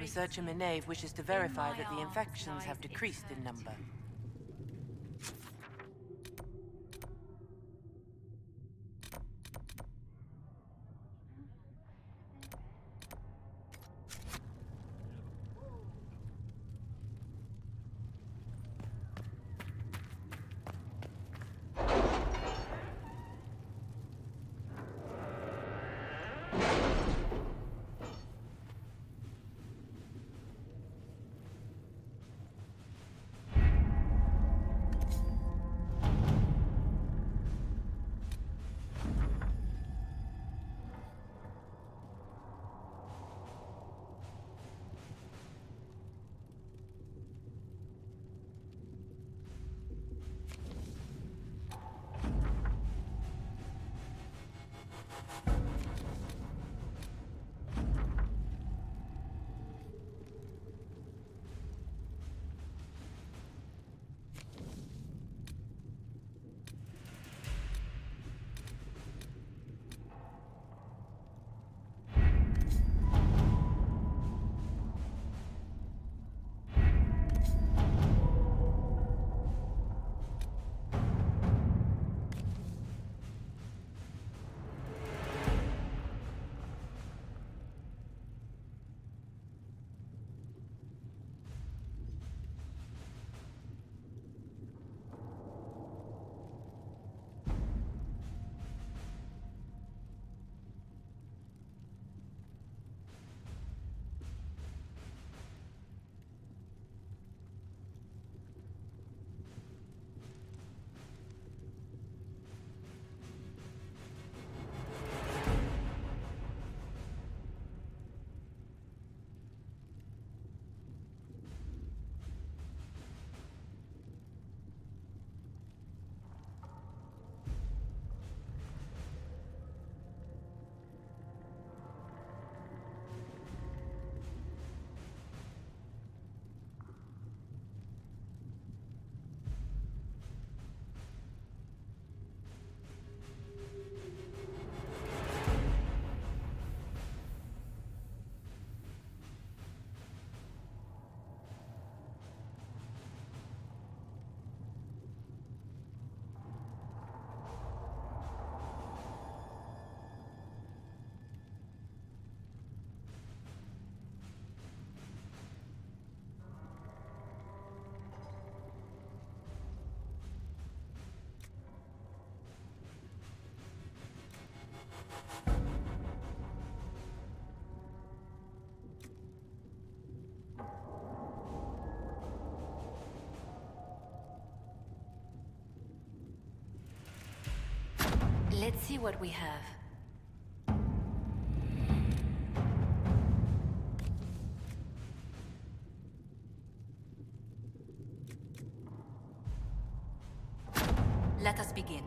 Researcher Minave wishes to verify that the infections have decreased in number. Let's see what we have. Let us begin.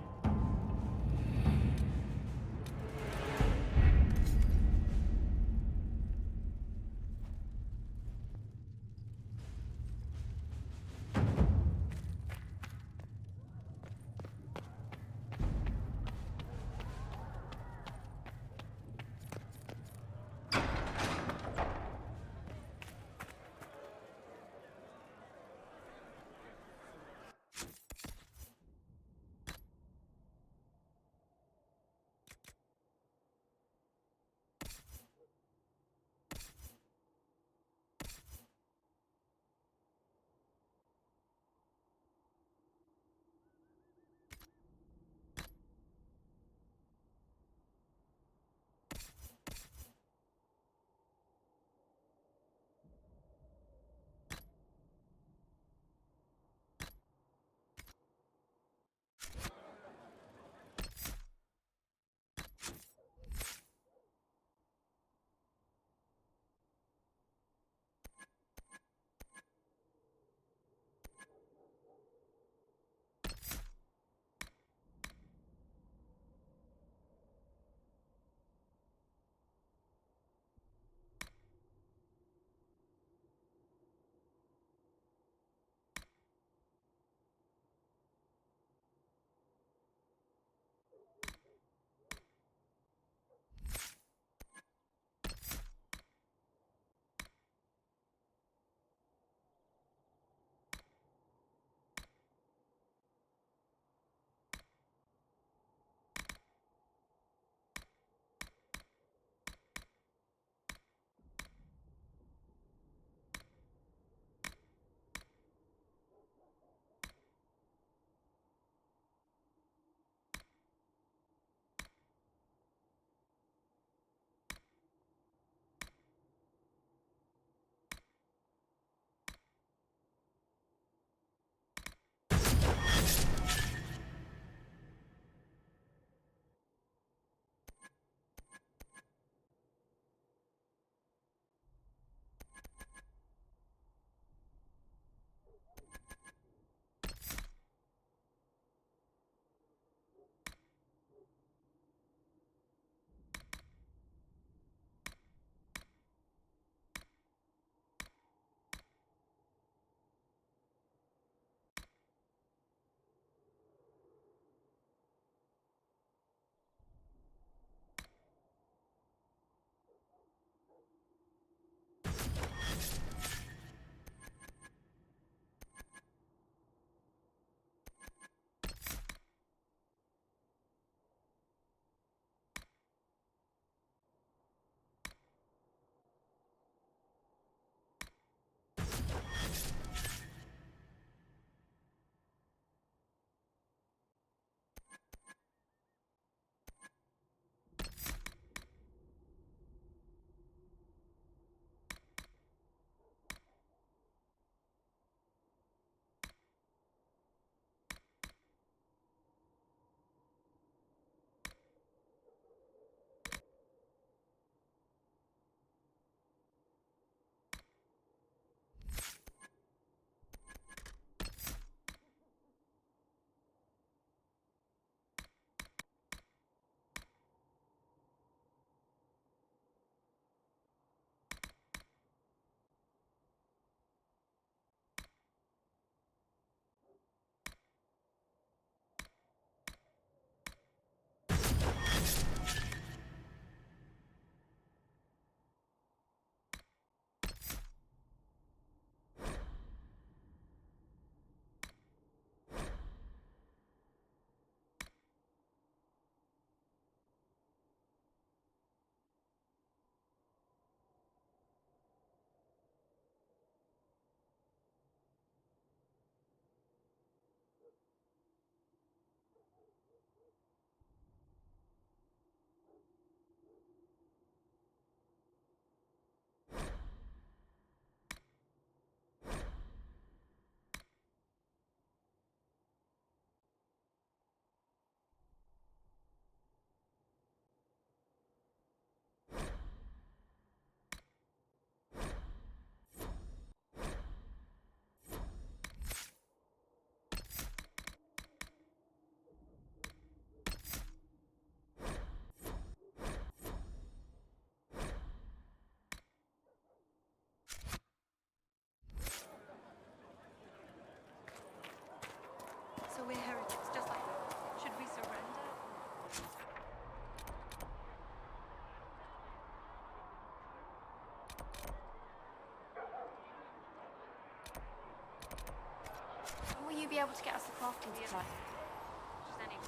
able to get us the crafting supply.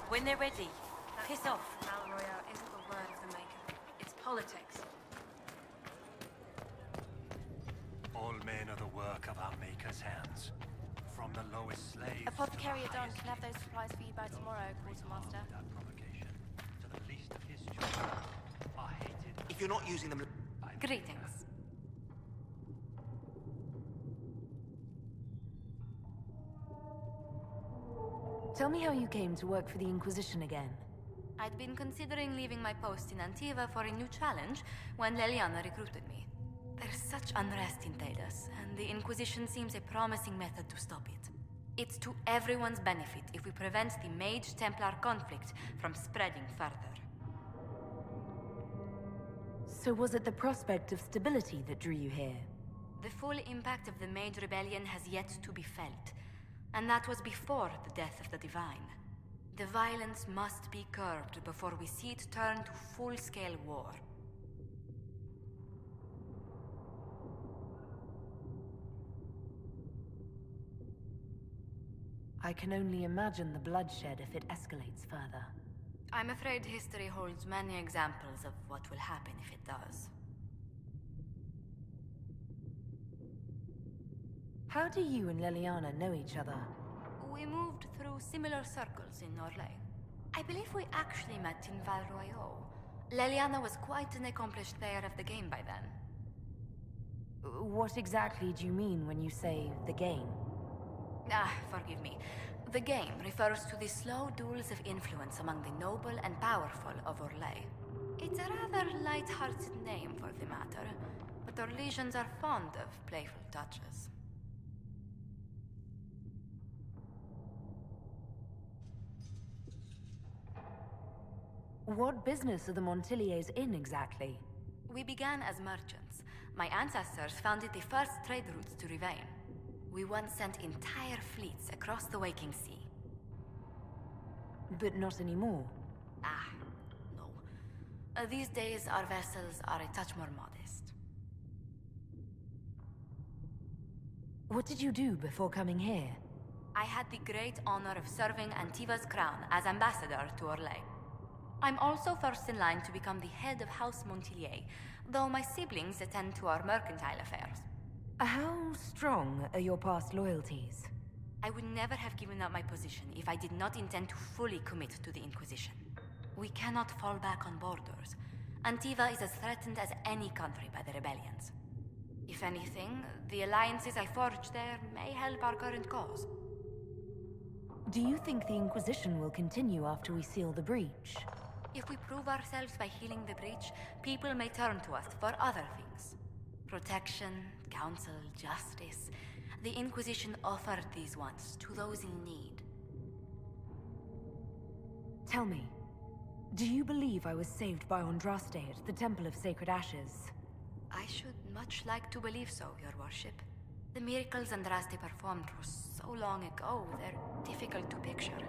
When they're ready, piss off. Battle Royale isn't the word of the maker. It's politics. All men are the work of our maker's hands. From the lowest slaves Apothecary to the Adon highest can have those supplies for you by tomorrow, Quartermaster. without provocation, to the least of his children, are hated. If you're not using them... Greetings. Tell me how you came to work for the Inquisition again. I'd been considering leaving my post in Antiva for a new challenge when Leliana recruited me. There's such unrest in Thales, and the Inquisition seems a promising method to stop it. It's to everyone's benefit if we prevent the Mage-Templar conflict from spreading further. So was it the prospect of stability that drew you here? The full impact of the Mage Rebellion has yet to be felt, and that was before the death of the Divine. The violence must be curbed before we see it turn to full-scale war. I can only imagine the bloodshed if it escalates further. I'm afraid history holds many examples of what will happen if it does. How do you and Leliana know each other? We moved through similar circles in Orlais. I believe we actually met in Val Royeaux. Leliana was quite an accomplished player of the game by then. What exactly do you mean when you say the game? Forgive me. The game refers to the slow duels of influence among the noble and powerful of Orlais. It's a rather light-hearted name for the matter, but Orlesians are fond of playful touches. What business are the Montiliers in exactly? We began as merchants. My ancestors founded the first trade routes to Rivain. We once sent entire fleets across the Waking Sea. But not anymore. No. These days, our vessels are a touch more modest. What did you do before coming here? I had the great honor of serving Antiva's crown as ambassador to Orlais. I'm also first in line to become the head of House Montilier, though my siblings attend to our mercantile affairs. How strong are your past loyalties? I would never have given up my position if I did not intend to fully commit to the Inquisition. We cannot fall back on borders. Antiva is as threatened as any country by the rebellions. If anything, the alliances I forged there may help our current cause. Do you think the Inquisition will continue after we seal the breach? If we prove ourselves by healing the breach, people may turn to us for other things. Protection, counsel, justice. The Inquisition offered these once to those in need. Tell me, do you believe I was saved by Andraste at the Temple of Sacred Ashes? I should much like to believe so, Your Worship. The miracles Andraste performed were so long ago, they're difficult to picture.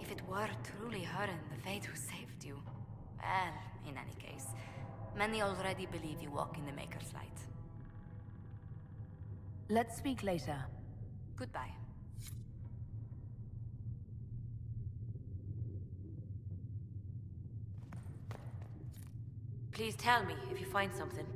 If it were truly her and the Fate who saved you, well, in any case, many already believe you walk in the Maker's light. Let's speak later. Goodbye. Please tell me if you find something.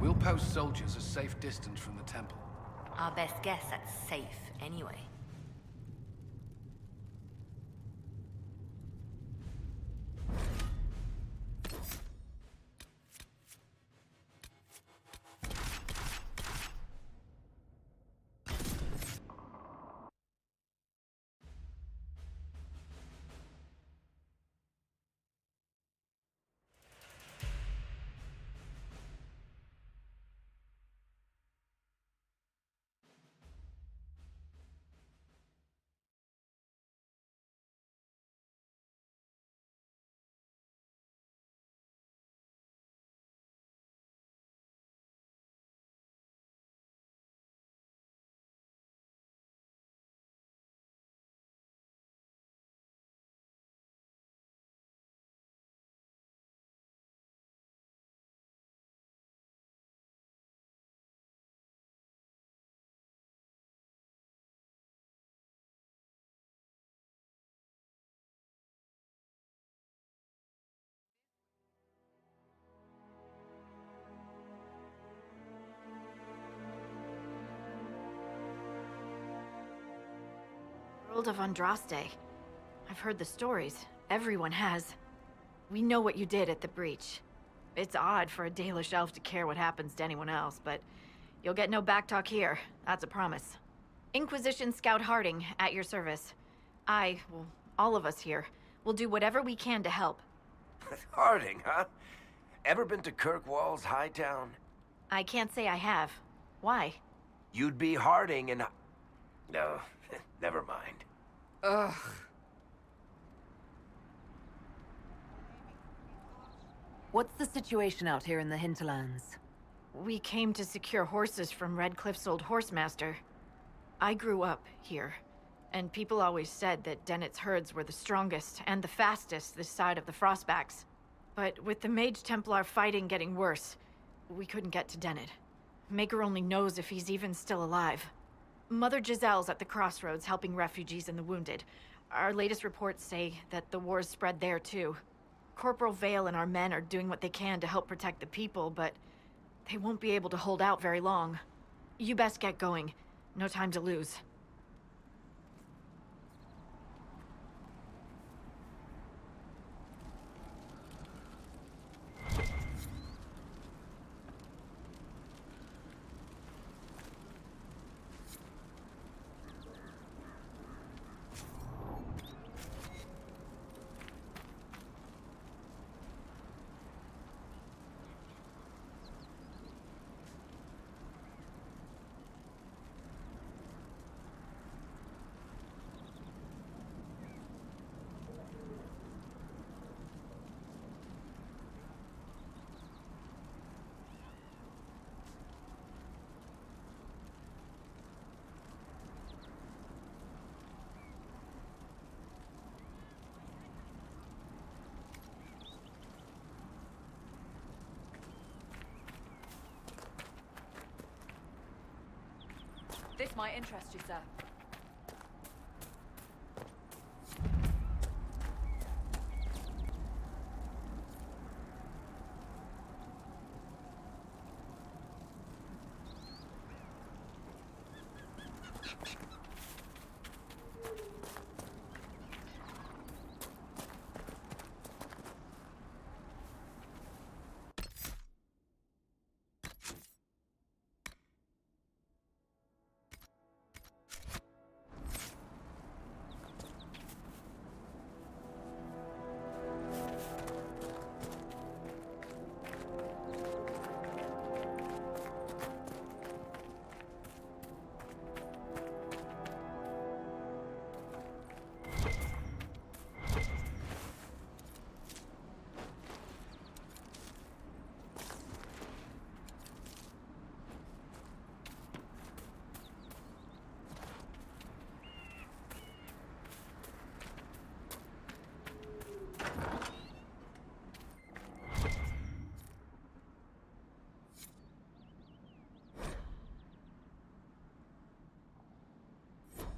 We'll post soldiers a safe distance from the temple. Our best guess at safe, anyway. World of Andraste. I've heard the stories. Everyone has. We know what you did at the breach. It's odd for a Dalish elf to care what happens to anyone else, but you'll get no backtalk here. That's a promise. Inquisition Scout Harding, at your service. Well, all of us here, will do whatever we can to help. Harding, huh? Ever been to Kirkwall's Hightown? I can't say I have. Why? You'd be Harding and... No, never mind. Ugh. What's the situation out here in the hinterlands? We came to secure horses from Redcliffe's old horsemaster. I grew up here, and people always said that Dennett's herds were the strongest and the fastest this side of the Frostbacks. But with the Mage Templar fighting getting worse, we couldn't get to Dennett. Maker only knows if he's even still alive. Mother Giselle's at the crossroads helping refugees and the wounded. Our latest reports say that the war's spread there too. Corporal Vale and our men are doing what they can to help protect the people, but they won't be able to hold out very long. You best get going. No time to lose. This might interest you, sir.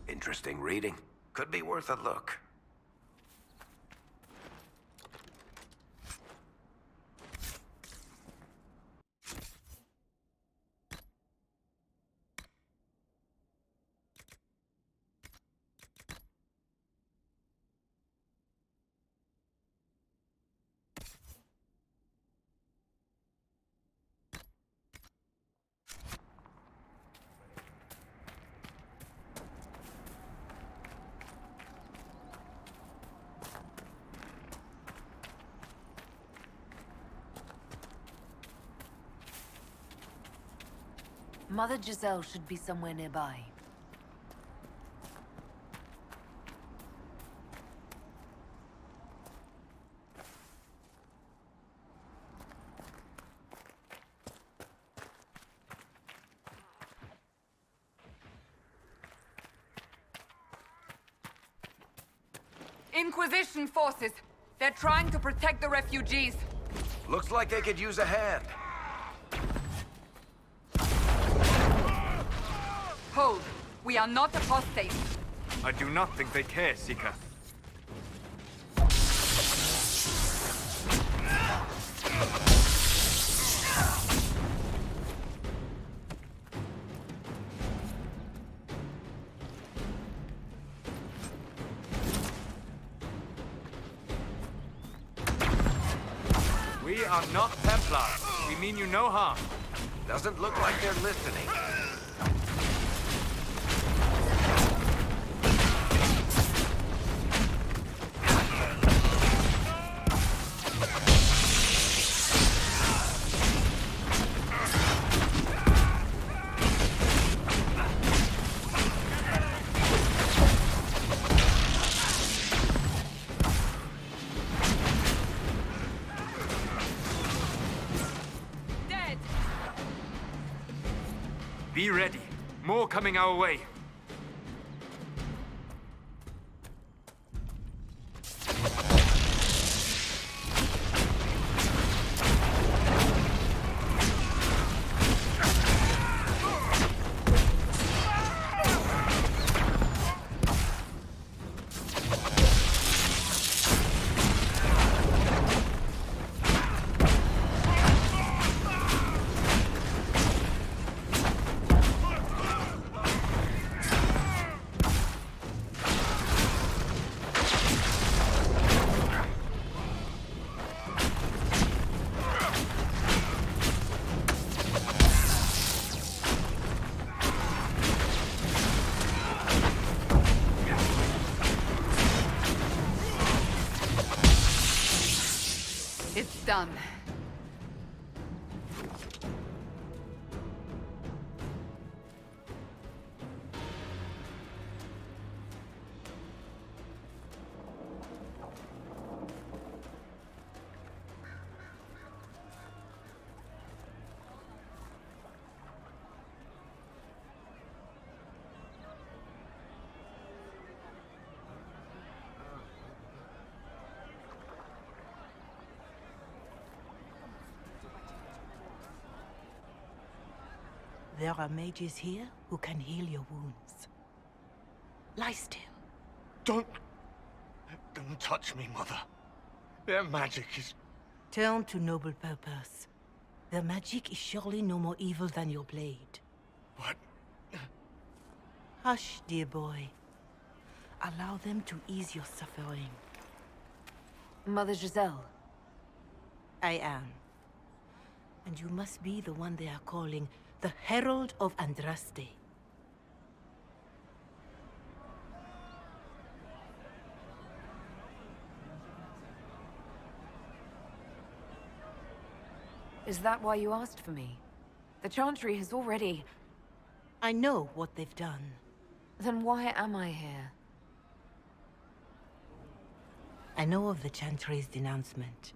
Interesting reading. Could be worth a look. Mother Giselle should be somewhere nearby. Inquisition forces! They're trying to protect the refugees! Looks like they could use a hand. Hold! We are not apostates! I do not think they care, Seeker. are not Templars. We mean you no harm. Doesn't look like they're listening. Be ready. More coming our way. It's done. There are mages here who can heal your wounds. Lie still. Don't touch me, Mother. Their magic is... Turn to noble purpose. Their magic is surely no more evil than your blade. What? Hush, dear boy. Allow them to ease your suffering. Mother Giselle. I am. And you must be the one they are calling the Herald of Andraste. Is that why you asked for me? The Chantry has already... I know what they've done. Then why am I here? I know of the Chantry's denouncement,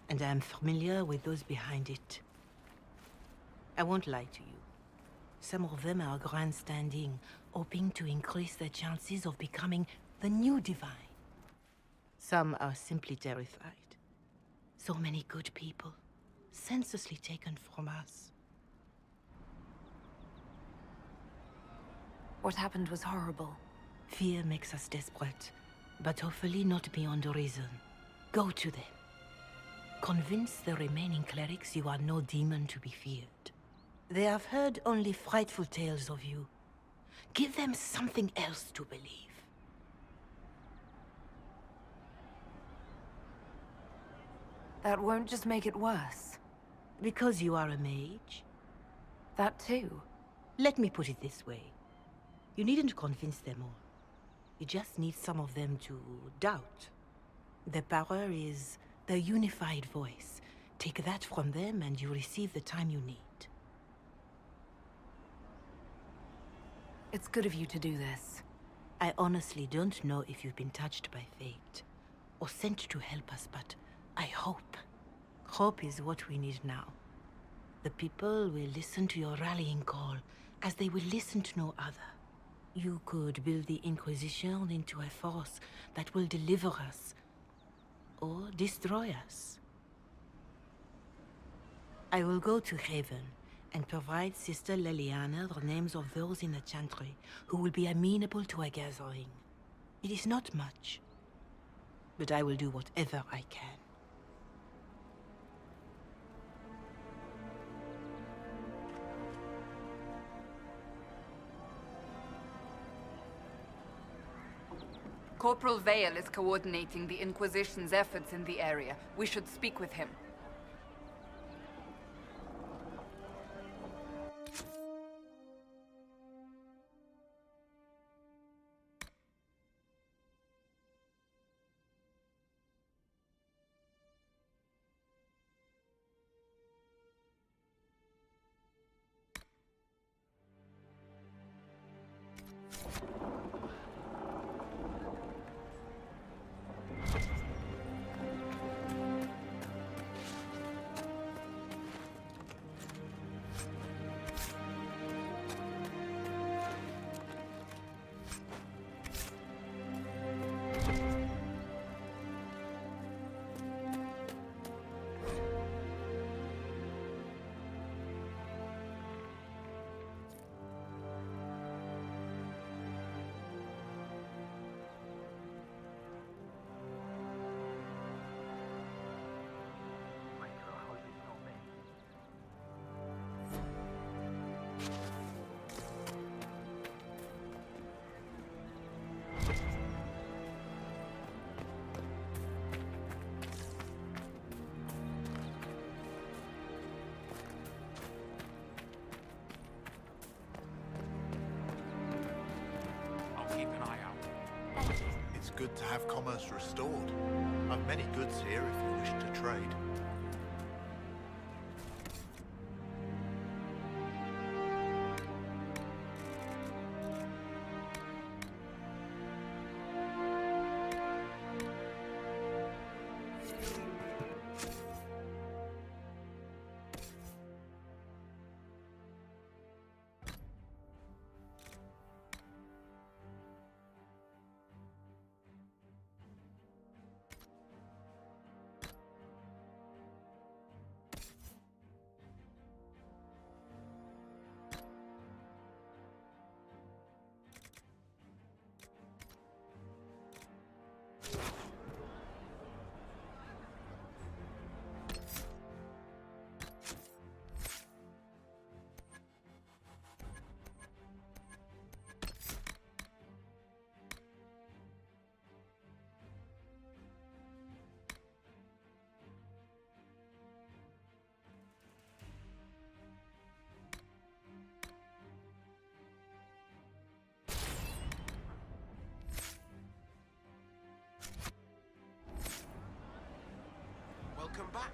and I am familiar with those behind it. I won't lie to you. Some of them are grandstanding, hoping to increase their chances of becoming the new divine. Some are simply terrified. So many good people, senselessly taken from us. What happened was horrible. Fear makes us desperate, but hopefully not beyond reason. Go to them. Convince the remaining clerics you are no demon to be feared. They have heard only frightful tales of you. Give them something else to believe. That won't just make it worse. Because you are a mage? That too. Let me put it this way. You needn't convince them all. You just need some of them to doubt. Their power is their unified voice. Take that from them and you receive the time you need. It's good of you to do this. I honestly don't know if you've been touched by fate, or sent to help us, but I hope. Hope is what we need now. The people will listen to your rallying call, as they will listen to no other. You could build the Inquisition into a force that will deliver us, or destroy us. I will go to Haven, and provide Sister Leliana the names of those in the Chantry who will be amenable to a gathering. It is not much, but I will do whatever I can. Corporal Vale is coordinating the Inquisition's efforts in the area. We should speak with him. I'll keep an eye out. It's good to have commerce restored. I've many goods here if you wish to trade. Welcome back.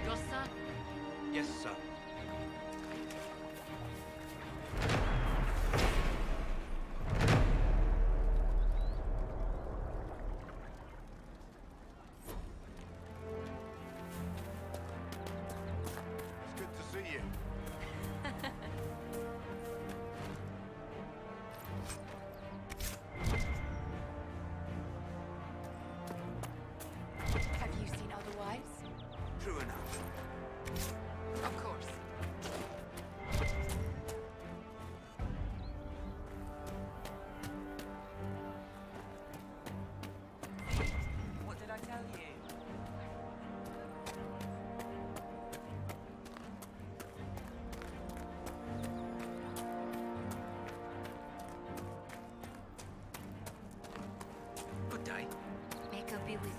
Your son? Yes, sir. It's good to see you. Have you seen otherwise? True enough. Of course. What did I tell you? Good day. May God be with you.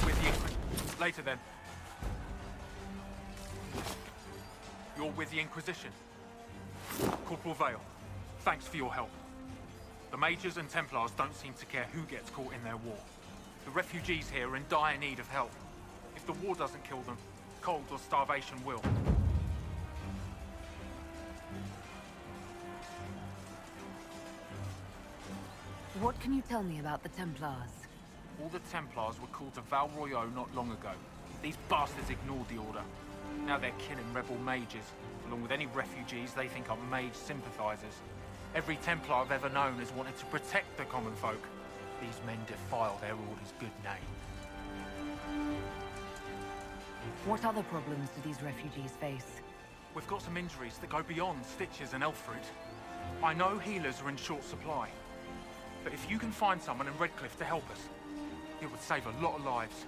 With you. Later then. You're with the Inquisition. Corporal Vale, thanks for your help. The Mages and Templars don't seem to care who gets caught in their war. The refugees here are in dire need of help. If the war doesn't kill them, cold or starvation will. What can you tell me about the Templars? All the Templars were called to Val Royeaux not long ago. These bastards ignored the order. Now they're killing rebel mages, along with any refugees they think are mage sympathizers. Every Templar I've ever known has wanted to protect the common folk. These men defile their order's good name. What other problems do these refugees face? We've got some injuries that go beyond stitches and elf fruit. I know healers are in short supply, but if you can find someone in Redcliffe to help us, it would save a lot of lives.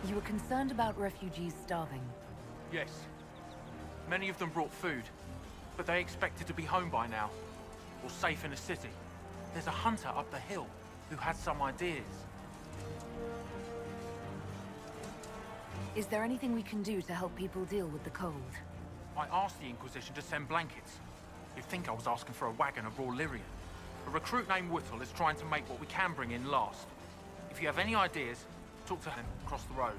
You were concerned about refugees starving. Yes. Many of them brought food, but they expected to be home by now, or safe in a city. There's a hunter up the hill who had some ideas. Is there anything we can do to help people deal with the cold? I asked the Inquisition to send blankets. You'd think I was asking for a wagon of raw Lyrian. A recruit named Whittle is trying to make what we can bring in last. If you have any ideas, talk to him across the road.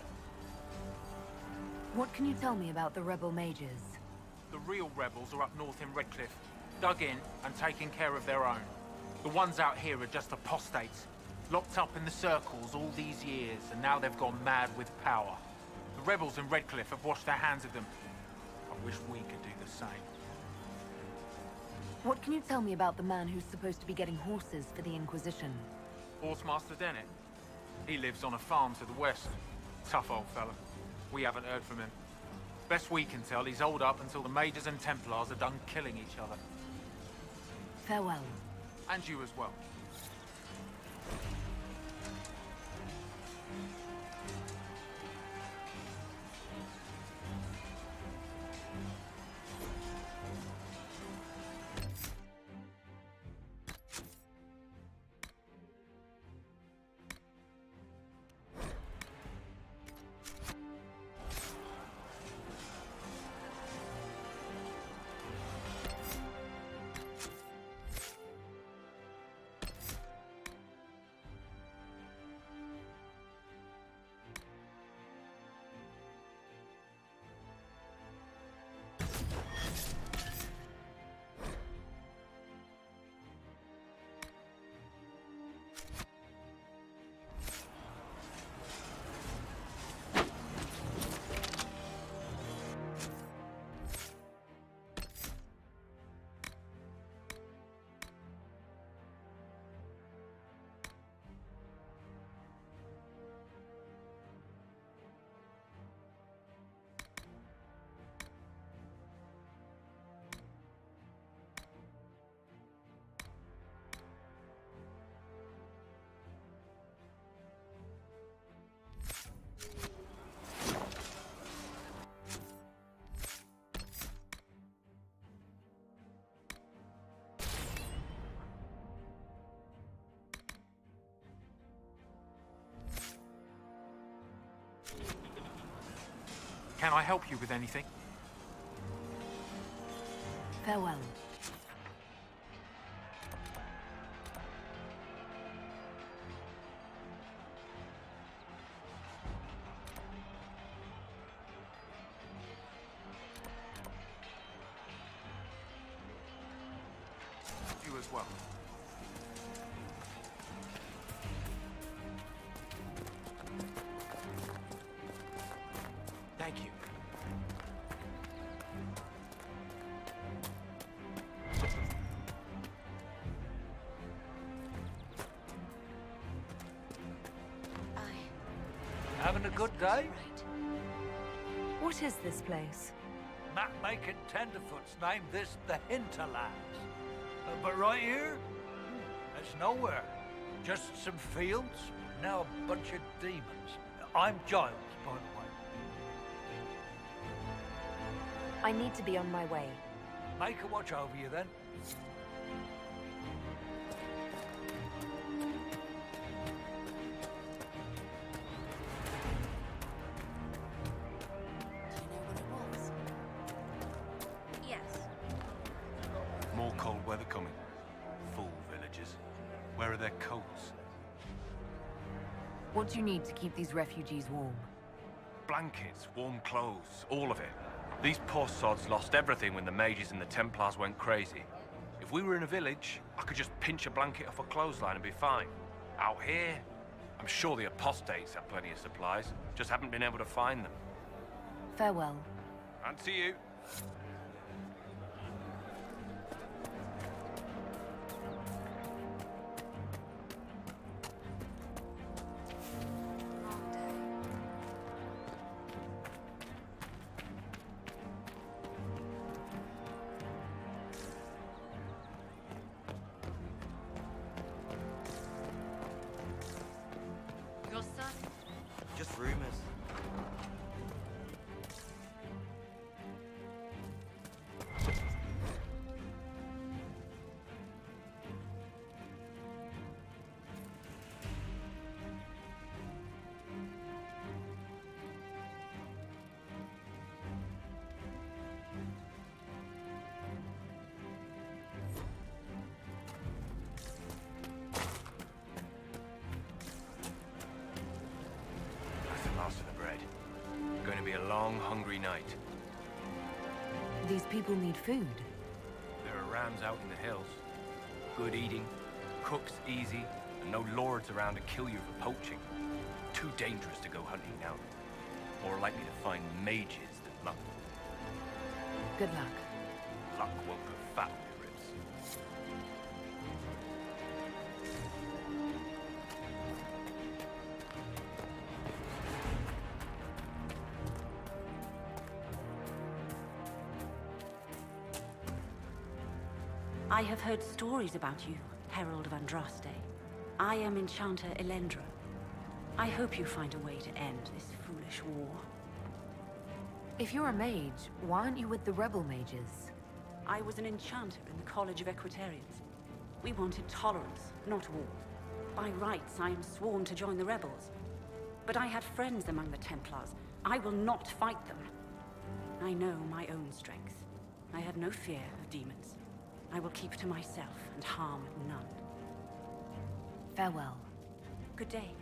What can you tell me about the rebel mages? The real rebels are up north in Redcliffe, dug in and taking care of their own. The ones out here are just apostates. Locked up in the circles all these years, and now they've gone mad with power. The rebels in Redcliffe have washed their hands of them. I wish we could do the same. What can you tell me about the man who's supposed to be getting horses for the Inquisition? Horsemaster Dennett. He lives on a farm to the west. Tough old fella. We haven't heard from him. Best we can tell, he's holed up until the Mages and Templars are done killing each other. Farewell. And you as well. Can I help you with anything? Farewell. You as well. Thank you. Having a good day? What is this place? Map-making tenderfoots named this the Hinterlands. But right here, there's nowhere. Just some fields, now a bunch of demons. I'm Giles, by the way. I need to be on my way. Make a watch over you then. More cold weather coming. Fool villagers. Where are their coats? What do you need to keep these refugees warm? Blankets, warm clothes, all of it. These poor sods lost everything when the mages and the Templars went crazy. If we were in a village, I could just pinch a blanket off a clothesline and be fine. Out here, I'm sure the apostates have plenty of supplies, just haven't been able to find them. Farewell. And to you. Just rumors. Going to be a long, hungry night. These people need food. There are rams out in the hills. Good eating, cooks easy, and no lords around to kill you for poaching. Too dangerous to go hunting now. More likely to find mages than luck. Good luck. Luck won't put fat on your ribs. I have heard stories about you, Herald of Andraste. I am Enchanter Elendra. I hope you find a way to end this foolish war. If you're a mage, why aren't you with the rebel mages? I was an enchanter in the College of Equitarians. We wanted tolerance, not war. By rights, I am sworn to join the rebels. But I had friends among the Templars. I will not fight them. I know my own strength. I have no fear of demons. I will keep to myself and harm none. Farewell. Good day.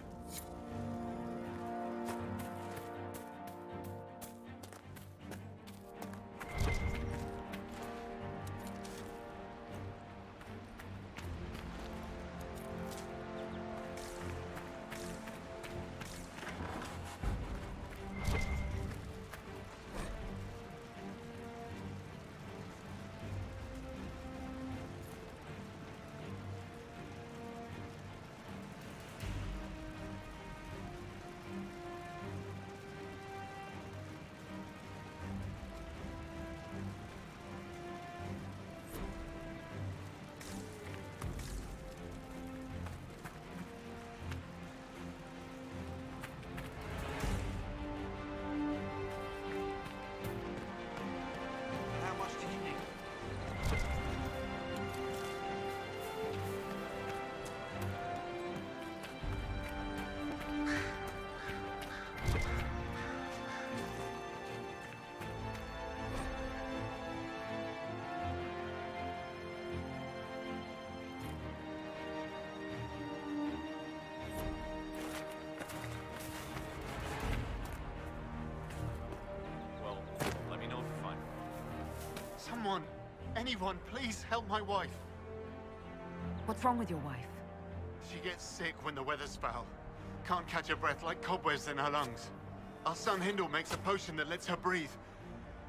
Someone, anyone, please help my wife. What's wrong with your wife? She gets sick when the weather's foul. Can't catch her breath like cobwebs in her lungs. Our son Hindle makes a potion that lets her breathe.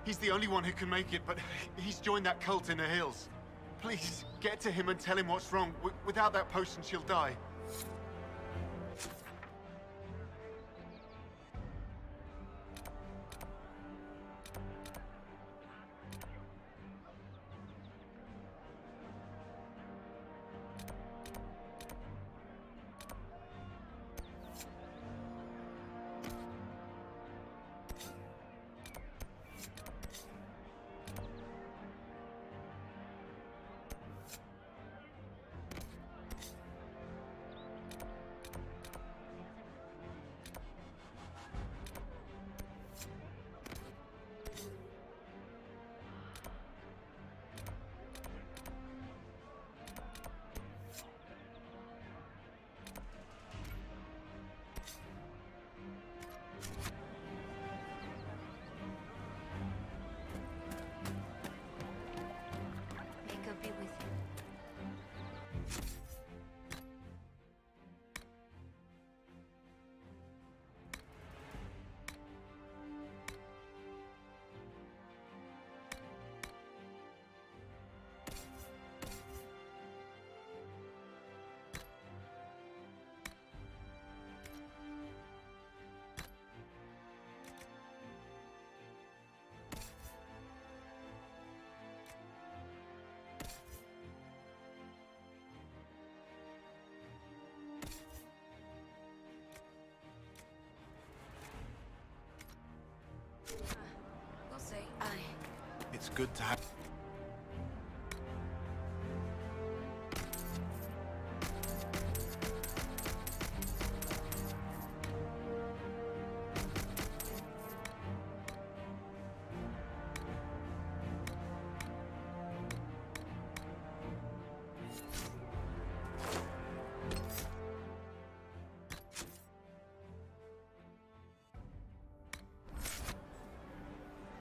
He's the only one who can make it, but he's joined that cult in the hills. Please, get to him and tell him what's wrong. Without that potion, she'll die. We'll say aye. It's good to have...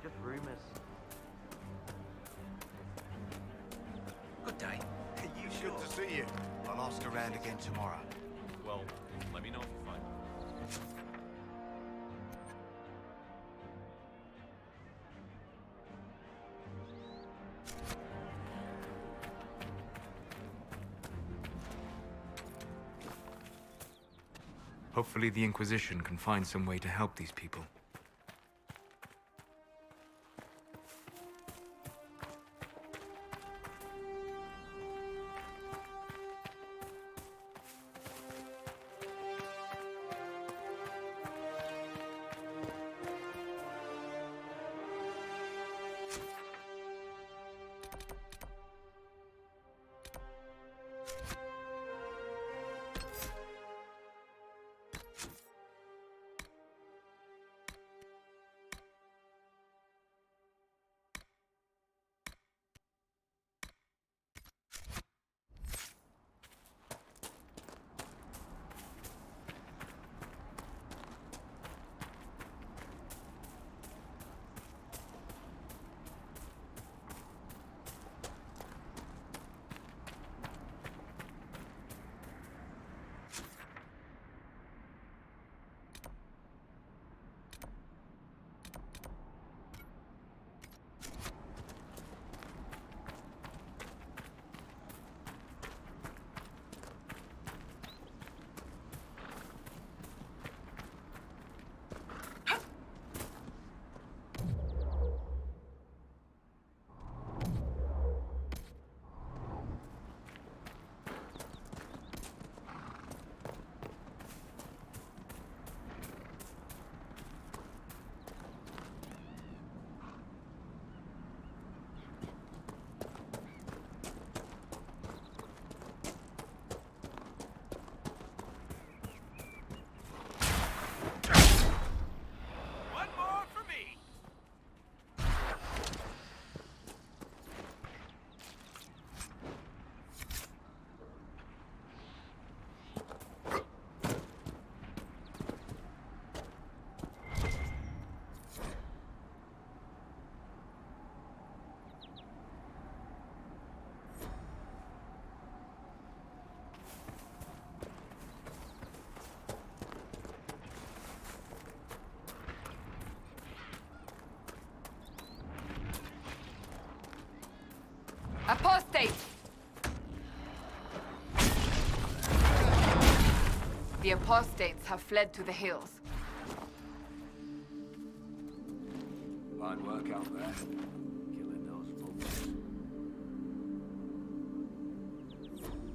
Just rumors. Good day. Good to see you. I'll ask around again tomorrow. Let me know if you find it. Hopefully the Inquisition can find some way to help these people. Apostate! The apostates have fled to the hills. Hard work out there, killing those fools.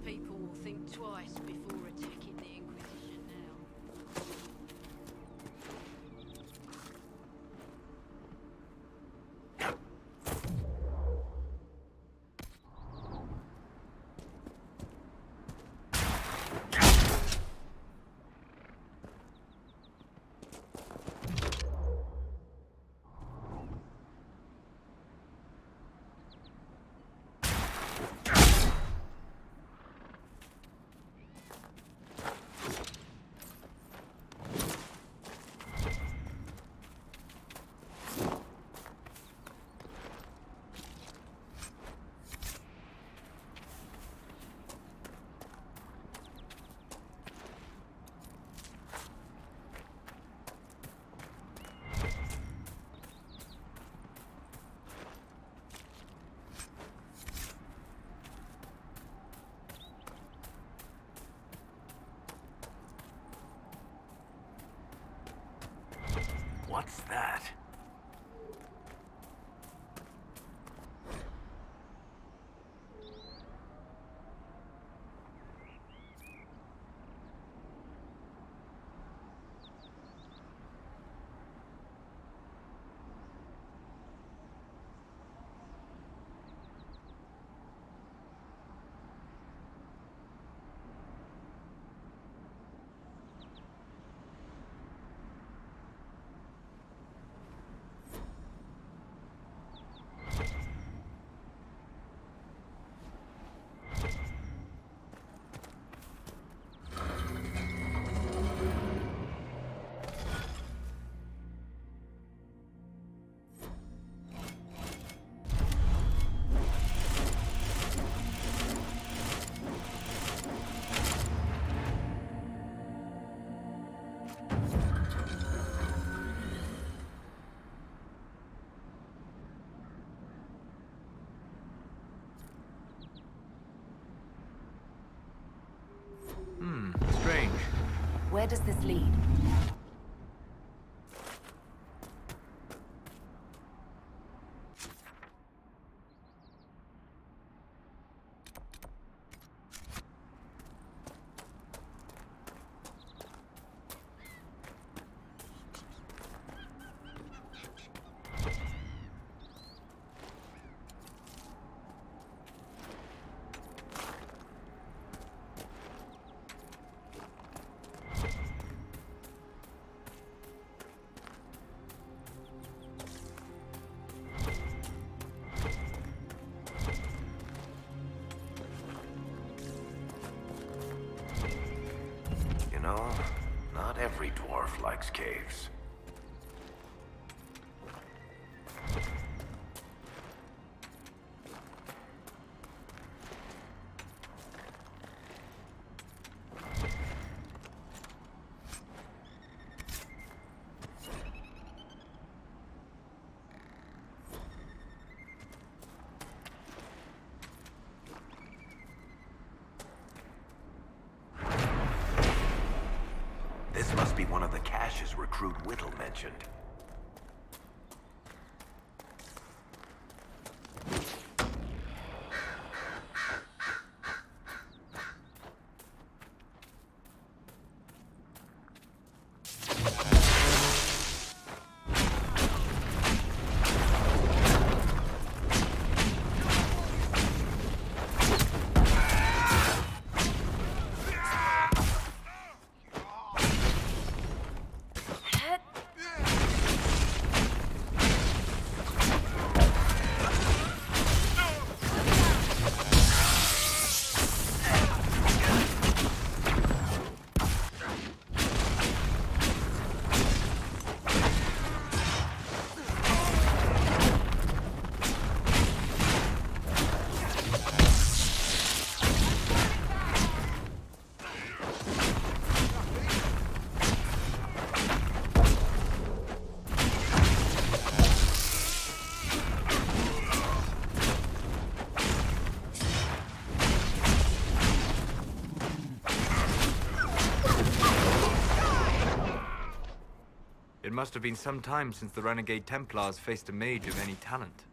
People will think twice before attacking the Inquisition now. What's that? does this lead? You know, not every dwarf likes caves. This must be one of the caches recruit Whittle mentioned. It must have been some time since the Renegade Templars faced a mage of any talent.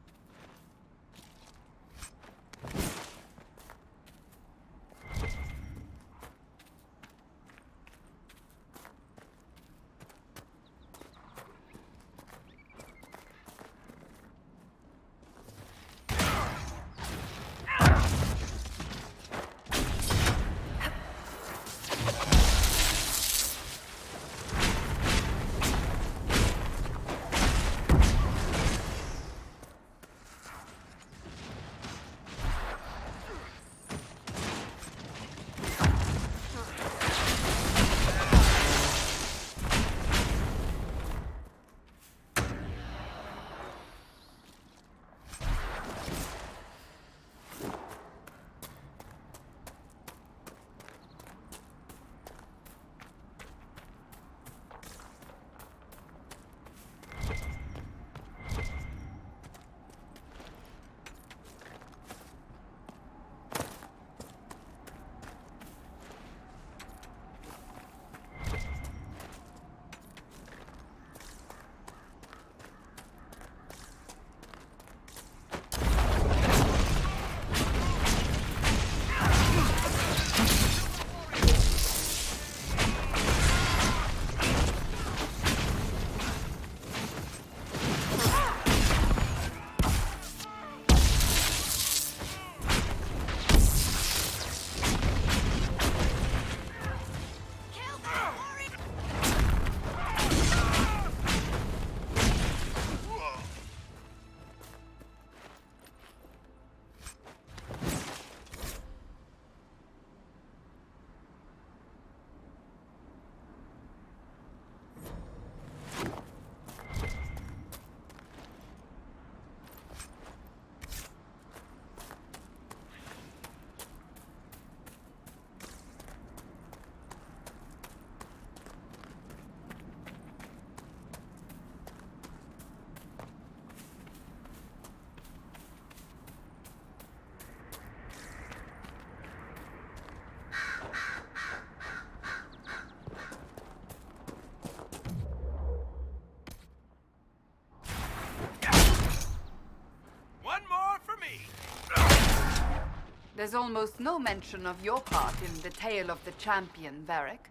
There's almost no mention of your part in the tale of the champion, Varric.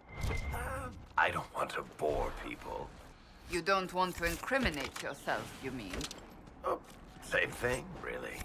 I don't want to bore people. You don't want to incriminate yourself, you mean? Oh, same thing, really.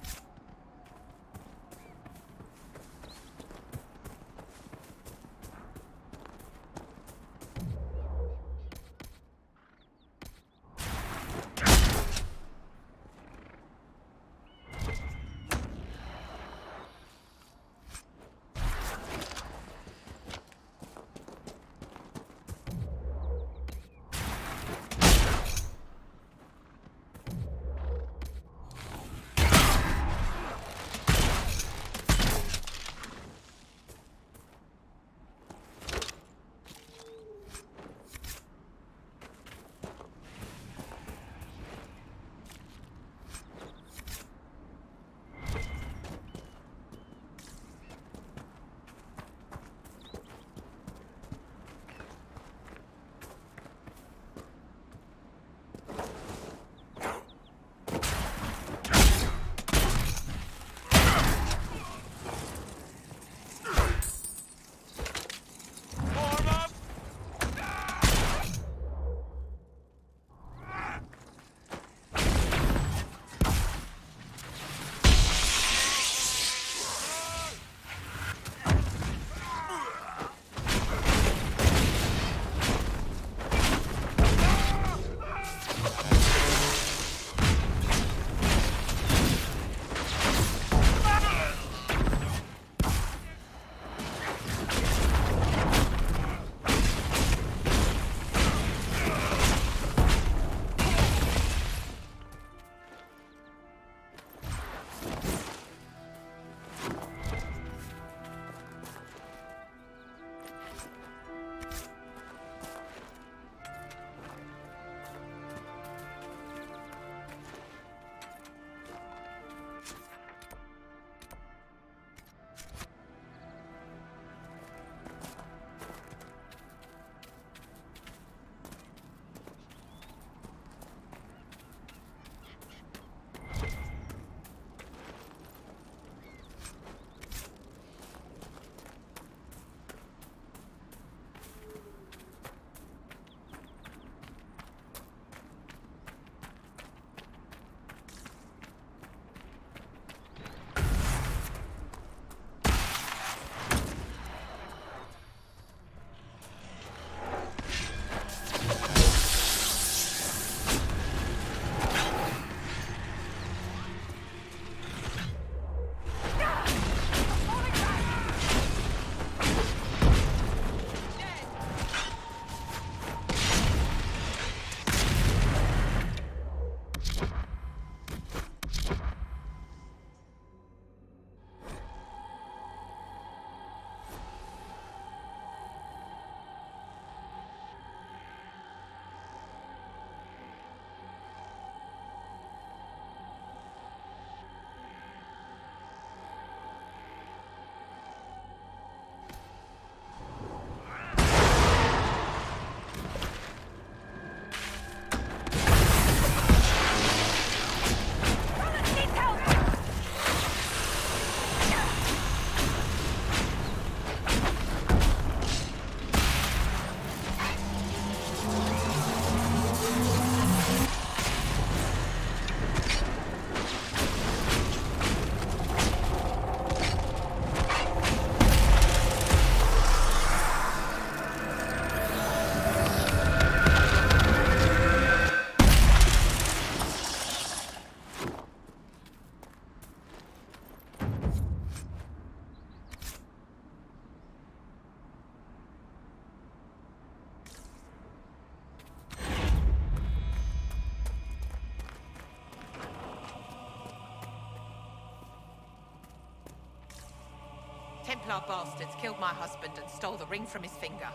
Templar bastards killed my husband and stole the ring from his finger.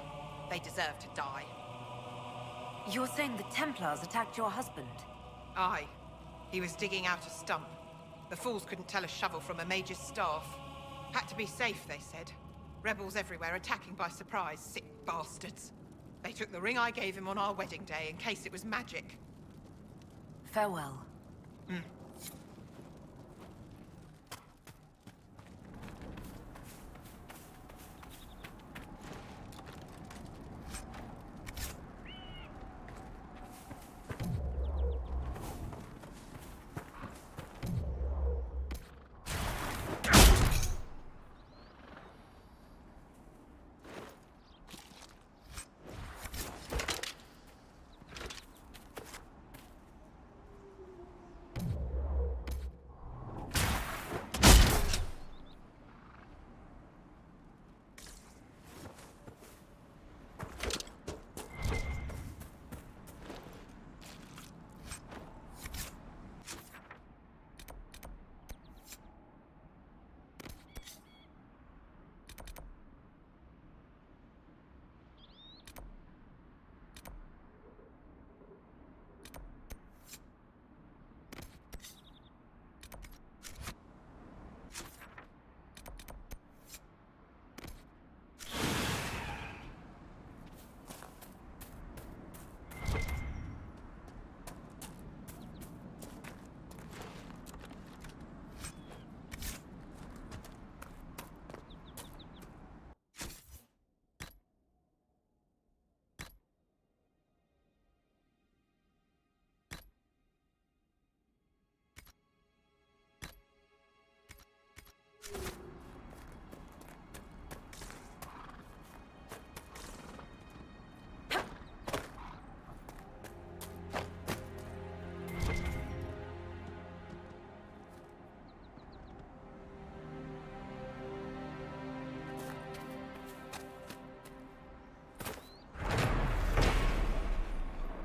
They deserve to die. You're saying the Templars attacked your husband? Aye. He was digging out a stump. The fools couldn't tell a shovel from a mage's staff. Had to be safe, they said. Rebels everywhere attacking by surprise, sick bastards. They took the ring I gave him on our wedding day in case it was magic. Farewell.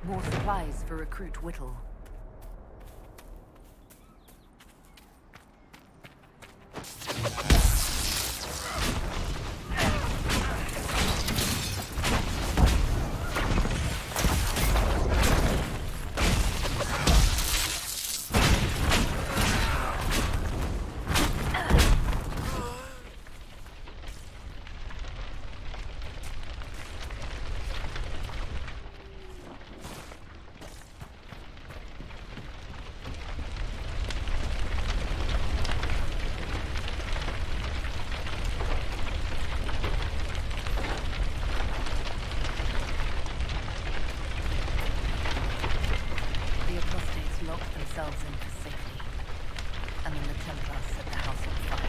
More supplies for Recruit Whittle. Locked themselves in for safety, and then the Templars set the house on fire.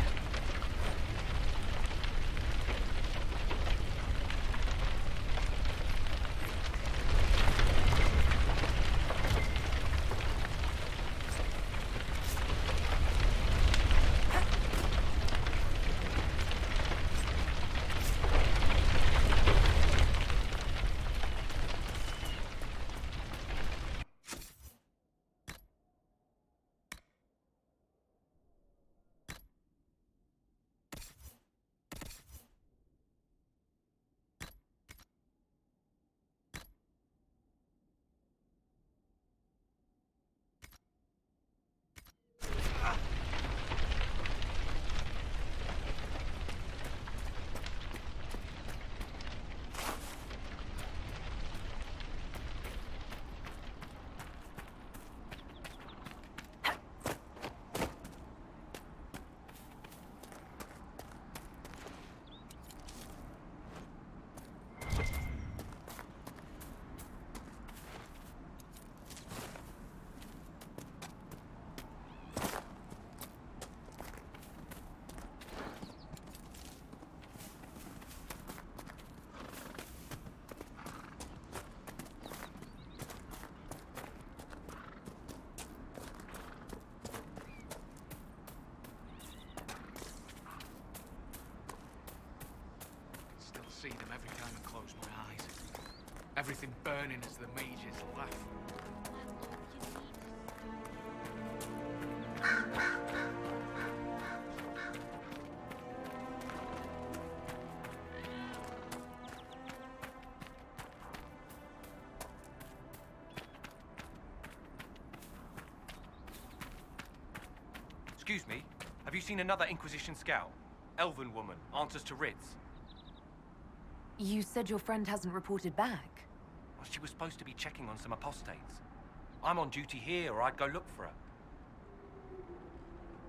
See them every time I close my eyes. Everything burning as the mages laugh. Excuse me, have you seen another Inquisition scout? Elven woman, answers to Rids. You said your friend hasn't reported back. Well, she was supposed to be checking on some apostates. I'm on duty here, or I'd go look for her.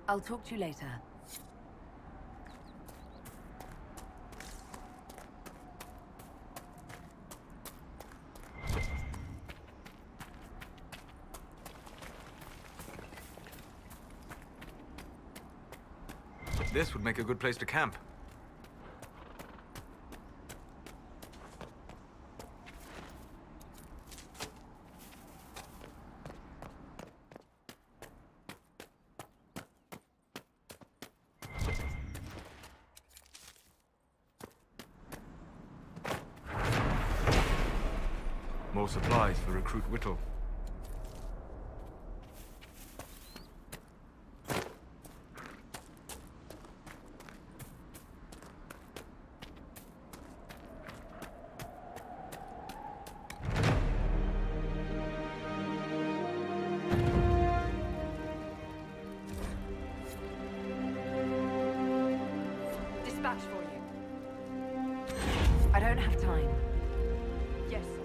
I'll talk to you later. This would make a good place to camp. More supplies for Recruit Whittle. Dispatch for you. I don't have time. Yes, sir.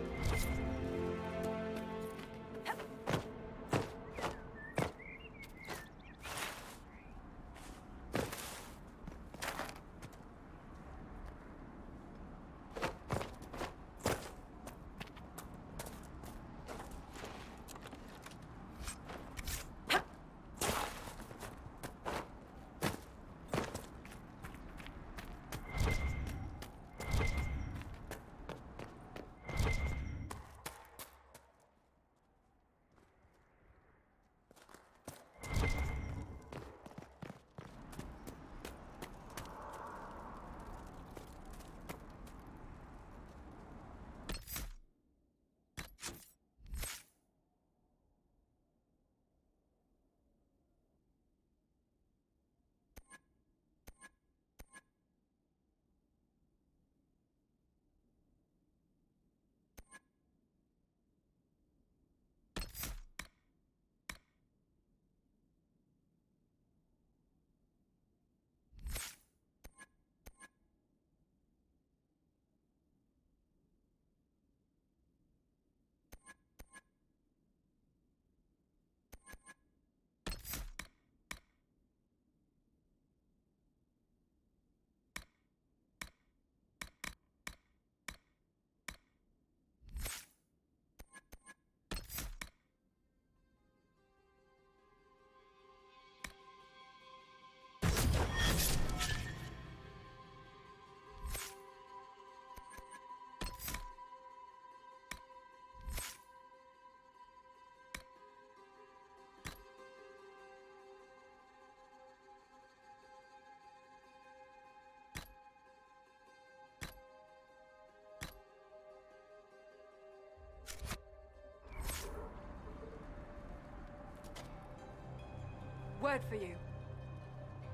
word for you.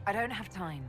I don't have time.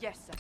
Yes, sir.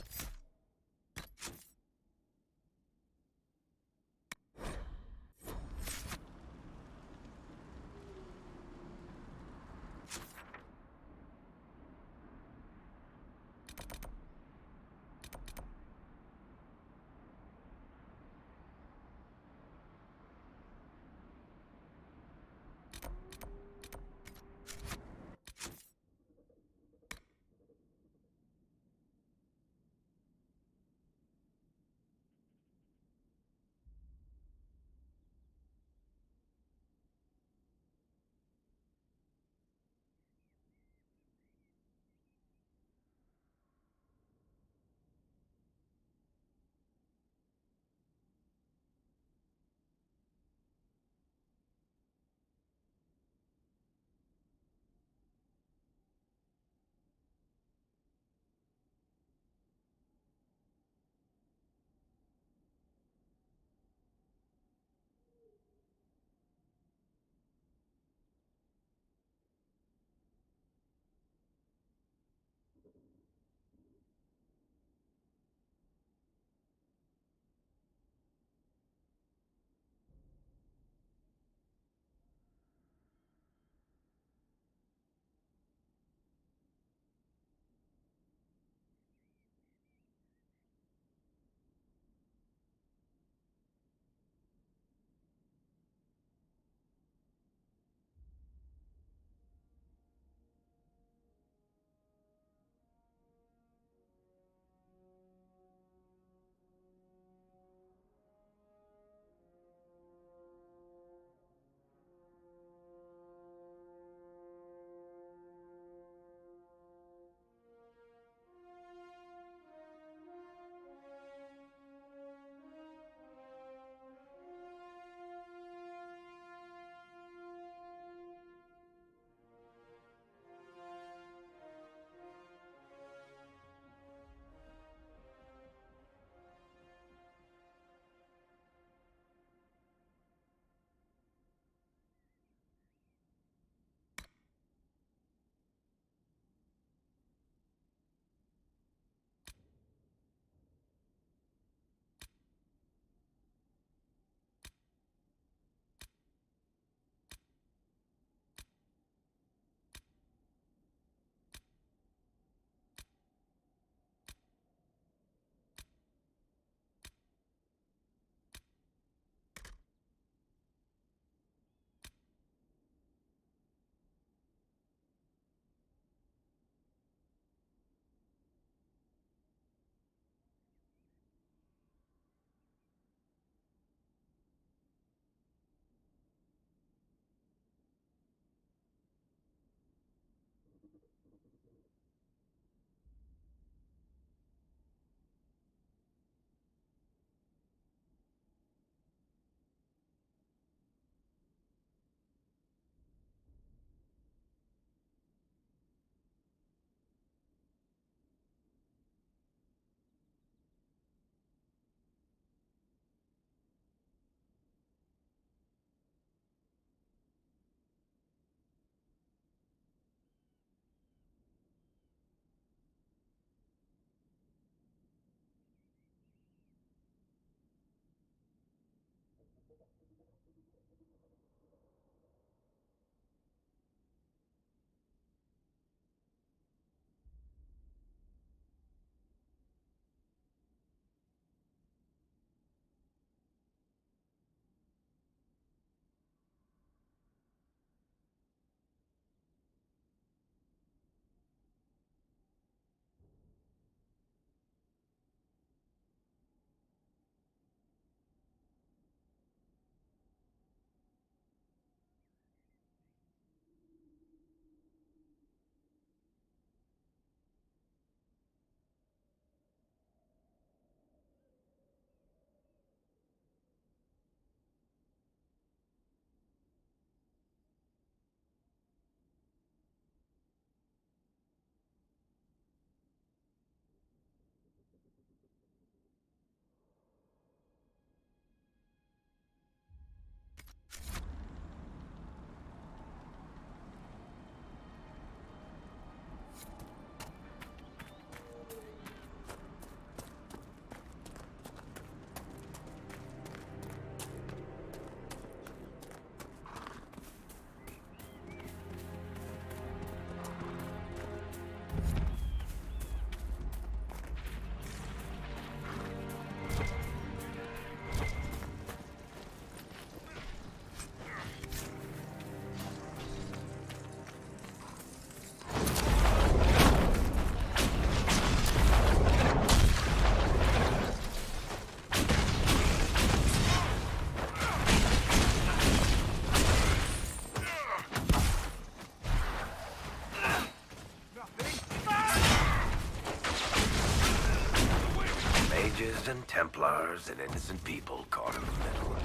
mages and Templars and innocent people caught in the middle.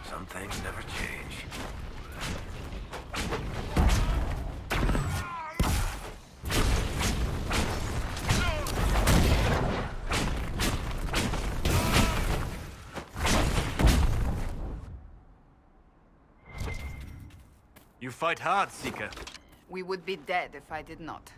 Some things never change. You fight hard, Seeker. We would be dead if I did not.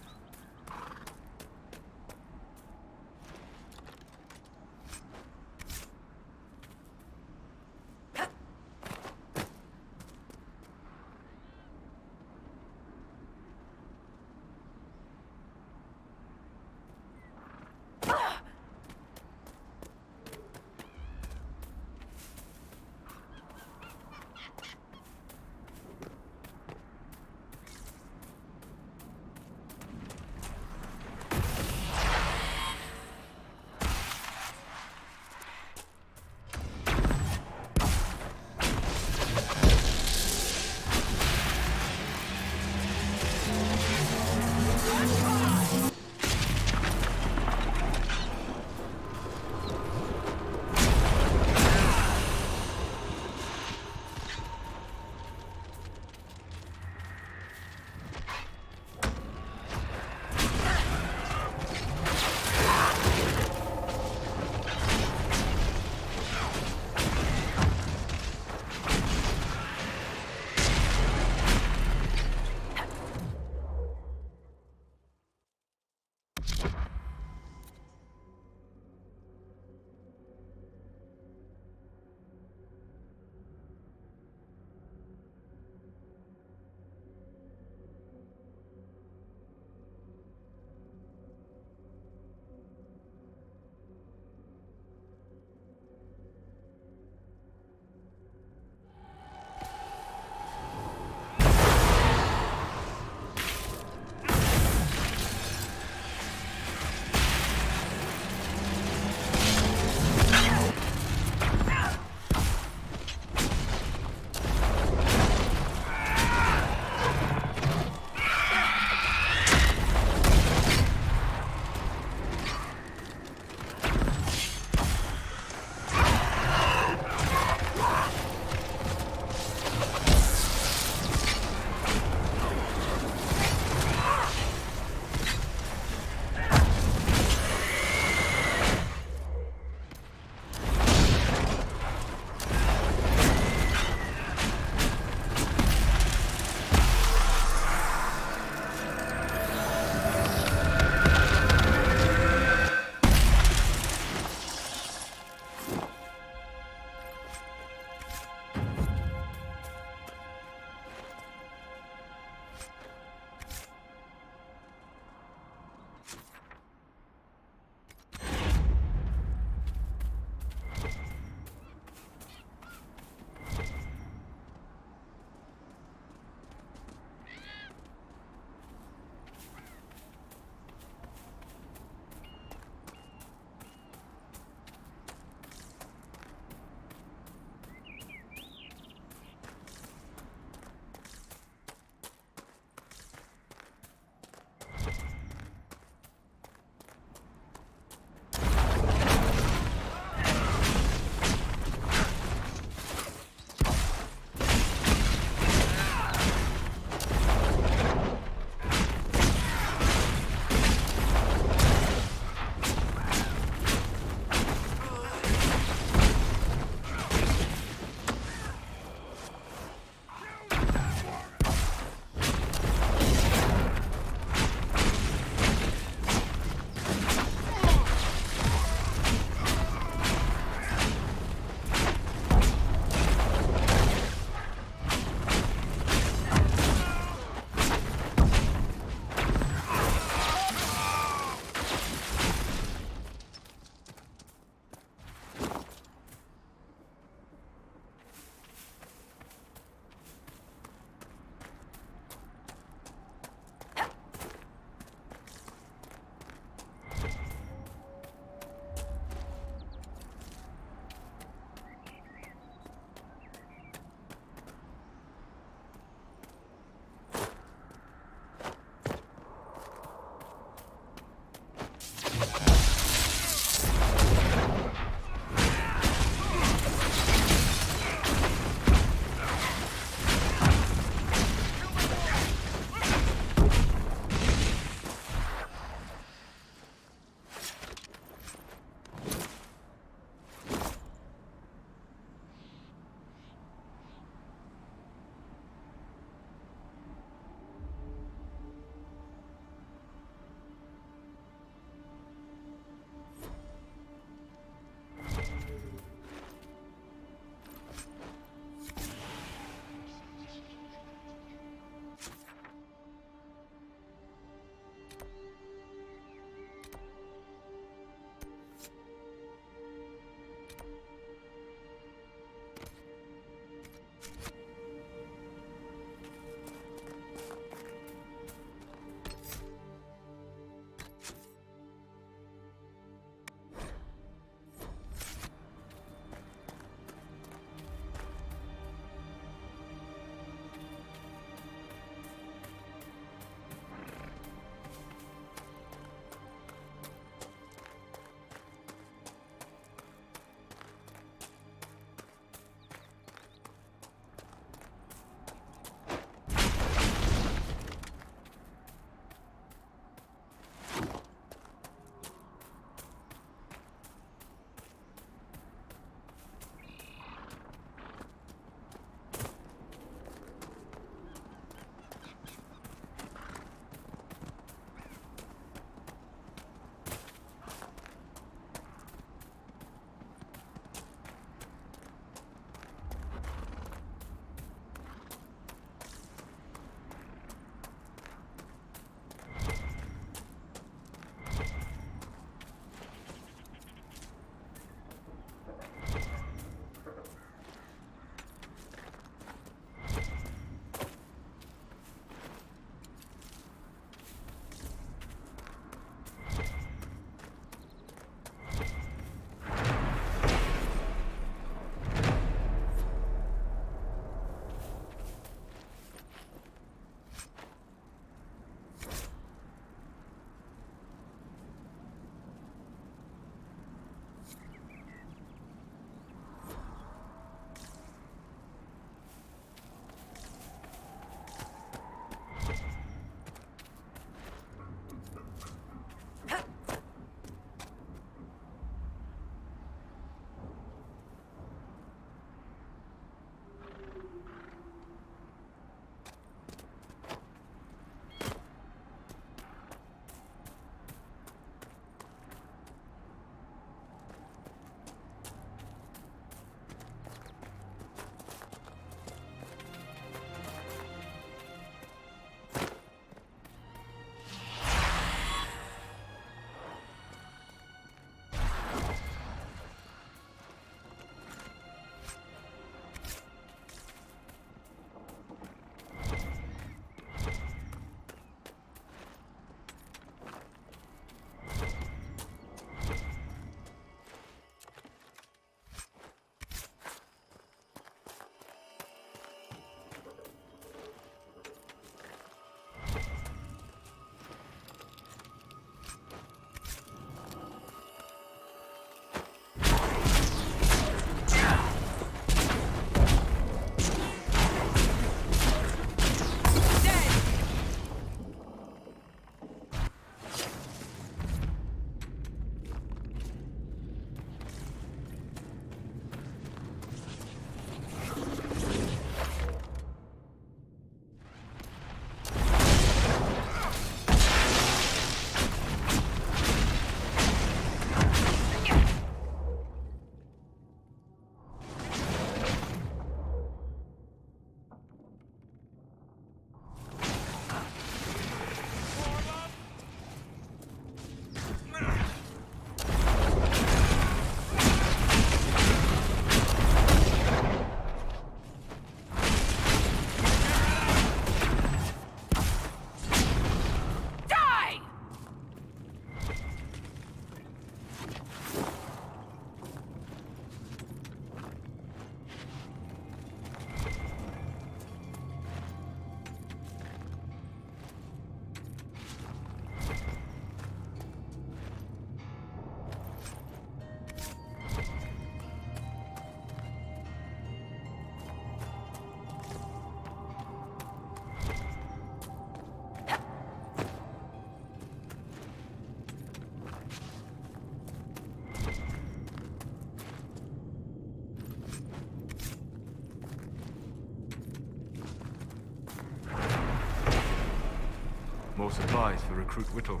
More supplies for Recruit Whittle.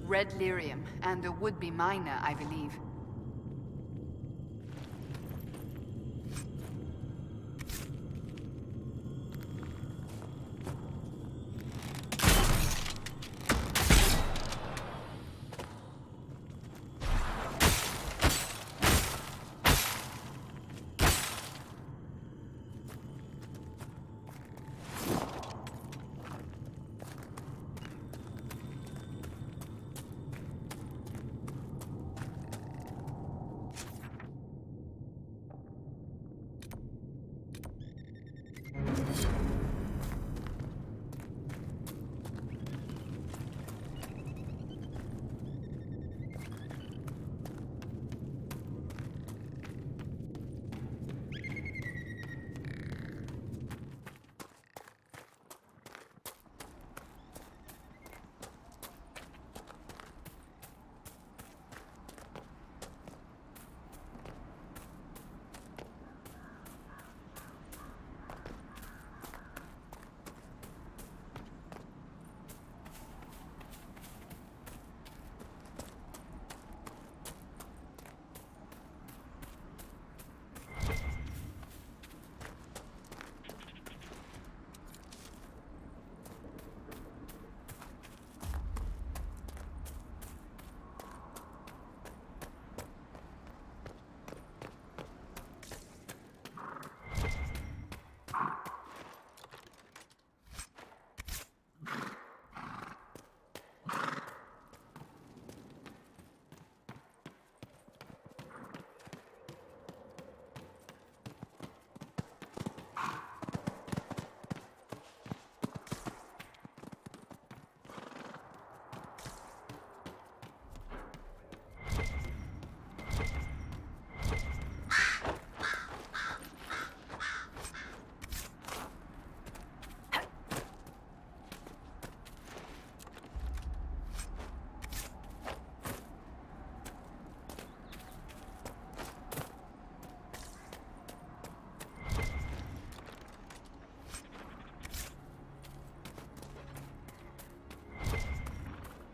Red lyrium, and a would-be miner, I believe.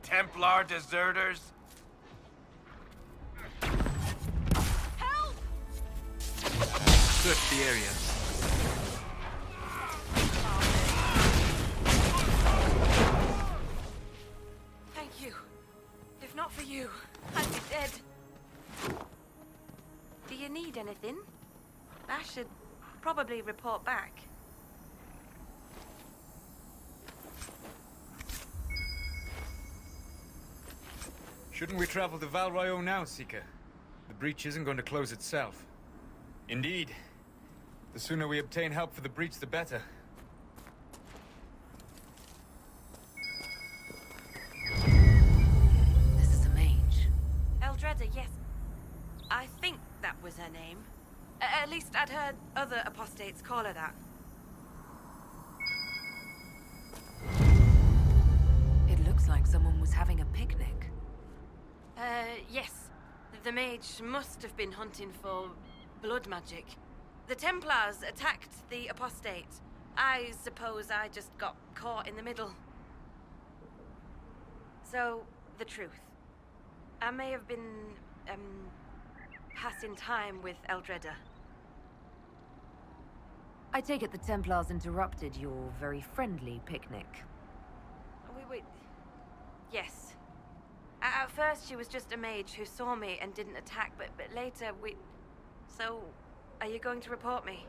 Templar deserters? Help! Search the area. Thank you. If not for you, I'd be dead. Do you need anything? I should probably report back. Shouldn't we travel to Val Royeaux now, Seeker? The breach isn't going to close itself. Indeed. The sooner we obtain help for the breach, the better. This is a mage. Eldreda, yes. I think that was her name. At least I'd heard other apostates call her that. It looks like someone was having a picnic. Yes. The mage must have been hunting for blood magic. The Templars attacked the apostate. I suppose I just got caught in the middle. So, the truth. I may have been, passing time with Eldreda. I take it the Templars interrupted your very friendly picnic. Wait. Yes. At first, she was just a mage who saw me and didn't attack, but later we... So, are you going to report me?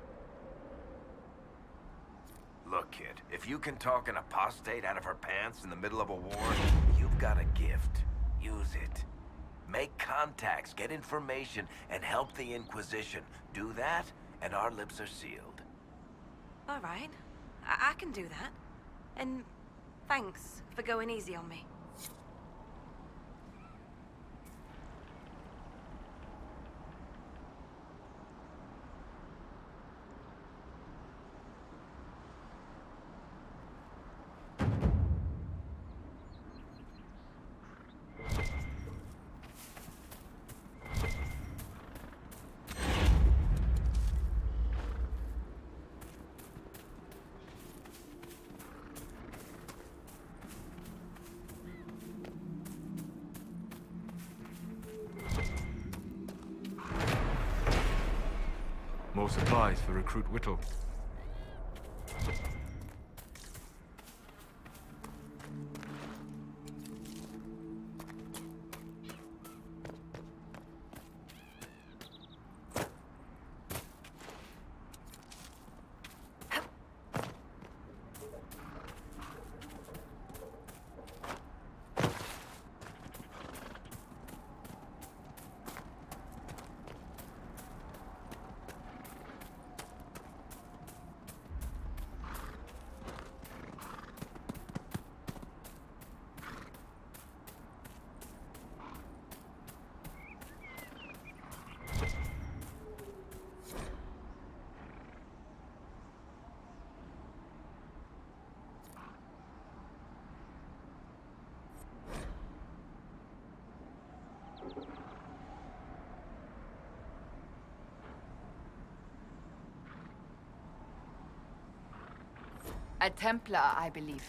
Look, kid, if you can talk an apostate out of her pants in the middle of a war, you've got a gift. Use it. Make contacts, get information, and help the Inquisition. Do that, and our lips are sealed. All right. I can do that. And thanks for going easy on me. More supplies for Recruit Whittle. A Templar, I believe.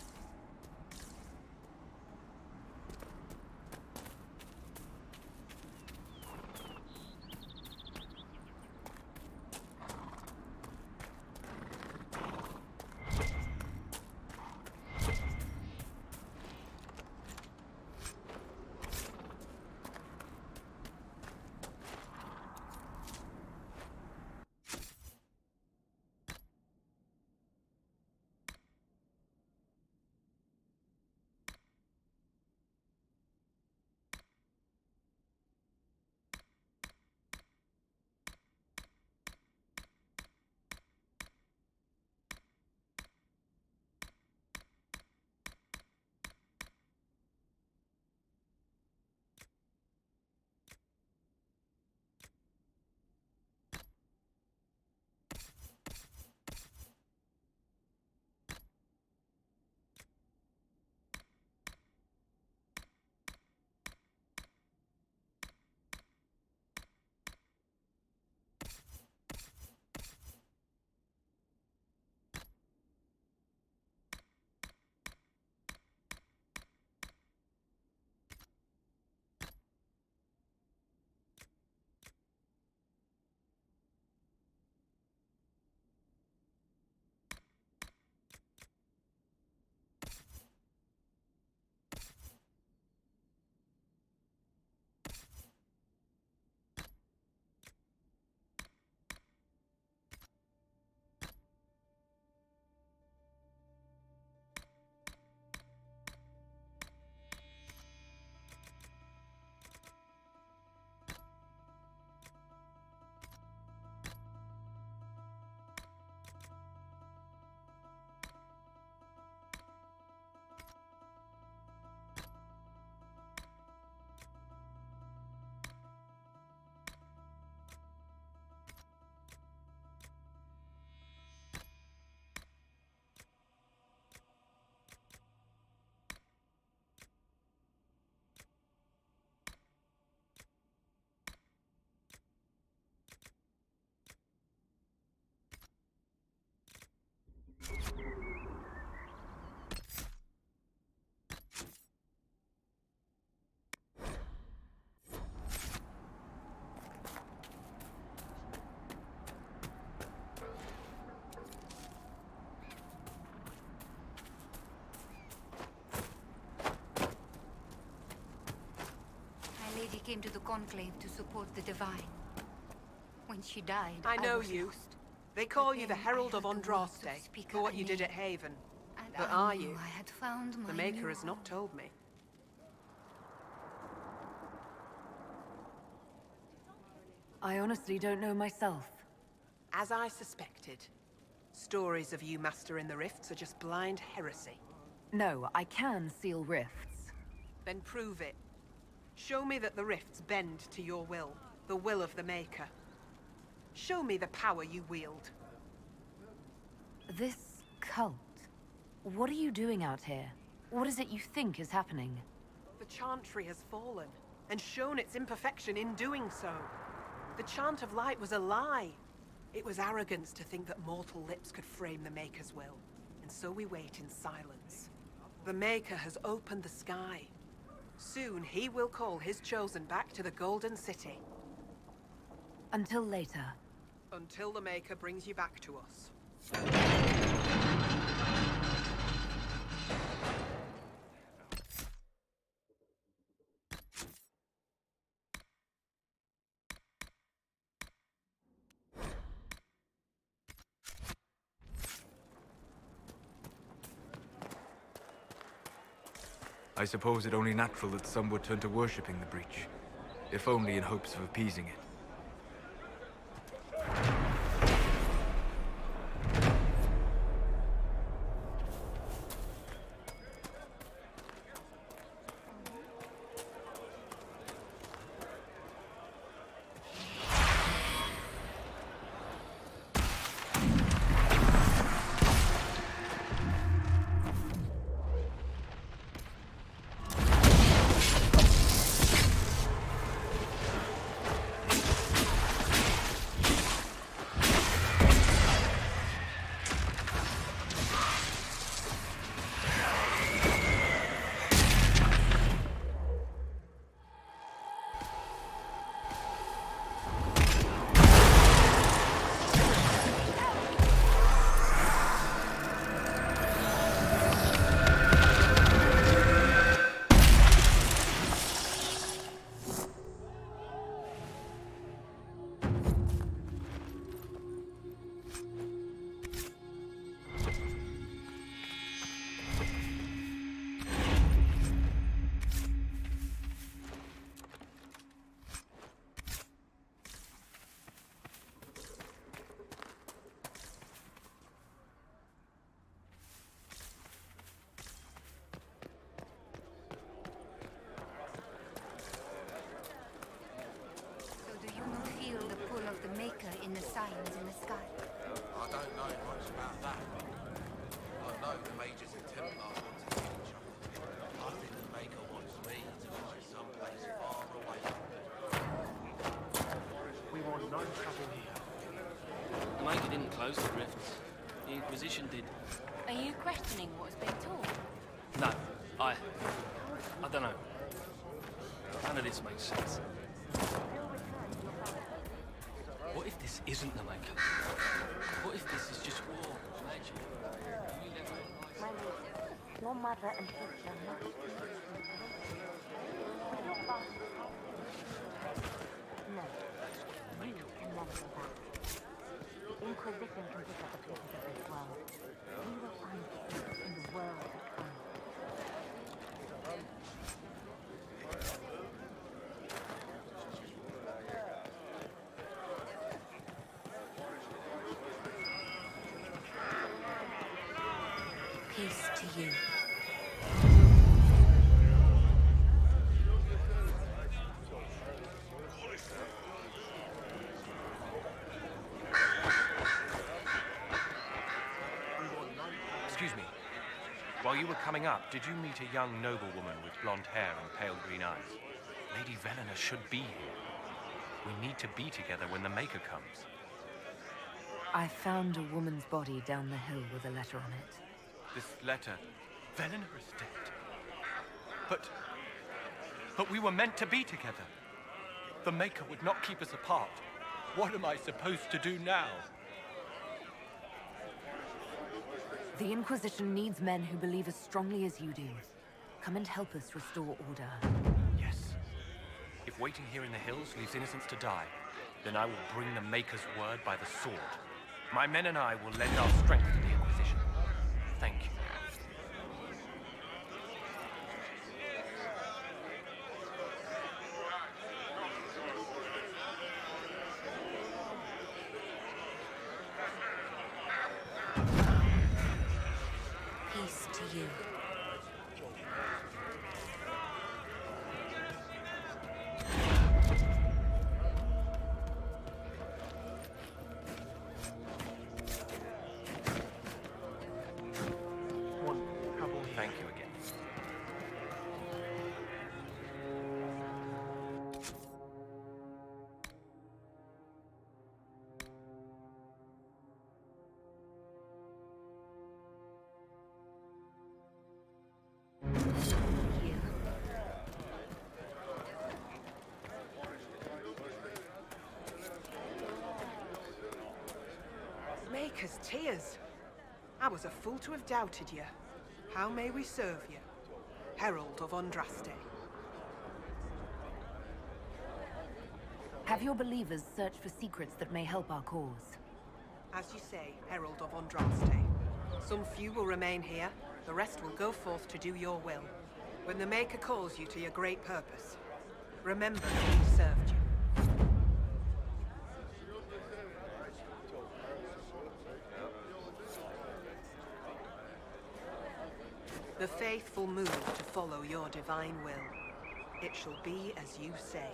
Lady came to the Conclave to support the Divine. When she died, I know was you. lost. They call But you the then I Herald of heard the words of Andraste Speaker for what you did Aine, at Haven. and But I are knew you? I had found my The Maker new has not home. told me. I honestly don't know myself. As I suspected, stories of you mastering the rifts are just blind heresy. No, I can seal rifts. Then prove it. Show me that the rifts bend to your will, the will of the Maker. Show me the power you wield. This cult. What are you doing out here? What is it you think is happening? The Chantry has fallen, and shown its imperfection in doing so. The Chant of Light was a lie. It was arrogance to think that mortal lips could frame the Maker's will, and so we wait in silence. The Maker has opened the sky. Soon he will call his chosen back to the Golden City. Until later. Until the Maker brings you back to us. I suppose it only natural that some would turn to worshipping the breach, if only in hopes of appeasing it. In the signs in the sky. I don't know much about that. I know the Mages and Templars want to kill each other. I think the Maker wants me to visit someplace far away. We want no trouble here. The Maker didn't close the rifts. The Inquisition did. Are you questioning what's been told? No, I don't know. None of this makes sense. What if this isn't the Maker? What if this is just war, magic? Your mother and sister must be with your father. No, you can never go back. Inquisition can pick up the pieces of this world. We will find peace in the world to come. Peace to you. Excuse me. While you were coming up, did you meet a young noblewoman with blonde hair and pale green eyes? Lady Velena should be here. We need to be together when the Maker comes. I found a woman's body down the hill with a letter on it. This letter... Velena is dead. But we were meant to be together. The Maker would not keep us apart. What am I supposed to do now? The Inquisition needs men who believe as strongly as you do. Come and help us restore order. Yes. If waiting here in the hills leaves innocents to die, then I will bring the Maker's word by the sword. My men and I will lend our strength to the Inquisition. Thank you. Peace to you. Maker's tears. I was a fool to have doubted you. How may we serve you? Herald of Andraste. Have your believers searched for secrets that may help our cause? As you say, Herald of Andraste. Some few will remain here, the rest will go forth to do your will. When the Maker calls you to your great purpose, remember that we served you. The faithful move to follow your divine will. It shall be as you say.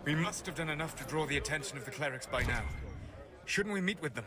We must have done enough to draw the attention of the clerics by now. Shouldn't we meet with them?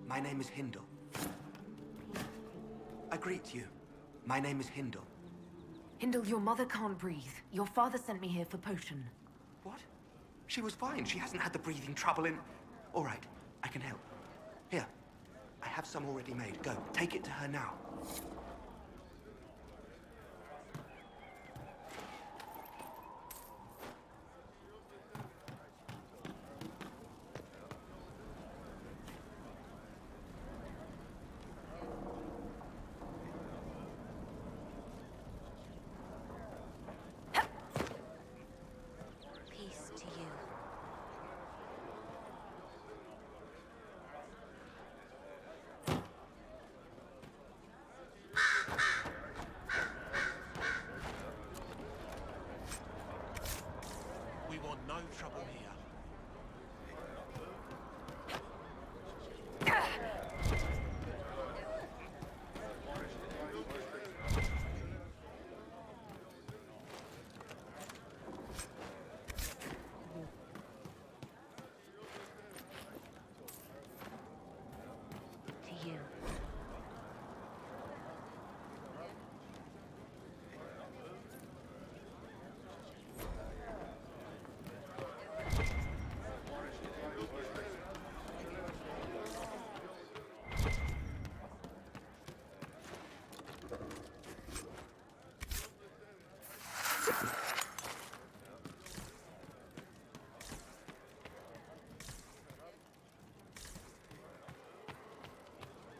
My name is Hindle. I greet you. My name is Hindle. Hindle, your mother can't breathe. Your father sent me here for potion. What? She was fine. She hasn't had the breathing trouble in... All right, I can help. Here, I have some already made. Go, take it to her now. Peace to you. We want no trouble here. To you.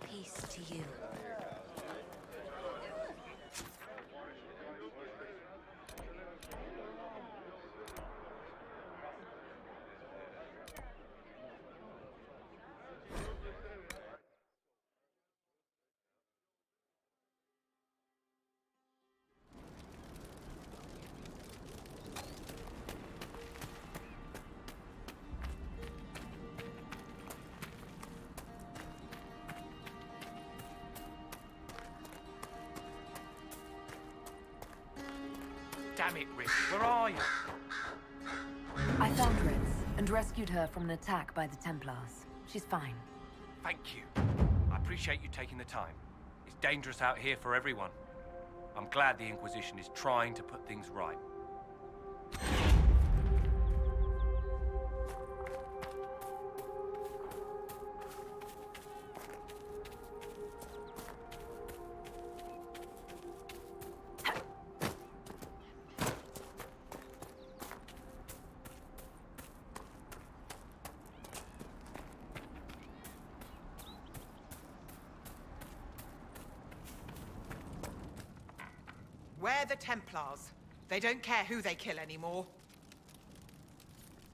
Peace to you. Damn it, Rick. Where are you? I found Ritz and rescued her from an attack by the Templars. She's fine. Thank you. I appreciate you taking the time. It's dangerous out here for everyone. I'm glad the Inquisition is trying to put things right. We're the Templars. They don't care who they kill anymore.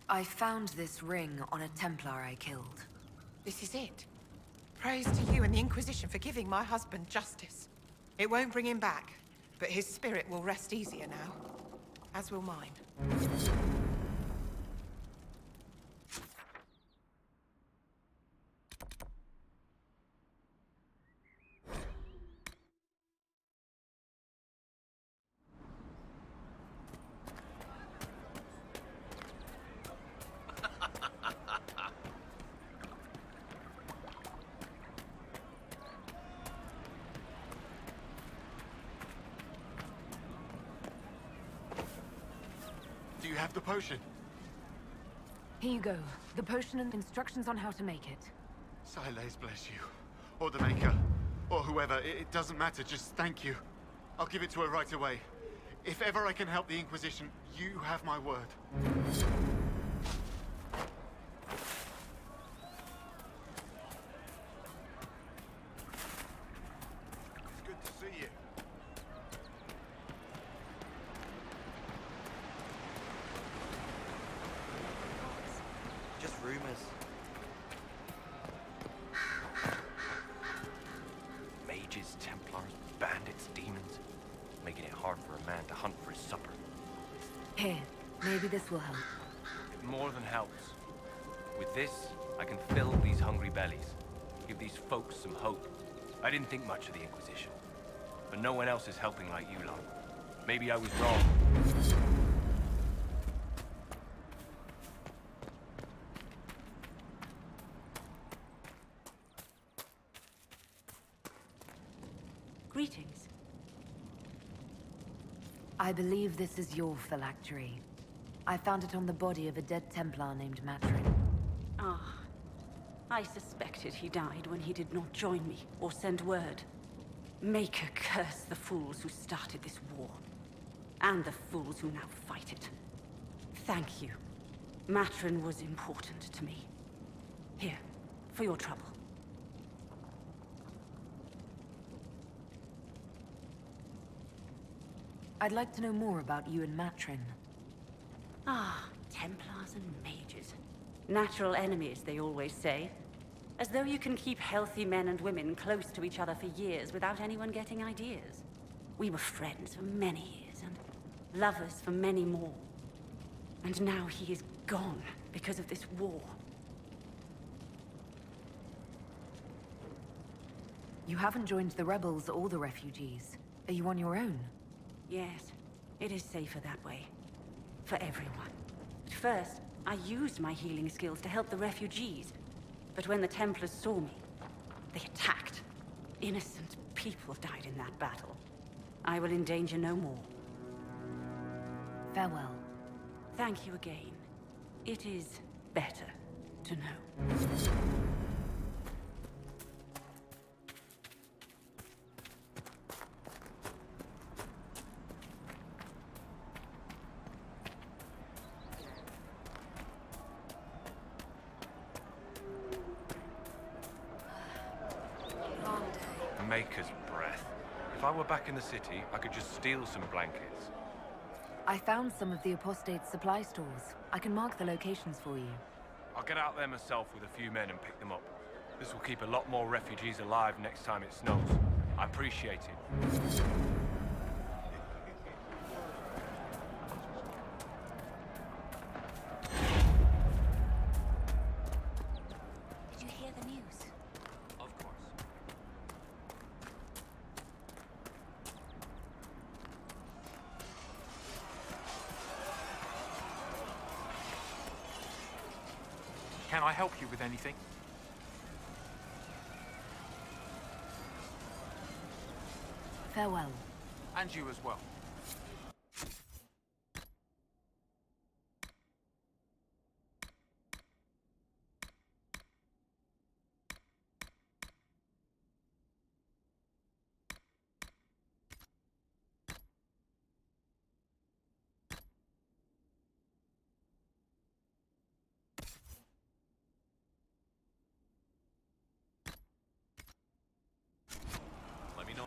I found this ring on a Templar I killed. This is it. Praise to you and the Inquisition for giving my husband justice. It won't bring him back, but his spirit will rest easier now. As will mine. Do you have the potion? Here you go. The potion and instructions on how to make it. Silas bless you. Or the Maker. Or whoever. It doesn't matter. Just thank you. I'll give it to her right away. If ever I can help the Inquisition, you have my word. It's good to see you. Just rumors. Mages, Templars, bandits, demons. Making it hard for a man to hunt for his supper. Here, maybe this will help. It more than helps. With this, I can fill these hungry bellies. Give these folks some hope. I didn't think much of the Inquisition. But no one else is helping like you lot. Maybe I was wrong. Greetings. I believe this is your phylactery. I found it on the body of a dead Templar named Matrin. Ah. I suspected he died when he did not join me or send word. Maker curse the fools who started this war. And the fools who now fight it. Thank you. Matrin was important to me. Here, for your trouble. I'd like to know more about you and Matrin. Ah, Templars and mages. Natural enemies, they always say. As though you can keep healthy men and women close to each other for years without anyone getting ideas. We were friends for many years, and lovers for many more. And now he is gone because of this war. You haven't joined the rebels or the refugees. Are you on your own? Yes, it is safer that way. For everyone. At first, I used my healing skills to help the refugees. But when the Templars saw me, they attacked. Innocent people died in that battle. I will endanger no more. Farewell. Thank you again. It is better to know. Maker's breath. If I were back in the city, I could just steal some blankets. I found some of the apostate's supply stores. I can mark the locations for you. I'll get out there myself with a few men and pick them up. This will keep a lot more refugees alive next time it snows. I appreciate it. Did you hear the news? Of course. Can I help you with anything? Farewell. And you as well. Let me know.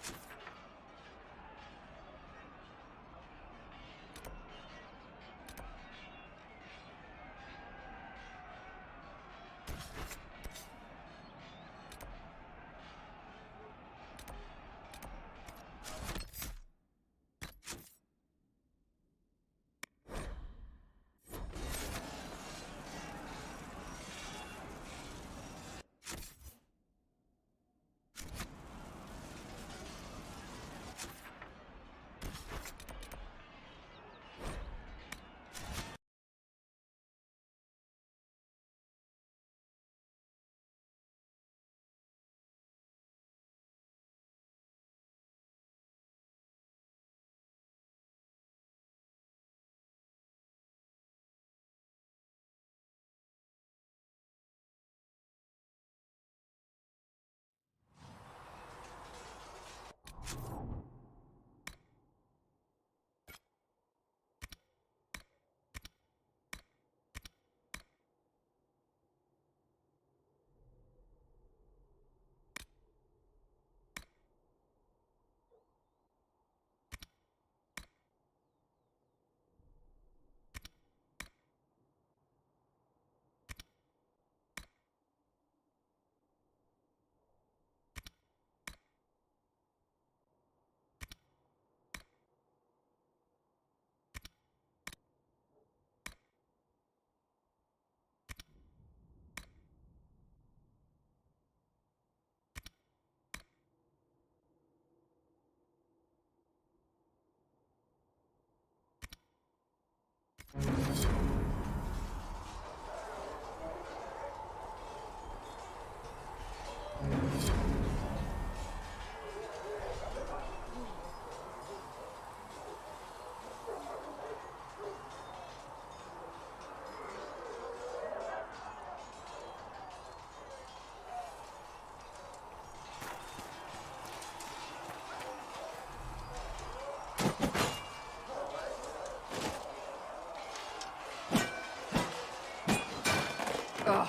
Ugh.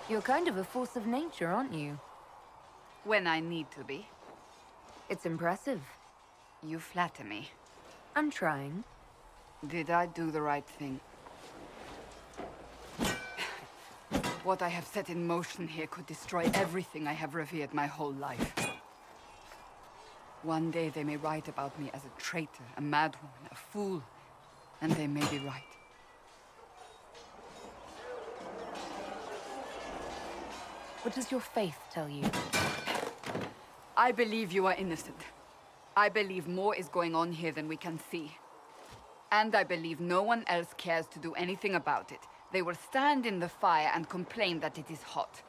You're kind of a force of nature, aren't you? When I need to be. It's impressive. You flatter me. I'm trying. Did I do the right thing? What I have set in motion here could destroy everything I have revered my whole life. One day they may write about me as a traitor, a madwoman, a fool, and they may be right. What does your faith tell you? I believe you are innocent. I believe more is going on here than we can see. And I believe no one else cares to do anything about it. They will stand in the fire and complain that it is hot.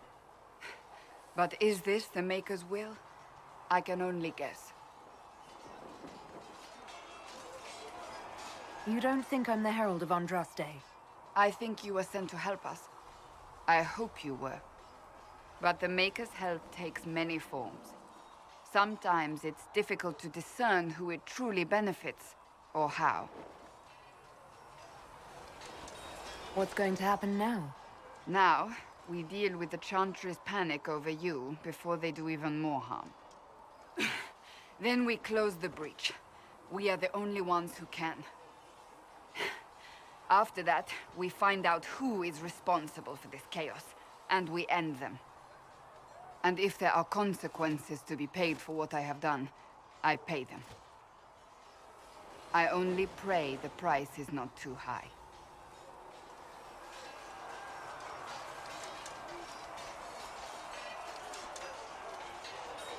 But is this the Maker's will? I can only guess. You don't think I'm the Herald of Andraste? I think you were sent to help us. I hope you were. But the Maker's help takes many forms. Sometimes it's difficult to discern who it truly benefits, or how. What's going to happen now? Now, we deal with the Chantry's panic over you before they do even more harm. Then we close the breach. We are the only ones who can. After that, we find out who is responsible for this chaos, and we end them. And if there are consequences to be paid for what I have done, I pay them. I only pray the price is not too high.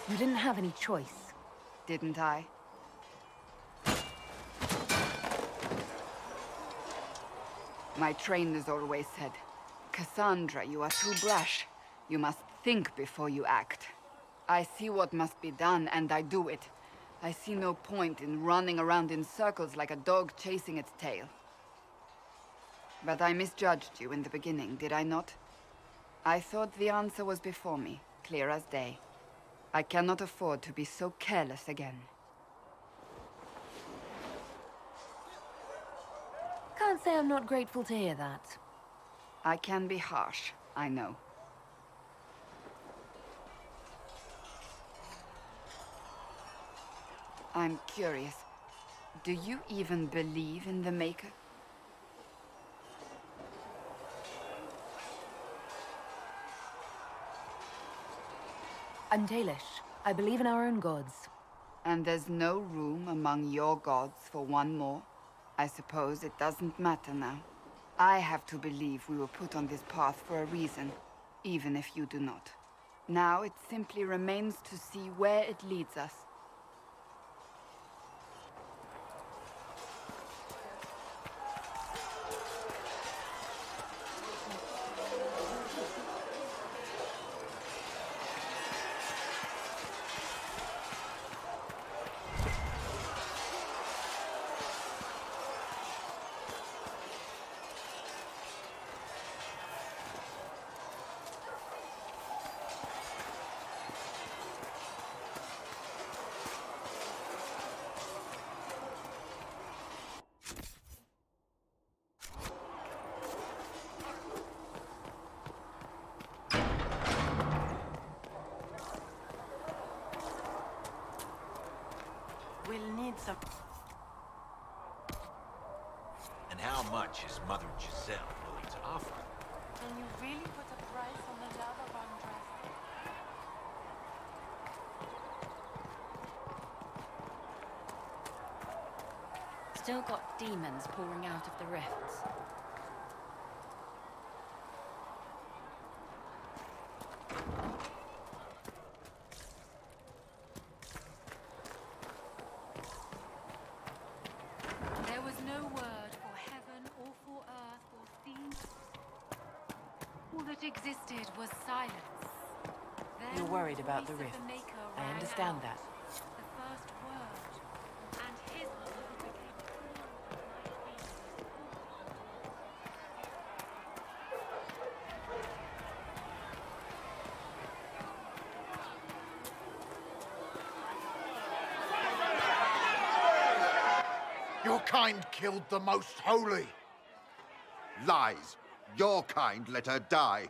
You didn't have any choice. Didn't I? My trainers always said, Cassandra, you are too brash. You must think before you act. I see what must be done, and I do it. I see no point in running around in circles like a dog chasing its tail. But I misjudged you in the beginning, did I not? I thought the answer was before me, clear as day. I cannot afford to be so careless again. Can't say I'm not grateful to hear that. I can be harsh, I know. I'm curious. Do you even believe in the Maker? I'm Dalish. I believe in our own gods. And there's no room among your gods for one more? I suppose it doesn't matter now. I have to believe we were put on this path for a reason, even if you do not. Now it simply remains to see where it leads us. We'll need some... And how much is Mother Giselle willing to offer? Can you really put a price on the love of undressed? Still got demons pouring out of the rifts. There was no word for heaven or for earth or things. All that existed was silence. Then You're worried about the voice of rifts. Maker I rang understand out. that. The first word, and his word became Your kind killed the most holy. Lies. Your kind let her die.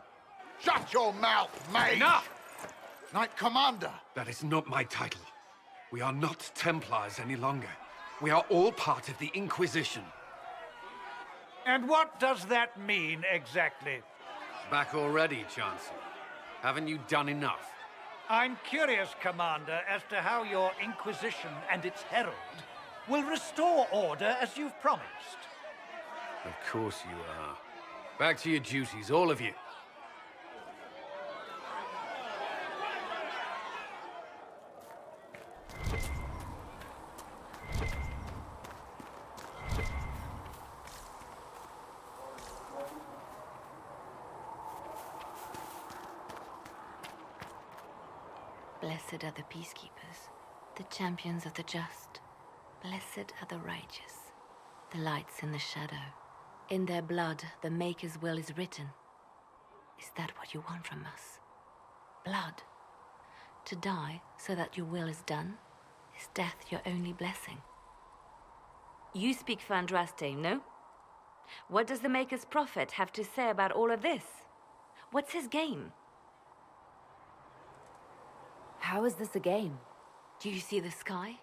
Shut your mouth, mate! Enough! Knight Commander! That is not my title. We are not Templars any longer. We are all part of the Inquisition. And what does that mean, exactly? Back already, Chancellor. Haven't you done enough? I'm curious, Commander, as to how your Inquisition and its herald will restore order as you've promised. Of course you are. Back to your duties, all of you. Blessed are the peacekeepers, the champions of the just. Blessed are the righteous, the lights in the shadow. In their blood, the Maker's will is written. Is that what you want from us? Blood? To die so that your will is done? Is death your only blessing? You speak for Andraste, no? What does the Maker's prophet have to say about all of this? What's his game? How is this a game? Do you see the sky?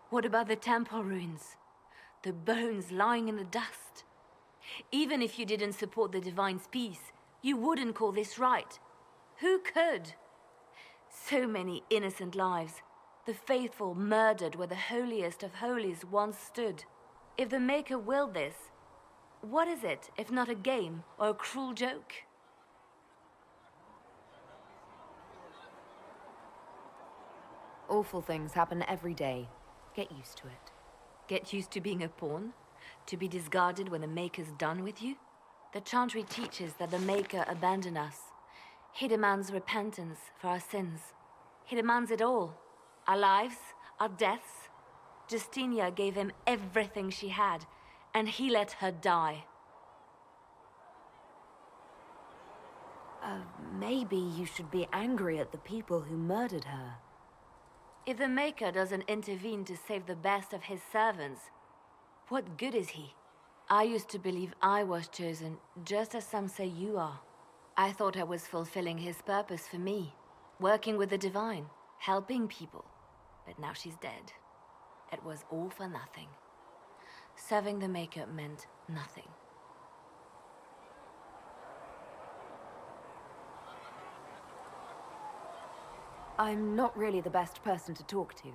What about the temple ruins? The bones lying in the dust? Even if you didn't support the Divine's peace, you wouldn't call this right. Who could? So many innocent lives. The faithful murdered where the holiest of holies once stood. If the Maker willed this, what is it if not a game or a cruel joke? Awful things happen every day. Get used to it. Get used to being a pawn? To be discarded when the Maker's done with you? The Chantry teaches that the Maker abandoned us. He demands repentance for our sins. He demands it all. Our lives, our deaths. Justinia gave him everything she had, and he let her die. Maybe you should be angry at the people who murdered her. If the Maker doesn't intervene to save the best of his servants, what good is he? I used to believe I was chosen, just as some say you are. I thought I was fulfilling his purpose for me, working with the divine, helping people. But now she's dead. It was all for nothing. Serving the Maker meant nothing. I'm not really the best person to talk to.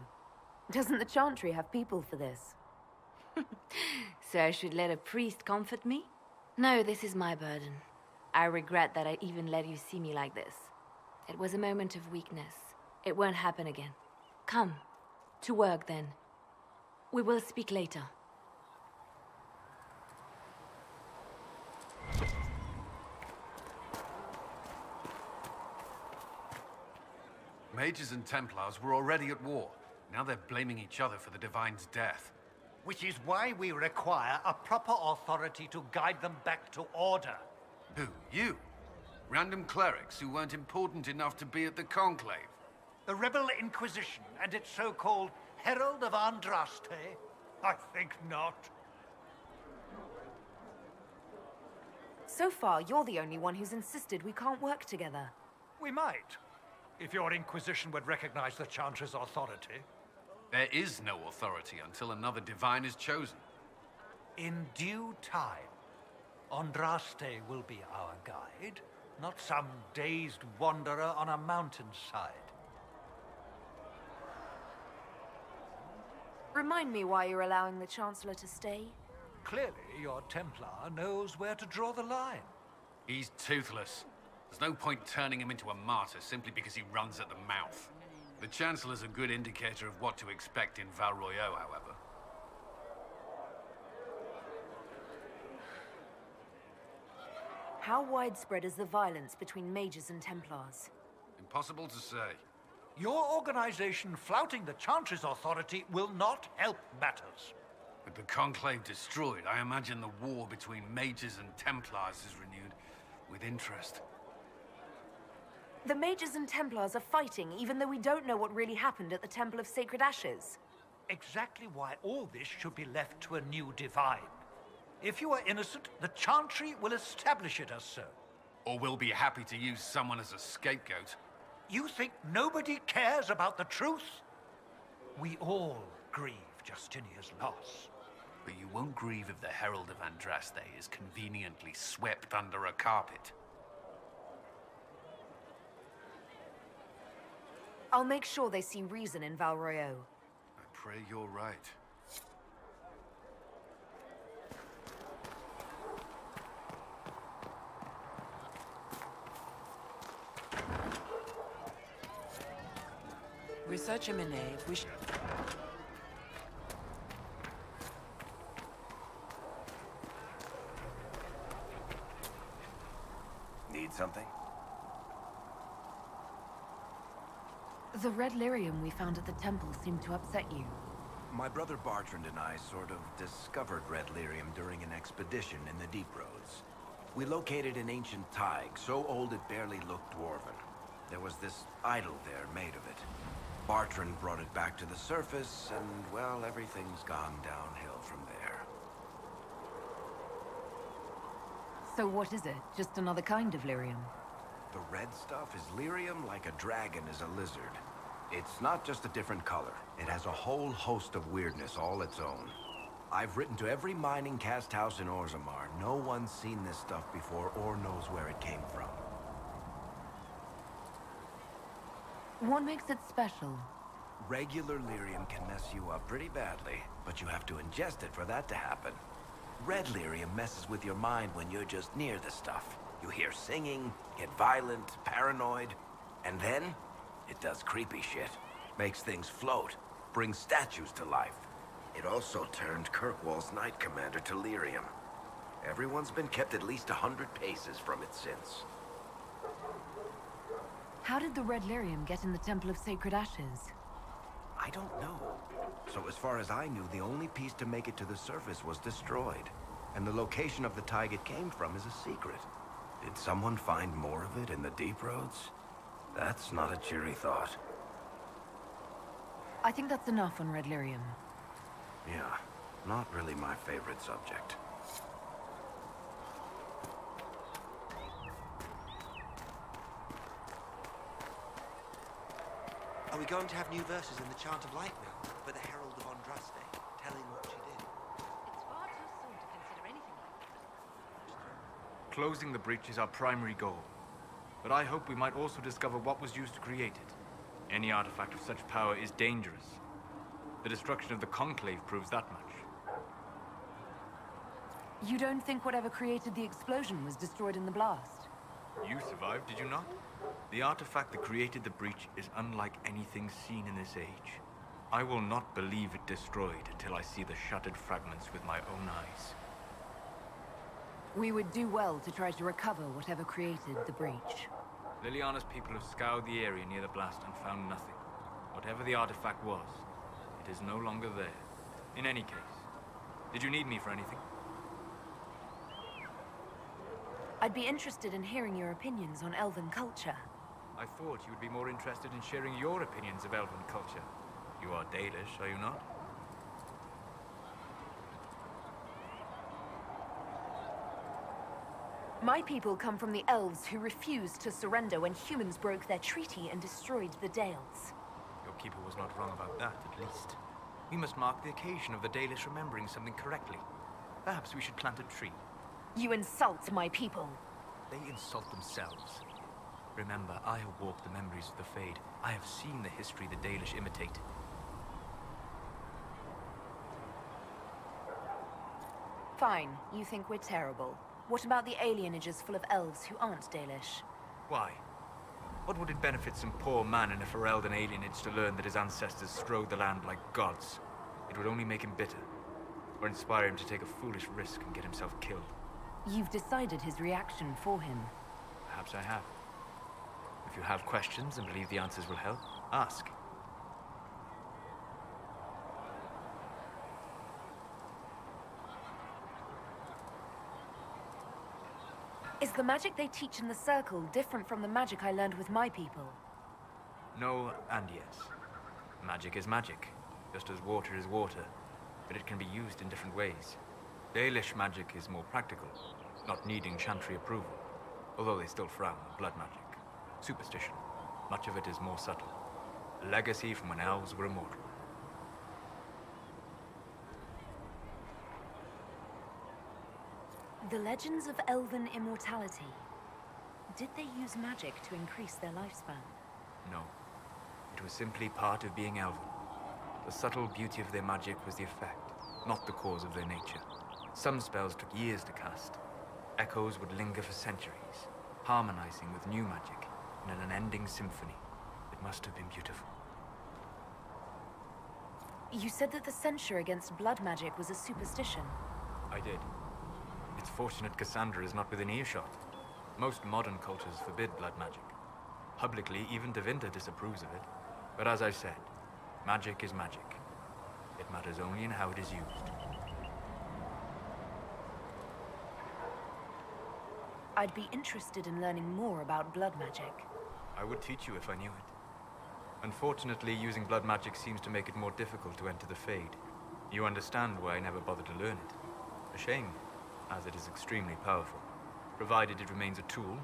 Doesn't the Chantry have people for this? So I should let a priest comfort me? No, this is my burden. I regret that I even let you see me like this. It was a moment of weakness. It won't happen again. Come, to work then. We will speak later. Mages and Templars were already at war. Now they're blaming each other for the Divine's death. Which is why we require a proper authority to guide them back to order. Who? You? Random clerics who weren't important enough to be at the Conclave? The Rebel Inquisition and its so-called Herald of Andraste? I think not. So far, you're the only one who's insisted we can't work together. We might, if your Inquisition would recognize the Chantry's authority. There is no authority until another Divine is chosen. In due time, Andraste will be our guide, not some dazed wanderer on a mountainside. Remind me why you're allowing the Chancellor to stay? Clearly, your Templar knows where to draw the line. He's toothless. There's no point turning him into a martyr simply because he runs at the mouth. The Chancellor's a good indicator of what to expect in Val Royeaux, however. How widespread is the violence between mages and Templars? Impossible to say. Your organization flouting the Chantry's authority will not help matters. With the Conclave destroyed, I imagine the war between mages and Templars is renewed with interest. The mages and Templars are fighting, even though we don't know what really happened at the Temple of Sacred Ashes. Exactly why all this should be left to a new divine. If you are innocent, the Chantry will establish it as so. Or we'll be happy to use someone as a scapegoat. You think nobody cares about the truth? We all grieve Justinia's loss. But you won't grieve if the Herald of Andraste is conveniently swept under a carpet. I'll make sure they see reason in Val Royeaux. I pray you're right. Researcher Minet, we should... Need something? The red lyrium we found at the temple seemed to upset you. My brother Bartrand and I sort of discovered red lyrium during an expedition in the Deep Roads. We located an ancient thaig, so old it barely looked dwarven. There was this idol there made of it. Bartrand brought it back to the surface, and, well, everything's gone downhill from there. So what is it? Just another kind of lyrium? The red stuff is lyrium like a dragon is a lizard. It's not just a different color. It has a whole host of weirdness all its own. I've written to every mining cast house in Orzammar. No one's seen this stuff before or knows where it came from. What makes it special? Regular lyrium can mess you up pretty badly, but you have to ingest it for that to happen. Red lyrium messes with your mind when you're just near the stuff. You hear singing, get violent, paranoid, and then it does creepy shit. Makes things float, brings statues to life. It also turned Kirkwall's Knight Commander to lyrium. Everyone's been kept at least 100 paces from it since. How did the red lyrium get in the Temple of Sacred Ashes? I don't know. So as far as I knew, the only piece to make it to the surface was destroyed. And the location of the tide it came from is a secret. Did someone find more of it in the deep roads? That's not a cheery thought. I think that's enough on red lyrium. Yeah, not really my favorite subject. Are we going to have new verses in the Chant of Light now? With the Herald of Andraste, telling what she did? It's far too soon to consider anything like that. Closing the breach is our primary goal. But I hope we might also discover what was used to create it. Any artifact of such power is dangerous. The destruction of the Conclave proves that much. You don't think whatever created the explosion was destroyed in the blast? You survived, did you not? The artifact that created the breach is unlike anything seen in this age. I will not believe it destroyed until I see the shattered fragments with my own eyes. We would do well to try to recover whatever created the breach. Liliana's people have scoured the area near the blast and found nothing. Whatever the artifact was, it is no longer there. In any case, did you need me for anything? I'd be interested in hearing your opinions on elven culture. I thought you would be more interested in sharing your opinions of elven culture. You are Dalish, are you not? My people come from the elves who refused to surrender when humans broke their treaty and destroyed the Dales. Your keeper was not wrong about that, at least. We must mark the occasion of the Dalish remembering something correctly. Perhaps we should plant a tree. You insult my people. They insult themselves. Remember, I have walked the memories of the Fade. I have seen the history the Dalish imitate. Fine, you think we're terrible. What about the alienages full of elves who aren't Dalish? Why? What would it benefit some poor man in a Ferelden alienage to learn that his ancestors strode the land like gods? It would only make him bitter, or inspire him to take a foolish risk and get himself killed. You've decided his reaction for him. Perhaps I have. If you have questions and believe the answers will help, ask. Is the magic they teach in the Circle different from the magic I learned with my people? No and yes. Magic is magic, just as water is water, but it can be used in different ways. Dalish magic is more practical, not needing chantry approval, although they still frown on blood magic. Superstition. Much of it is more subtle. A legacy from when elves were immortal. The legends of elven immortality. Did they use magic to increase their lifespan? No. It was simply part of being elven. The subtle beauty of their magic was the effect, not the cause of their nature. Some spells took years to cast. Echoes would linger for centuries, harmonizing with new magic in an unending symphony. It must have been beautiful. You said that the censure against blood magic was a superstition. I did. It's fortunate Cassandra is not within earshot. Most modern cultures forbid blood magic. Publicly, even Devinter disapproves of it. But as I said, magic is magic. It matters only in how it is used. I'd be interested in learning more about blood magic. I would teach you if I knew it. Unfortunately, using blood magic seems to make it more difficult to enter the Fade. You understand why I never bothered to learn it. A shame, as it is extremely powerful, provided it remains a tool,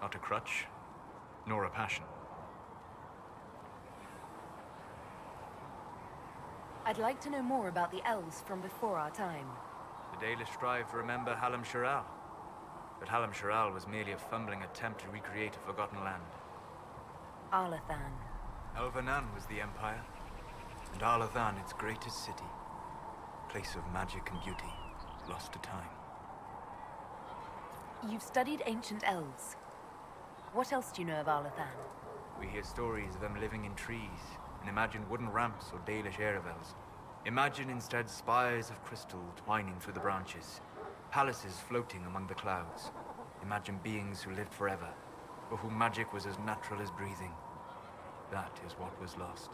not a crutch, nor a passion. I'd like to know more about the elves from before our time. The Dalish strive to remember Hallam Shiral. But Hallam Shiral was merely a fumbling attempt to recreate a forgotten land. Arlathan. Elvanan was the empire, and Arlathan its greatest city. Place of magic and beauty, lost to time. You've studied ancient elves. What else do you know of Arlathan? We hear stories of them living in trees, and imagine wooden ramps or Dalish Erebels. Imagine instead spires of crystal twining through the branches, palaces floating among the clouds. Imagine beings who lived forever, for whom magic was as natural as breathing. That is what was lost.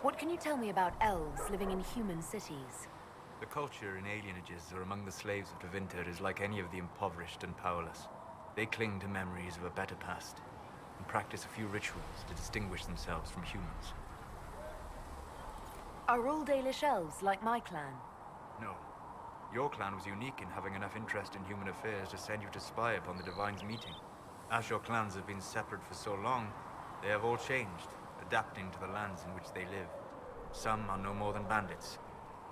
What can you tell me about elves living in human cities? The culture in alienages or among the slaves of Tevinter is like any of the impoverished and powerless. They cling to memories of a better past, and practice a few rituals to distinguish themselves from humans. Are all Dalish elves like my clan? No. Your clan was unique in having enough interest in human affairs to send you to spy upon the Divine's meeting. As your clans have been separate for so long, they have all changed, adapting to the lands in which they live. Some are no more than bandits.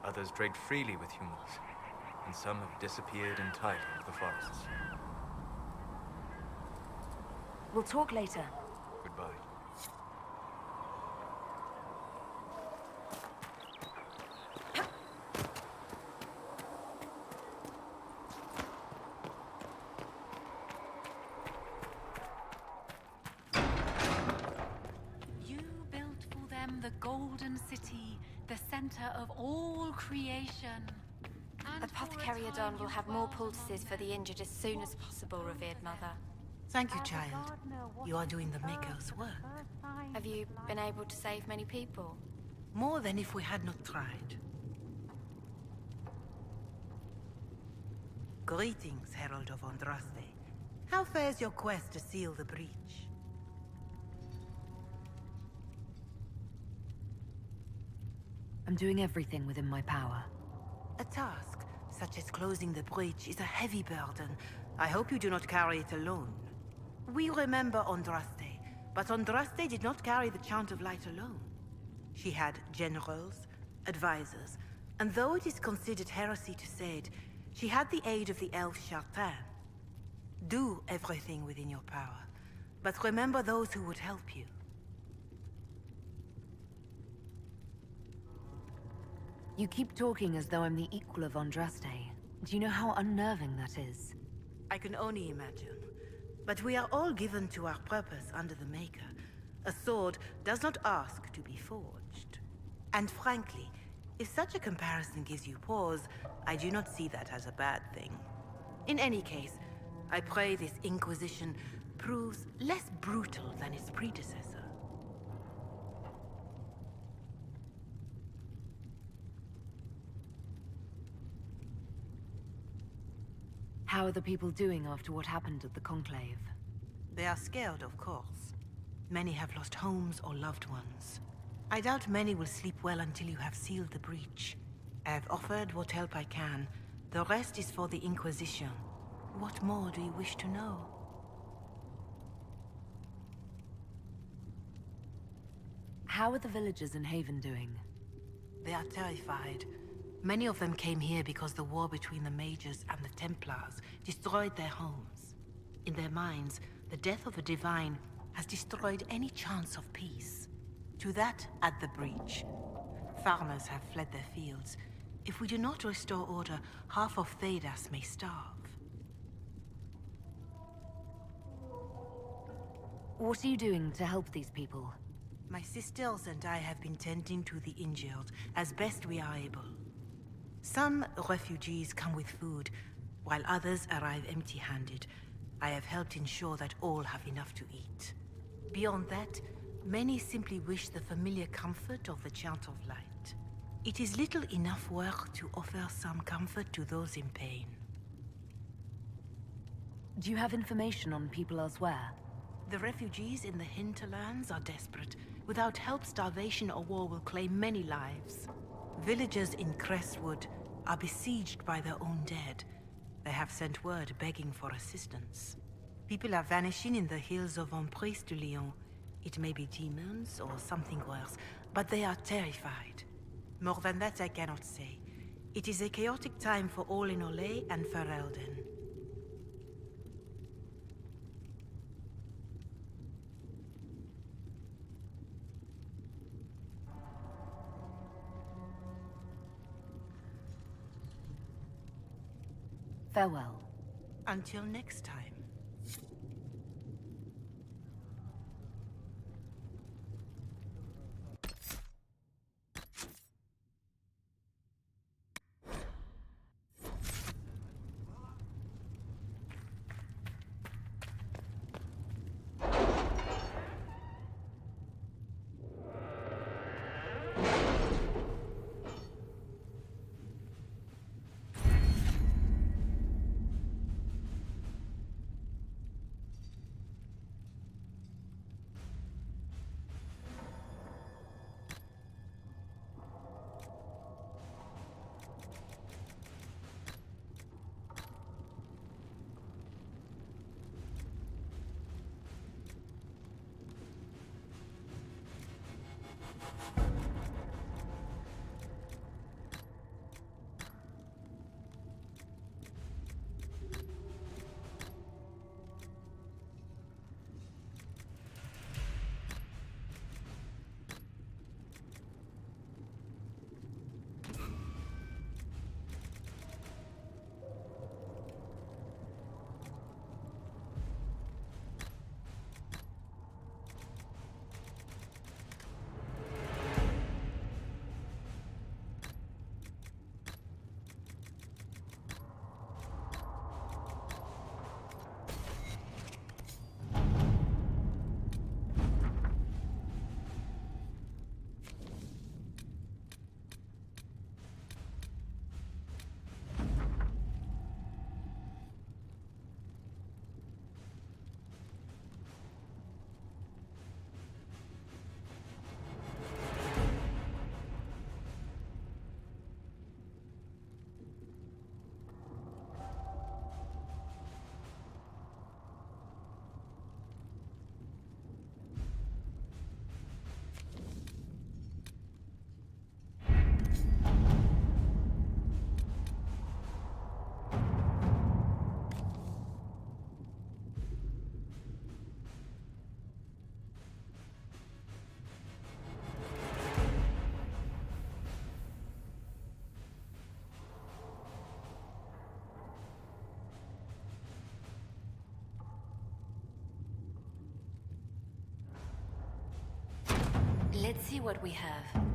Others trade freely with humans. And some have disappeared entirely into the forests. We'll talk later. Goodbye. You built for them the Golden City, the center of all creation. Apothecary Adon will have more poultices for the injured as soon as possible, revered mother. Thank you, child. You are doing the Maker's work. Have you been able to save many people? More than if we had not tried. Greetings, Herald of Andraste. How fares your quest to seal the breach? I'm doing everything within my power. A task, such as closing the breach, is a heavy burden. I hope you do not carry it alone. We remember Andraste, but Andraste did not carry the Chant of Light alone. She had generals, advisors, and though it is considered heresy to say it, she had the aid of the elf Chartan. Do everything within your power, but remember those who would help you. You keep talking as though I'm the equal of Andraste. Do you know how unnerving that is? I can only imagine. But we are all given to our purpose under the Maker. A sword does not ask to be forged. And frankly, if such a comparison gives you pause, I do not see that as a bad thing. In any case, I pray this Inquisition proves less brutal than its predecessor. How are the people doing after what happened at the Conclave? They are scared, of course. Many have lost homes or loved ones. I doubt many will sleep well until you have sealed the breach. I have offered what help I can. The rest is for the Inquisition. What more do you wish to know? How are the villagers in Haven doing? They are terrified. Many of them came here because the war between the Mages and the Templars destroyed their homes. In their minds, the death of a Divine has destroyed any chance of peace. To that, add the breach. Farmers have fled their fields. If we do not restore order, half of Thedas may starve. What are you doing to help these people? My sisters and I have been tending to the injured as best we are able. Some refugees come with food, while others arrive empty-handed. I have helped ensure that all have enough to eat. Beyond that, many simply wish the familiar comfort of the Chant of Light. It is little enough work to offer some comfort to those in pain. Do you have information on people elsewhere? The refugees in the hinterlands are desperate. Without help, starvation or war will claim many lives. Villagers in Crestwood are besieged by their own dead. They have sent word begging for assistance. People are vanishing in the hills of Emprise de Lyon. It may be demons or something worse, but they are terrified. More than that I cannot say. It is a chaotic time for all in Olay and Ferelden. Farewell. Until next time. Let's see what we have.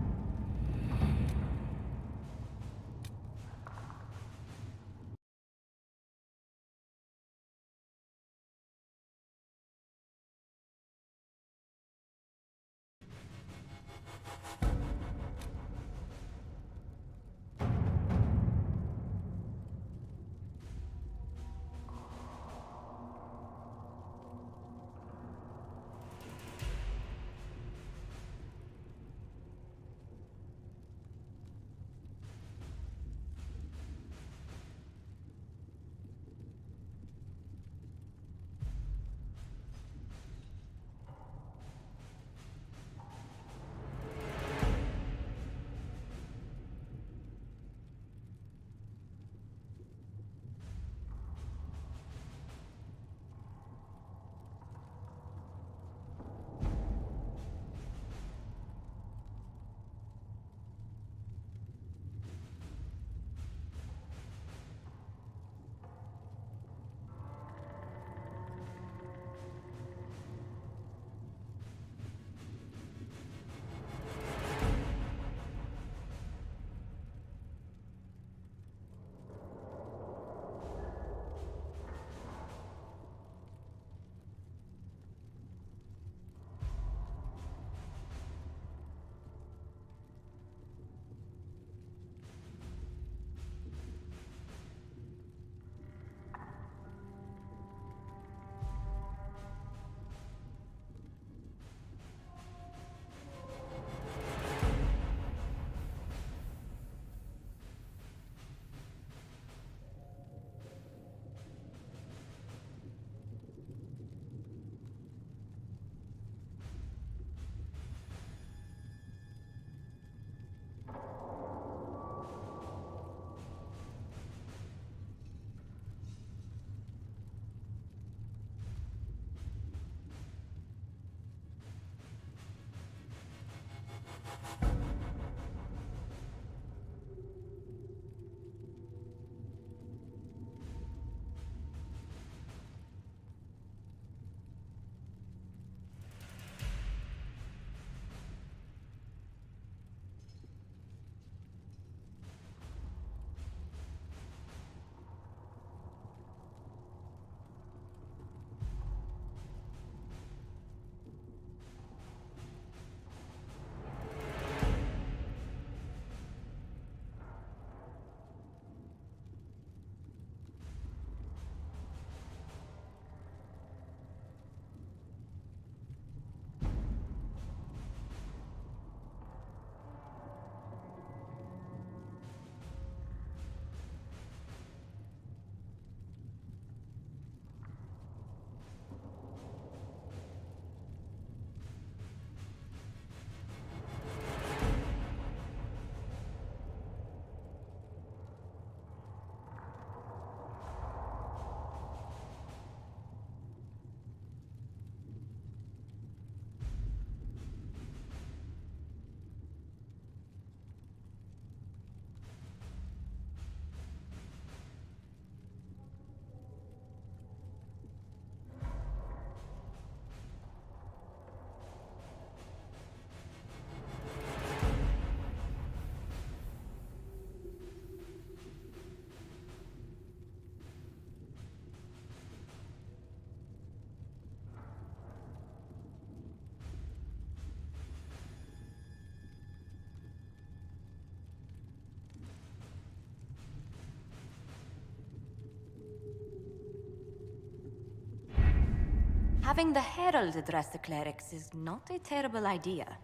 Having the Herald address the clerics is not a terrible idea.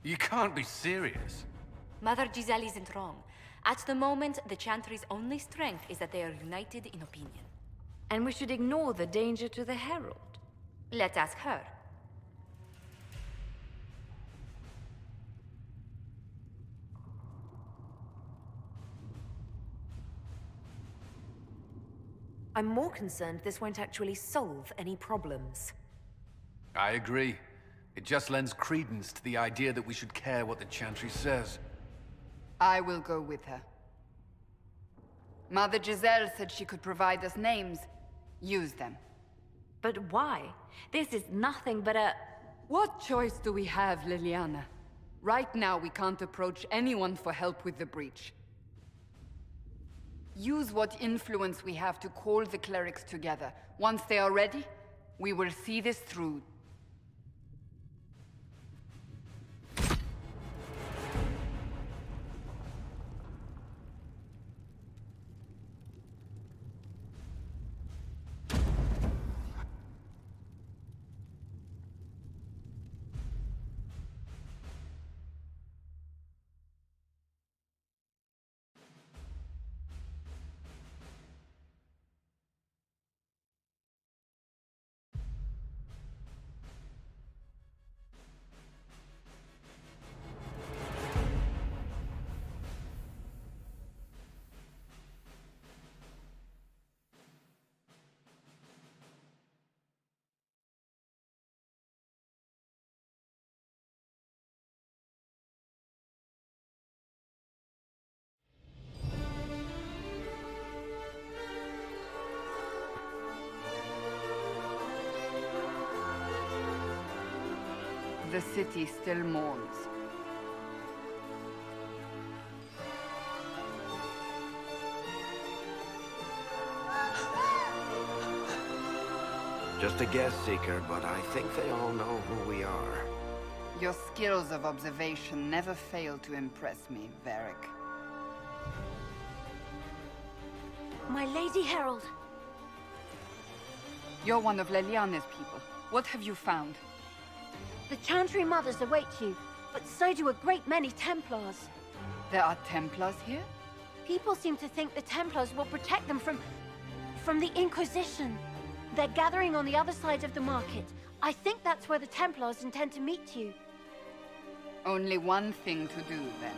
You can't be serious. Mother Giselle isn't wrong. At the moment, the Chantry's only strength is that they are united in opinion. And we should ignore the danger to the Herald. Let's ask her. I'm more concerned this won't actually solve any problems. I agree. It just lends credence to the idea that we should care what the Chantry says. I will go with her. Mother Giselle said she could provide us names. Use them. But why? This is nothing but a... What choice do we have, Liliana? Right now, we can't approach anyone for help with the breach. Use what influence we have to call the clerics together. Once they are ready, we will see this through. The city still mourns. Just a guest seeker, but I think they all know who we are. Your skills of observation never fail to impress me, Varric. My Lady Herald. You're one of Leliane's people. What have you found? The Chantry Mothers await you, but so do a great many Templars. There are Templars here? People seem to think the Templars will protect them from the Inquisition. They're gathering on the other side of the market. I think that's where the Templars intend to meet you. Only one thing to do, then.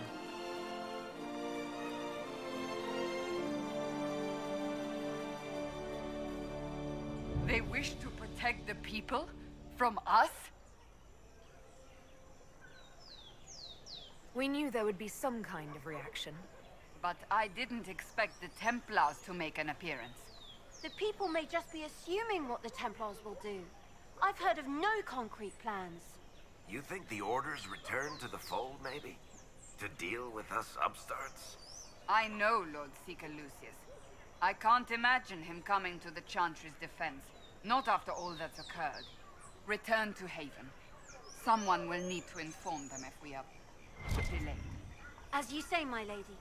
They wish to protect the people? From us? We knew there would be some kind of reaction. But I didn't expect the Templars to make an appearance. The people may just be assuming what the Templars will do. I've heard of no concrete plans. You think the Order's return to the fold, maybe? To deal with us upstarts? I know Lord Seeker Lucius. I can't imagine him coming to the Chantry's defense. Not after all that's occurred. Return to Haven. Someone will need to inform them if we are delayed. As you say, my lady.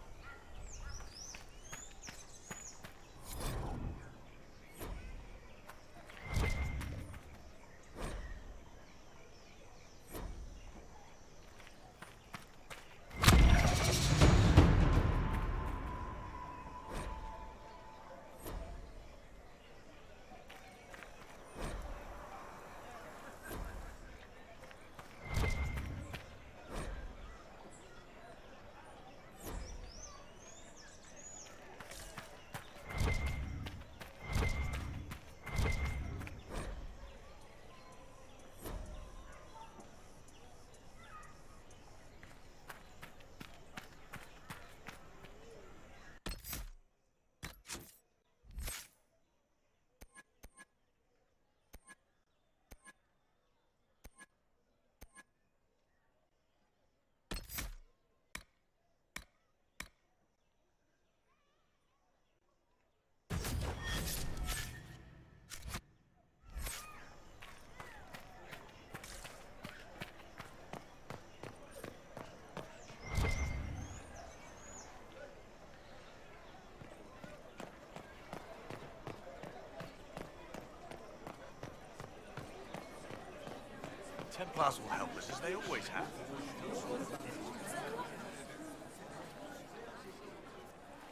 Templars will help us, as they always have.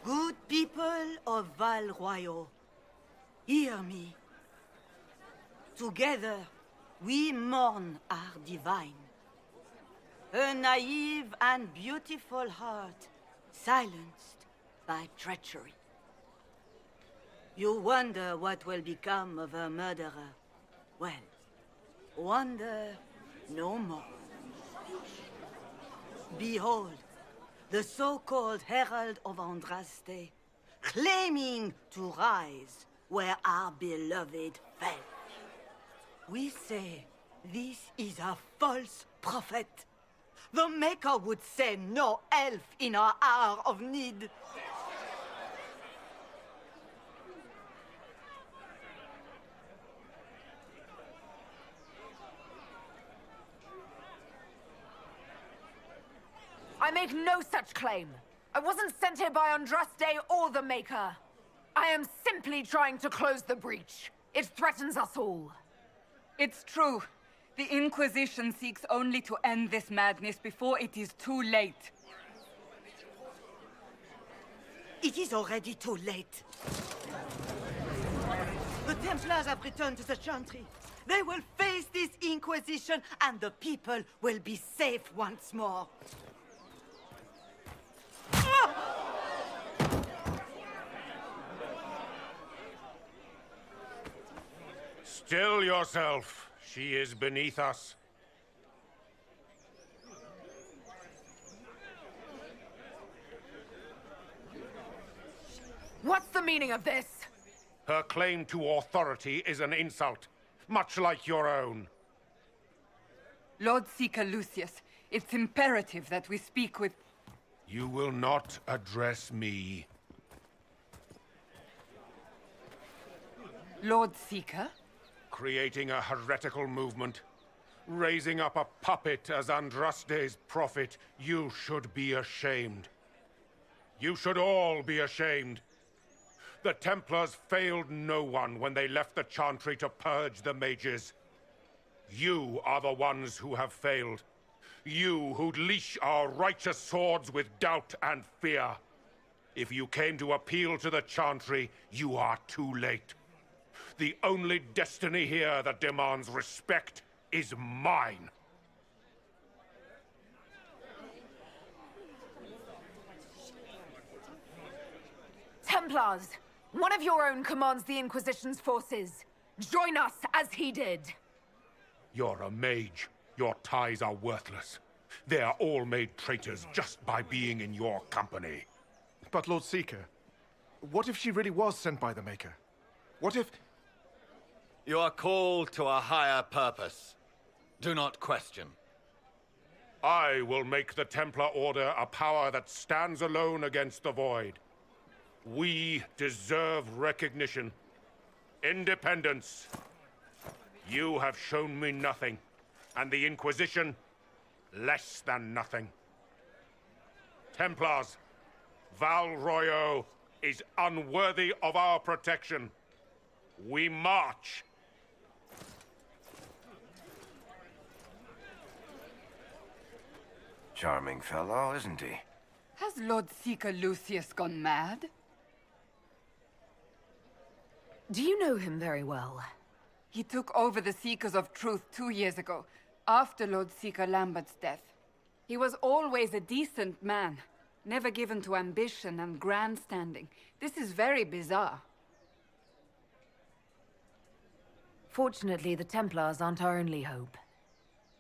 Good people of Val Royal, hear me. Together, we mourn our divine. A naive and beautiful heart, silenced by treachery. You wonder what will become of a murderer. Well, wonder no more. Behold, the so-called Herald of Andraste, claiming to rise where our beloved fell. We say this is a false prophet, The Maker would send no elf in our hour of need. I make no such claim. I wasn't sent here by Andraste or the Maker. I am simply trying to close the breach. It threatens us all. It's true. The Inquisition seeks only to end this madness before it is too late. It is already too late. The Templars have returned to the Chantry. They will face this Inquisition, and the people will be safe once more. Still yourself. She is beneath us. What's the meaning of this? Her claim to authority is an insult, much like your own. Lord Seeker Lucius, it's imperative that we speak with... You will not address me. Lord Seeker? Creating a heretical movement, raising up a puppet as Andraste's prophet, you should be ashamed. You should all be ashamed. The Templars failed no one when they left the Chantry to purge the mages. You are the ones who have failed. You who'd leash our righteous swords with doubt and fear. If you came to appeal to the Chantry, you are too late. The only destiny here that demands respect is mine. Templars! One of your own commands the Inquisition's forces. Join us as he did. You're a mage. Your ties are worthless. They are all made traitors just by being in your company. But Lord Seeker, what if she really was sent by the Maker? What if... You are called to a higher purpose. Do not question. I will make the Templar Order a power that stands alone against the Void. We deserve recognition. Independence. You have shown me nothing, and the Inquisition, less than nothing. Templars, Val Royeaux is unworthy of our protection. We march. Charming fellow, isn't he? Has Lord Seeker Lucius gone mad? Do you know him very well? He took over the Seekers of Truth 2 years ago, after Lord Seeker Lambert's death. He was always a decent man, never given to ambition and grandstanding. This is very bizarre. Fortunately, the Templars aren't our only hope.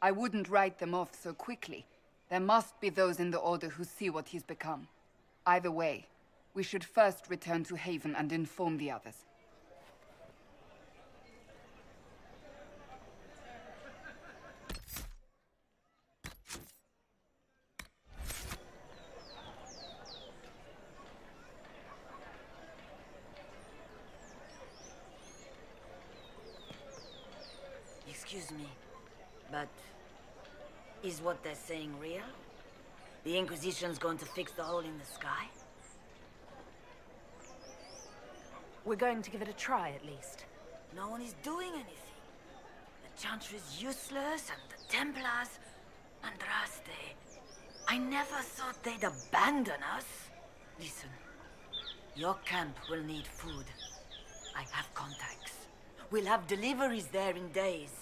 I wouldn't write them off so quickly. There must be those in the Order who see what he's become. Either way, we should first return to Haven and inform the others. Excuse me, but is what they're saying real? The Inquisition's going to fix the hole in the sky? We're going to give it a try, at least. No one is doing anything. The Chantry's useless, and the Templars... Andraste... I never thought they'd abandon us. Listen, your camp will need food. I have contacts. We'll have deliveries there in days.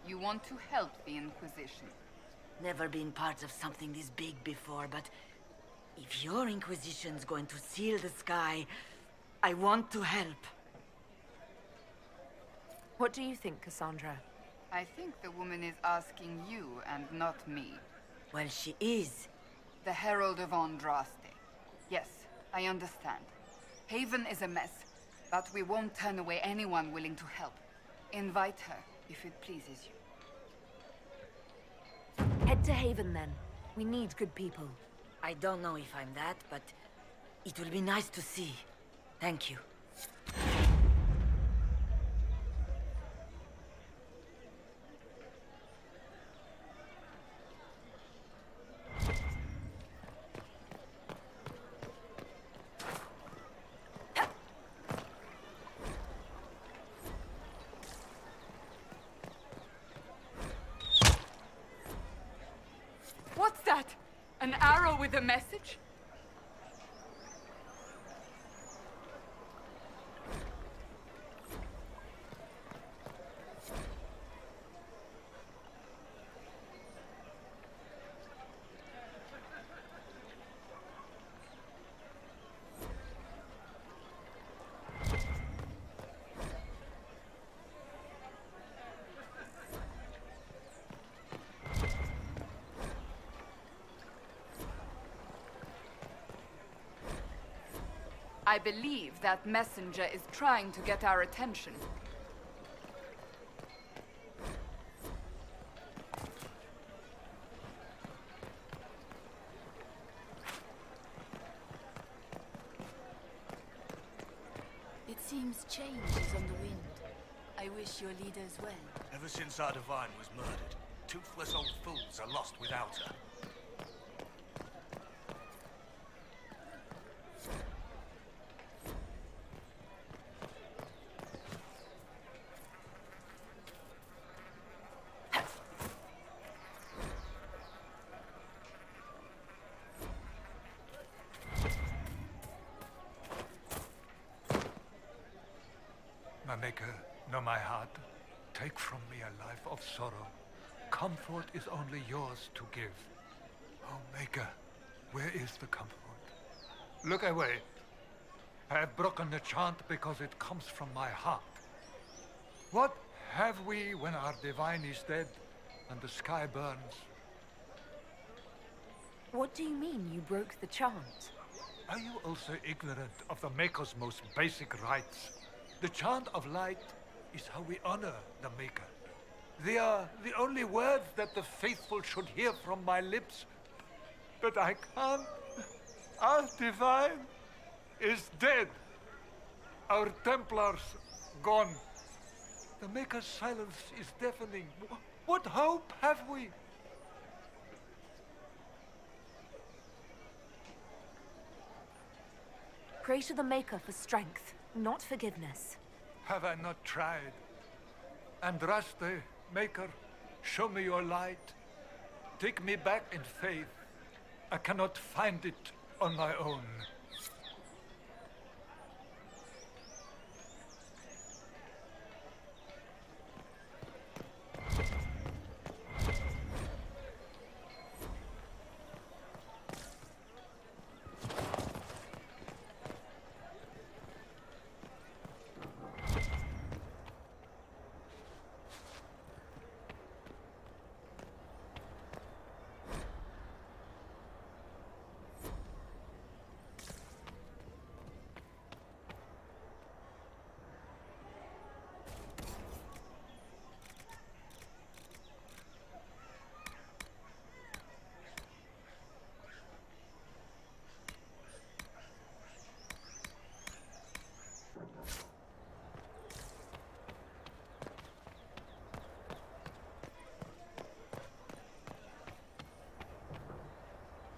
You want to help the Inquisition? Never been part of something this big before, but if your Inquisition's going to seal the sky, I want to help. What do you think, Cassandra? I think the woman is asking you and not me. Well, she is. The Herald of Andraste. Yes, I understand. Haven is a mess, but we won't turn away anyone willing to help. Invite her, if it pleases you. Head to Haven, then. We need good people. I don't know if I'm that, but it will be nice to see. Thank you. What's that? An arrow with a message? I believe that messenger is trying to get our attention. It seems change is on the wind. I wish your leaders well. Ever since our divine was murdered, toothless old fools are lost without her. My Maker, know my heart. Take from me a life of sorrow. Comfort is only yours to give. Oh, Maker, where is the comfort? Look away. I have broken the chant because it comes from my heart. What have we when our divine is dead and the sky burns? What do you mean you broke the chant? Are you also ignorant of the Maker's most basic rites? The chant of light is how we honor the Maker. They are the only words that the faithful should hear from my lips. But I can't. Our divine is dead. Our Templars gone. The Maker's silence is deafening. What hope have we? Pray to the Maker for strength, not forgiveness. Have I not tried? Andraste, Maker, show me your light. Take me back in faith. I cannot find it on my own.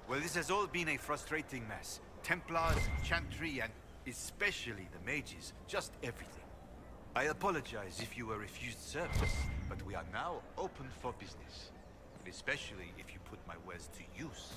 Well, this has all been a frustrating mess. Templars, Chantry, and especially the mages. Just everything. I apologize if you were refused service, but we are now open for business. And especially if you put my wares to use.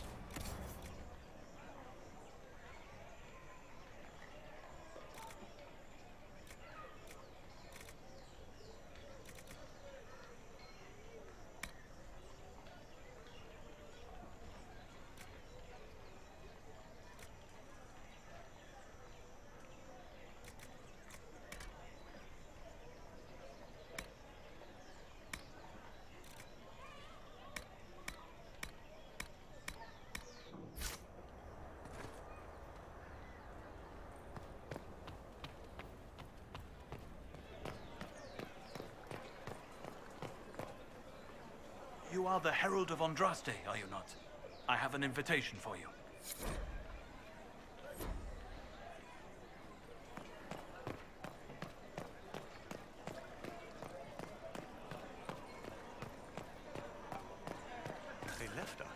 You are the Herald of Andraste, are you not? I have an invitation for you. They left us.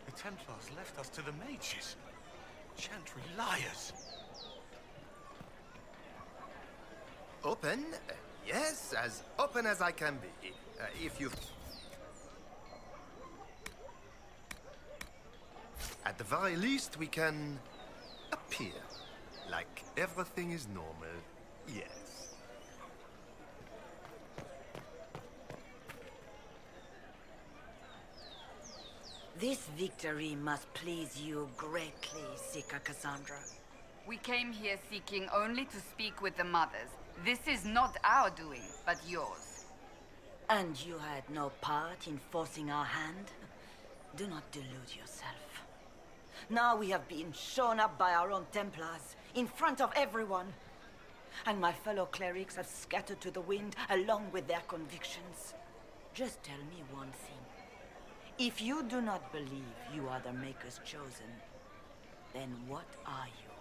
The Templars left us to the mages. Chantry liars. Open? Yes, as open as I can be. If you... At the very least, we can appear like everything is normal. Yes. This victory must please you greatly, Seeker Cassandra. We came here seeking only to speak with the mothers. This is not our doing, but yours. And you had no part in forcing our hand? Do not delude yourself. Now we have been shown up by our own Templars, in front of everyone. And my fellow clerics have scattered to the wind along with their convictions. Just tell me one thing. If you do not believe you are the Maker's chosen, then what are you?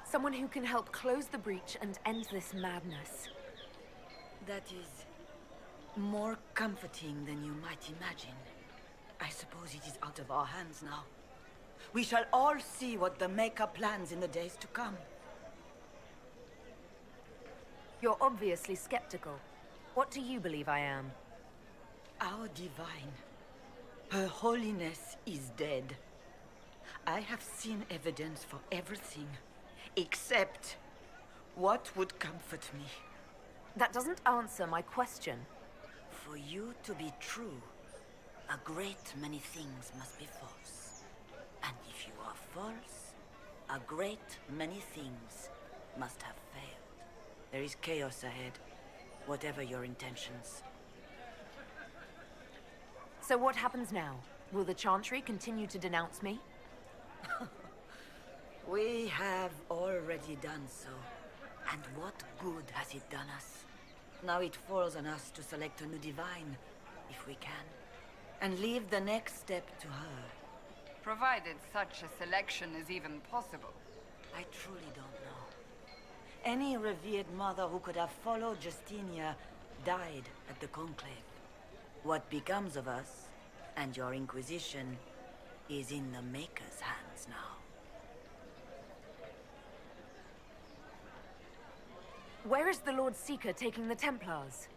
Someone who can help close the breach and end this madness. That is more comforting than you might imagine. I suppose it is out of our hands now. We shall all see what the Maker plans in the days to come. You're obviously skeptical. What do you believe I am? Our divine. Her holiness is dead. I have seen evidence for everything, except what would comfort me. That doesn't answer my question. For you to be true, a great many things must be false. And if you are false, a great many things must have failed. There is chaos ahead, whatever your intentions. So what happens now? Will the Chantry continue to denounce me? We have already done so. And what good has it done us? Now it falls on us to select a new divine, if we can, and leave the next step to her. Provided such a selection is even possible. I truly don't know. Any revered mother who could have followed Justinia died at the Conclave. What becomes of us, and your Inquisition, is in the Maker's hands now. Where is the Lord Seeker taking the Templars?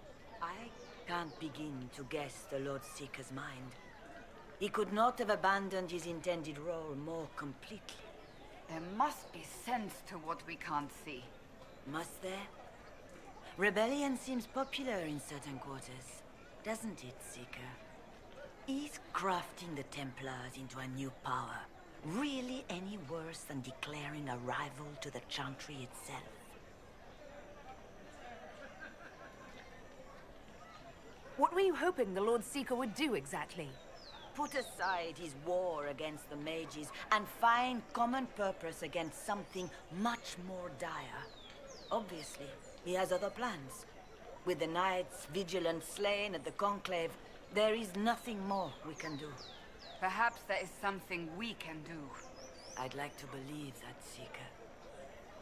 I can't begin to guess the Lord Seeker's mind. He could not have abandoned his intended role more completely. There must be sense to what we can't see. Must there? Rebellion seems popular in certain quarters, doesn't it, Seeker? Is crafting the Templars into a new power really any worse than declaring a rival to the Chantry itself? What were you hoping the Lord Seeker would do exactly? Put aside his war against the mages and find common purpose against something much more dire. Obviously, he has other plans. With the knights vigilant slain at the Conclave, there is nothing more we can do. Perhaps there is something we can do. I'd like to believe that, Seeker.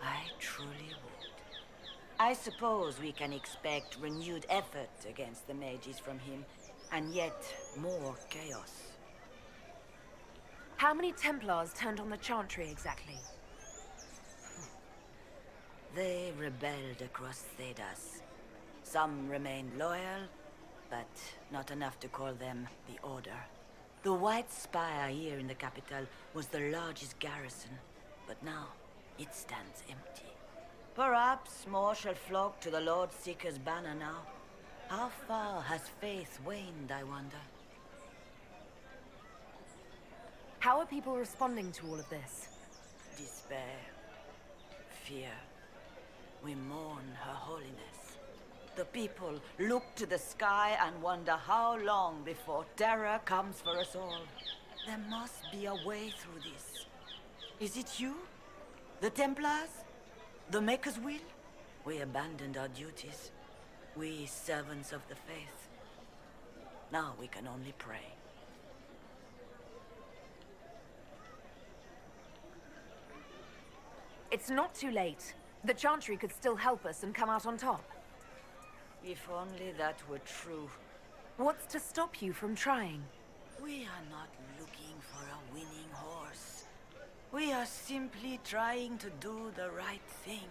I truly would. I suppose we can expect renewed effort against the mages from him, and yet more chaos. How many Templars turned on the Chantry exactly? They rebelled across Thedas. Some remained loyal, but not enough to call them the Order. The White Spire here in the capital was the largest garrison, but now it stands empty. Perhaps more shall flock to the Lord Seeker's banner now. How far has faith waned, I wonder? How are people responding to all of this? Despair. Fear. We mourn Her Holiness. The people look to the sky and wonder how long before terror comes for us all. There must be a way through this. Is it you? The Templars? The Maker's will? We abandoned our duties. We servants of the faith. Now we can only pray. It's not too late. The Chantry could still help us and come out on top. If only that were true. What's to stop you from trying? We are not looking for a winning horse. We are simply trying to do the right thing.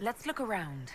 Let's look around.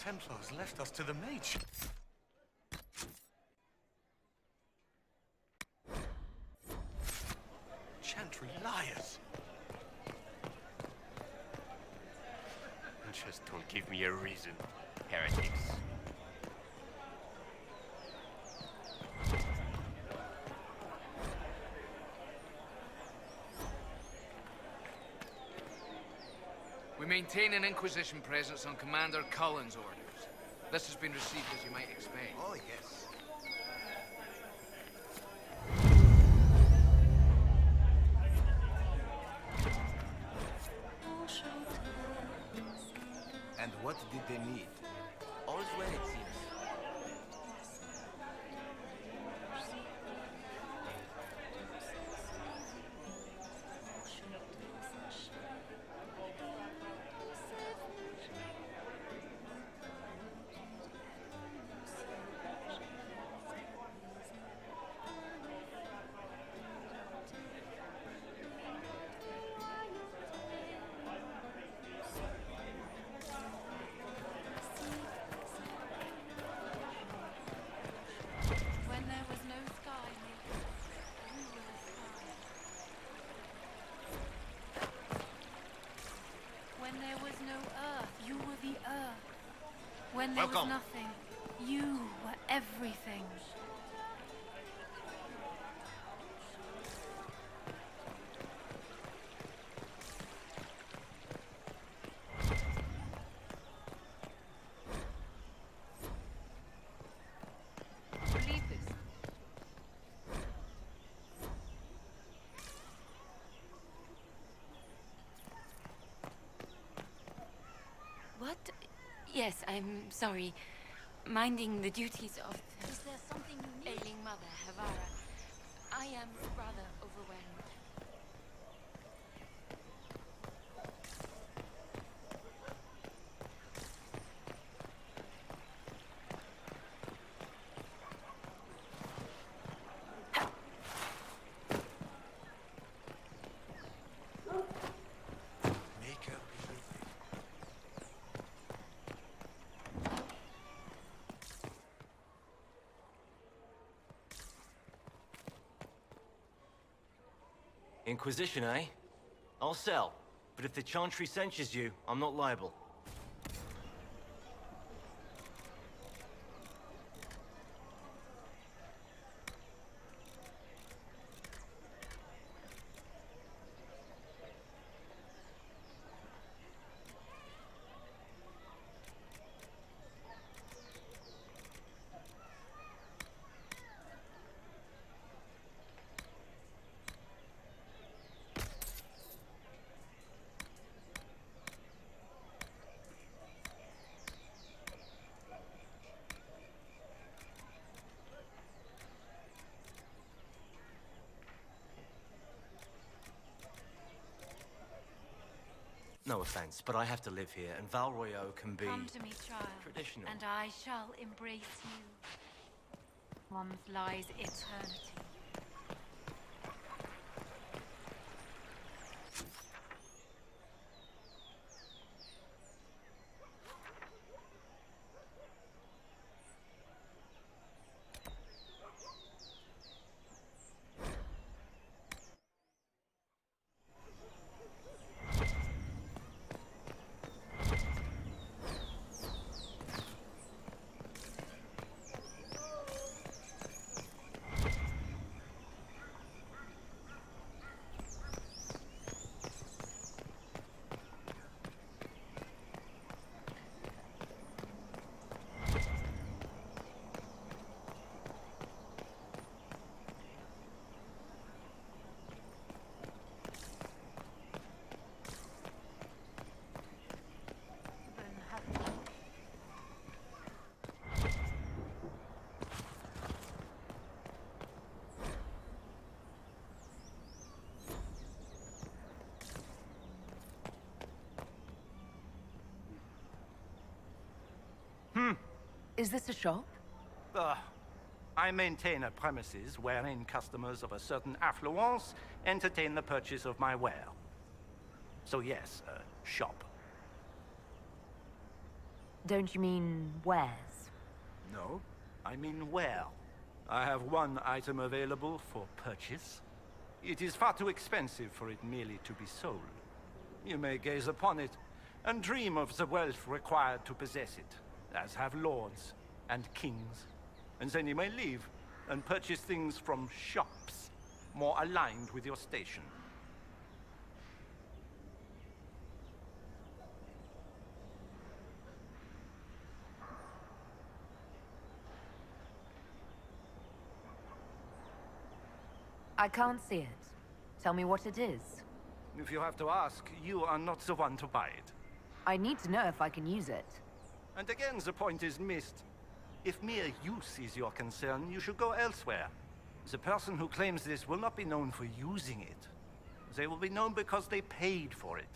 Templars left us to the mage. Chantry liars. Just don't give me a reason, heretics. We maintain an Inquisition presence on Commander Cullen's orders. This has been received as you might expect. Oh, yes. And what did they need? All's well, it seems. When there was nothing, you were everything. Believe this. What? Yes, I'm sorry. Minding the duties of the Is there something you need? ailing mother, Havara. I am rather overwhelmed. Inquisition, eh? I'll sell. But if the Chantry censures you, I'm not liable. No offense, but I have to live here, and Val Royeaux can be Come to me, child, traditional. and I shall embrace you. Once lies eternity. Is this a shop? I maintain a premises wherein customers of a certain affluence entertain the purchase of my ware. So yes, a shop. Don't you mean wares? No, I mean ware. I have one item available for purchase. It is far too expensive for it merely to be sold. You may gaze upon it and dream of the wealth required to possess it, as have lords and kings. And then you may leave and purchase things from shops more aligned with your station. I can't see it. Tell me what it is. If you have to ask, you are not the one to buy it. I need to know if I can use it. And again, the point is missed. If mere use is your concern, you should go elsewhere. The person who claims this will not be known for using it. They will be known because they paid for it.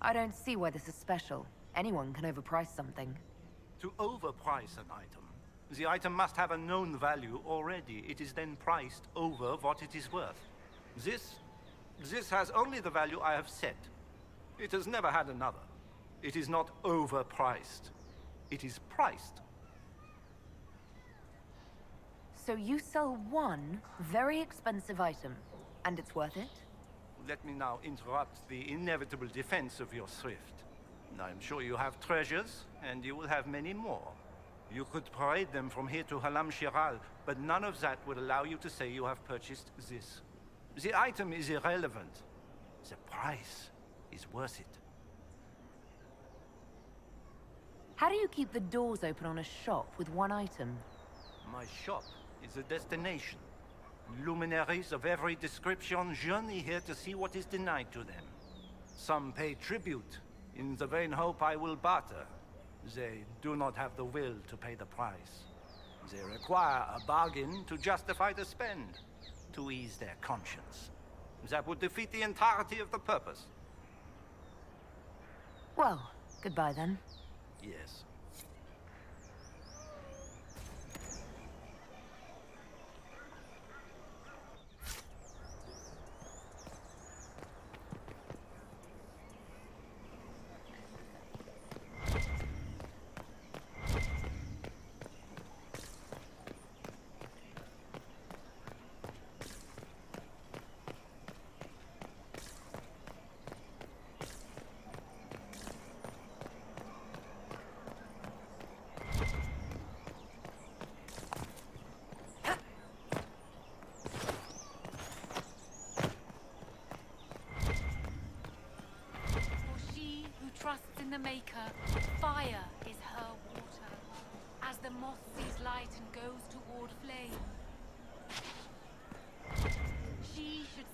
I don't see why this is special. Anyone can overprice something. To overprice an item, the item must have a known value already. It is then priced over what it is worth. This has only the value I have set. It has never had another. It is not overpriced. It is priced. So you sell one very expensive item, and it's worth it? Let me now interrupt the inevitable defense of your thrift. I'm sure you have treasures, and you will have many more. You could parade them from here to Halam Shiral, but none of that would allow you to say you have purchased this. The item is irrelevant. The price is worth it. How do you keep the doors open on a shop with one item? My shop is a destination. Luminaries of every description journey here to see what is denied to them. Some pay tribute, in the vain hope I will barter. They do not have the will to pay the price. They require a bargain to justify the spend, to ease their conscience. That would defeat the entirety of the purpose. Well, goodbye then. Yes. Trusts in the Maker, fire is her water. As the moth sees light and goes toward flame, she should...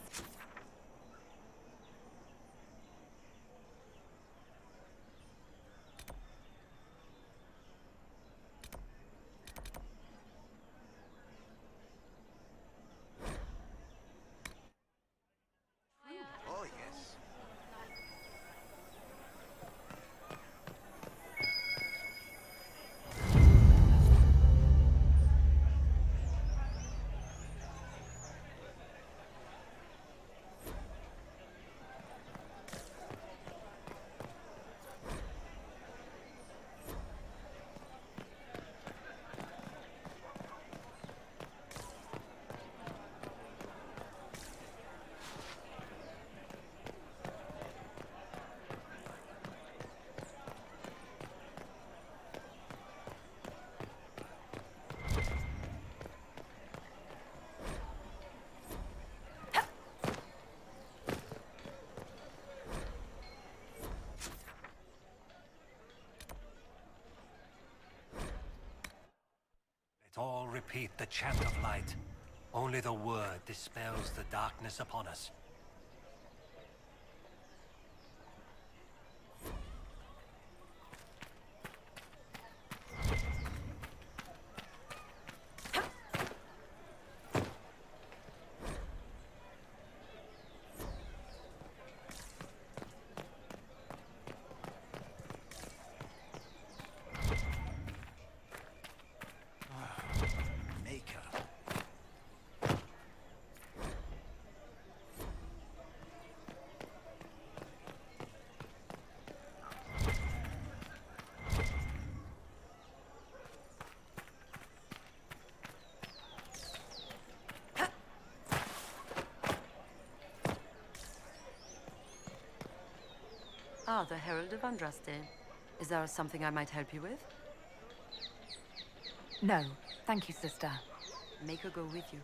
repeat the chant of light. Only the word dispels the darkness upon us. Ah, the Herald of Andraste. Is there something I might help you with? No, thank you, sister. Make her go with you.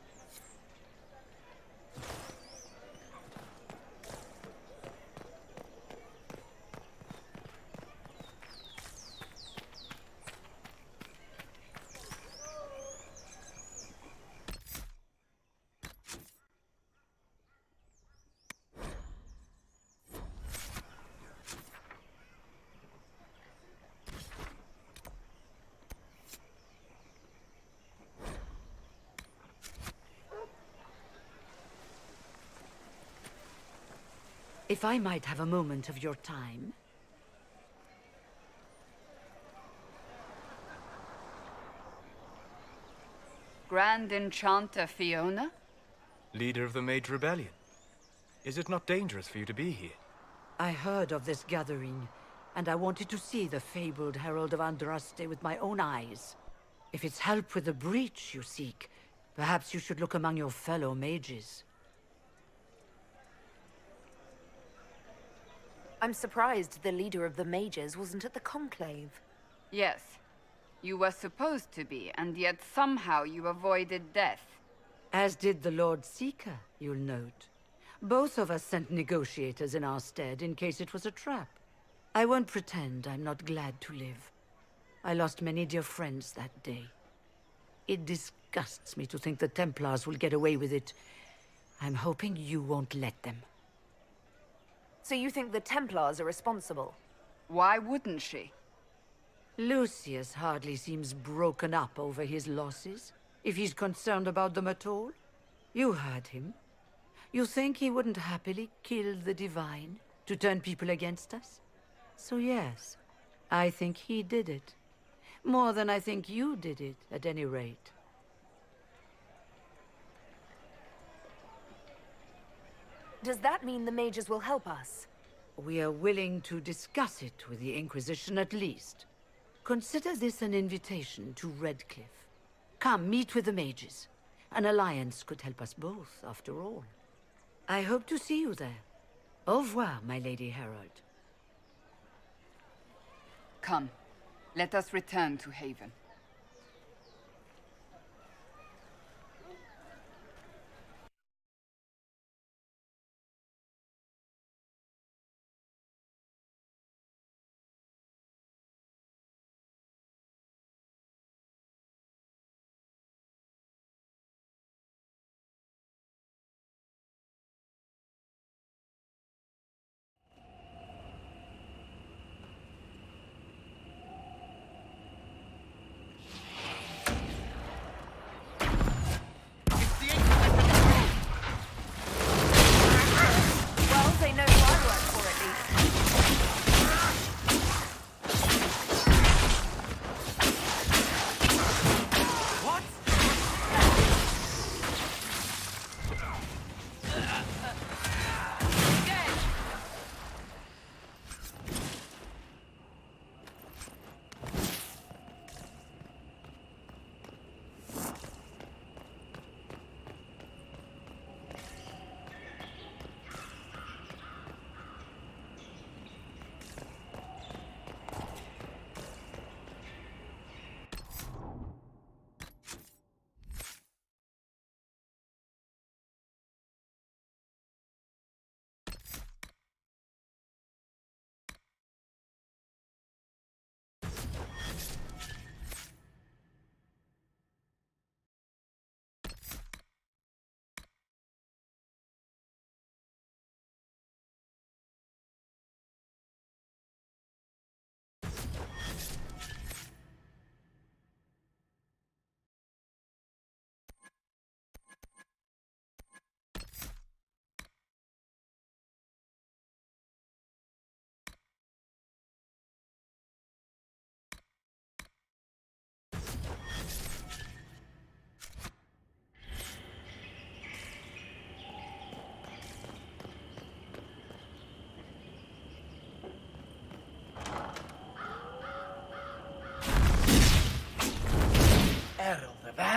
If I might have a moment of your time. Grand Enchanter Fiona? Leader of the Mage Rebellion. Is it not dangerous for you to be here? I heard of this gathering, and I wanted to see the fabled Herald of Andraste with my own eyes. If it's help with the breach you seek, perhaps you should look among your fellow mages. I'm surprised the leader of the mages wasn't at the conclave. Yes. You were supposed to be, and yet somehow you avoided death. As did the Lord Seeker, you'll note. Both of us sent negotiators in our stead in case it was a trap. I won't pretend I'm not glad to live. I lost many dear friends that day. It disgusts me to think the Templars will get away with it. I'm hoping you won't let them. So you think the Templars are responsible? Why wouldn't she? Lucius hardly seems broken up over his losses, if he's concerned about them at all. You heard him. You think he wouldn't happily kill the Divine to turn people against us? So yes, I think he did it. More than I think you did it, at any rate. Does that mean the mages will help us? We are willing to discuss it with the Inquisition at least. Consider this an invitation to Redcliffe. Come, meet with the mages. An alliance could help us both, after all. I hope to see you there. Au revoir, my Lady Herald. Come, let us return to Haven.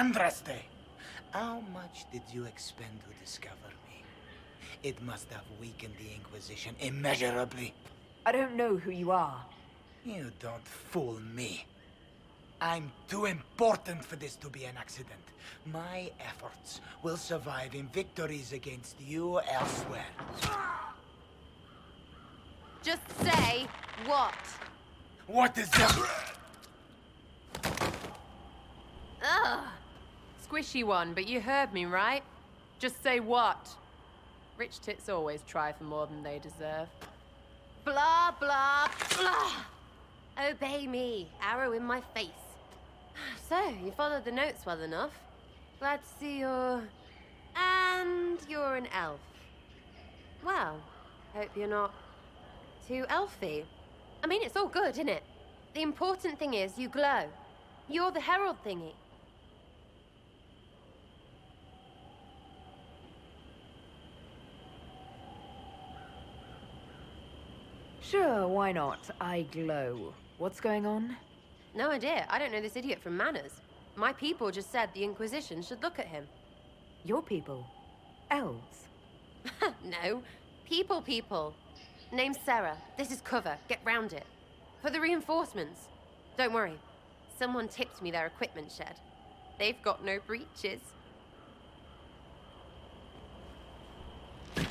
Andraste, how much did you expend to discover me? It must have weakened the Inquisition immeasurably. I don't know who you are. You don't fool me. I'm too important for this to be an accident. My efforts will survive in victories against you elsewhere. Just say what? What is that? Ugh. Squishy one, but you heard me, right? Just say what? Rich tits always try for more than they deserve. Blah, blah, blah. Obey me. Arrow in my face. So, you followed the notes well enough. Glad to see you're... And you're an elf. Well, hope you're not too elfy. I mean, it's all good, isn't it? The important thing is you glow. You're the herald thingy. Sure, why not? I glow. What's going on? No idea. I don't know this idiot from Manners. My people just said the Inquisition should look at him. Your people? Elves? No. People. Name's Sarah. This is cover. Get round it. For the reinforcements. Don't worry. Someone tipped me their equipment shed. They've got no breaches.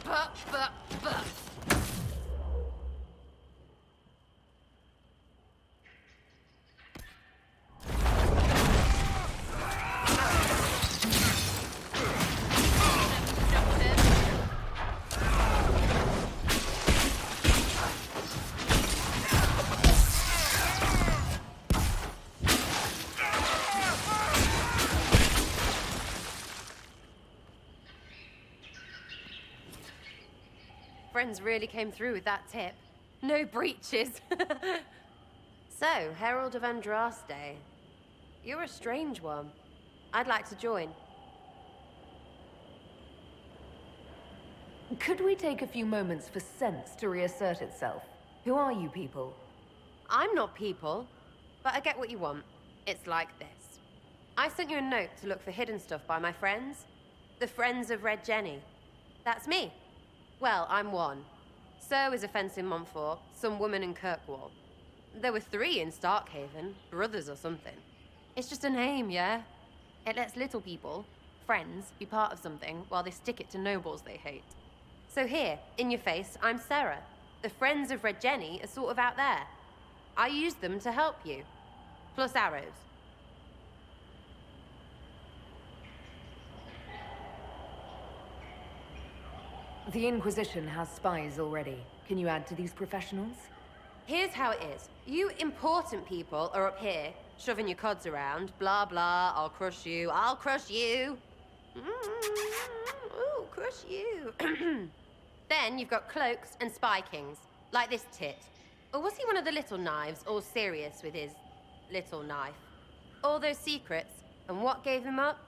But. Friends really came through with that tip. No breaches. So, Herald of Andraste. You're a strange one. I'd like to join. Could we take a few moments for sense to reassert itself? Who are you people? I'm not people, but I get what you want. It's like this. I sent you a note to look for hidden stuff by my friends. The Friends of Red Jenny. That's me. Well, I'm one. So is a fence in Montfort, some woman in Kirkwall. There were 3 in Starkhaven, brothers or something. It's just a name, yeah? It lets little people, friends, be part of something while they stick it to nobles they hate. So here, in your face, I'm Sarah. The Friends of Red Jenny are sort of out there. I use them to help you. Plus arrows. The Inquisition has spies already. Can you add to these professionals? Here's how it is. You important people are up here, shoving your cods around. Blah, blah, I'll crush you. Ooh, crush you. Then you've got cloaks and spy kings, like this tit. Or was he one of the little knives, all serious with his little knife? All those secrets, and what gave him up?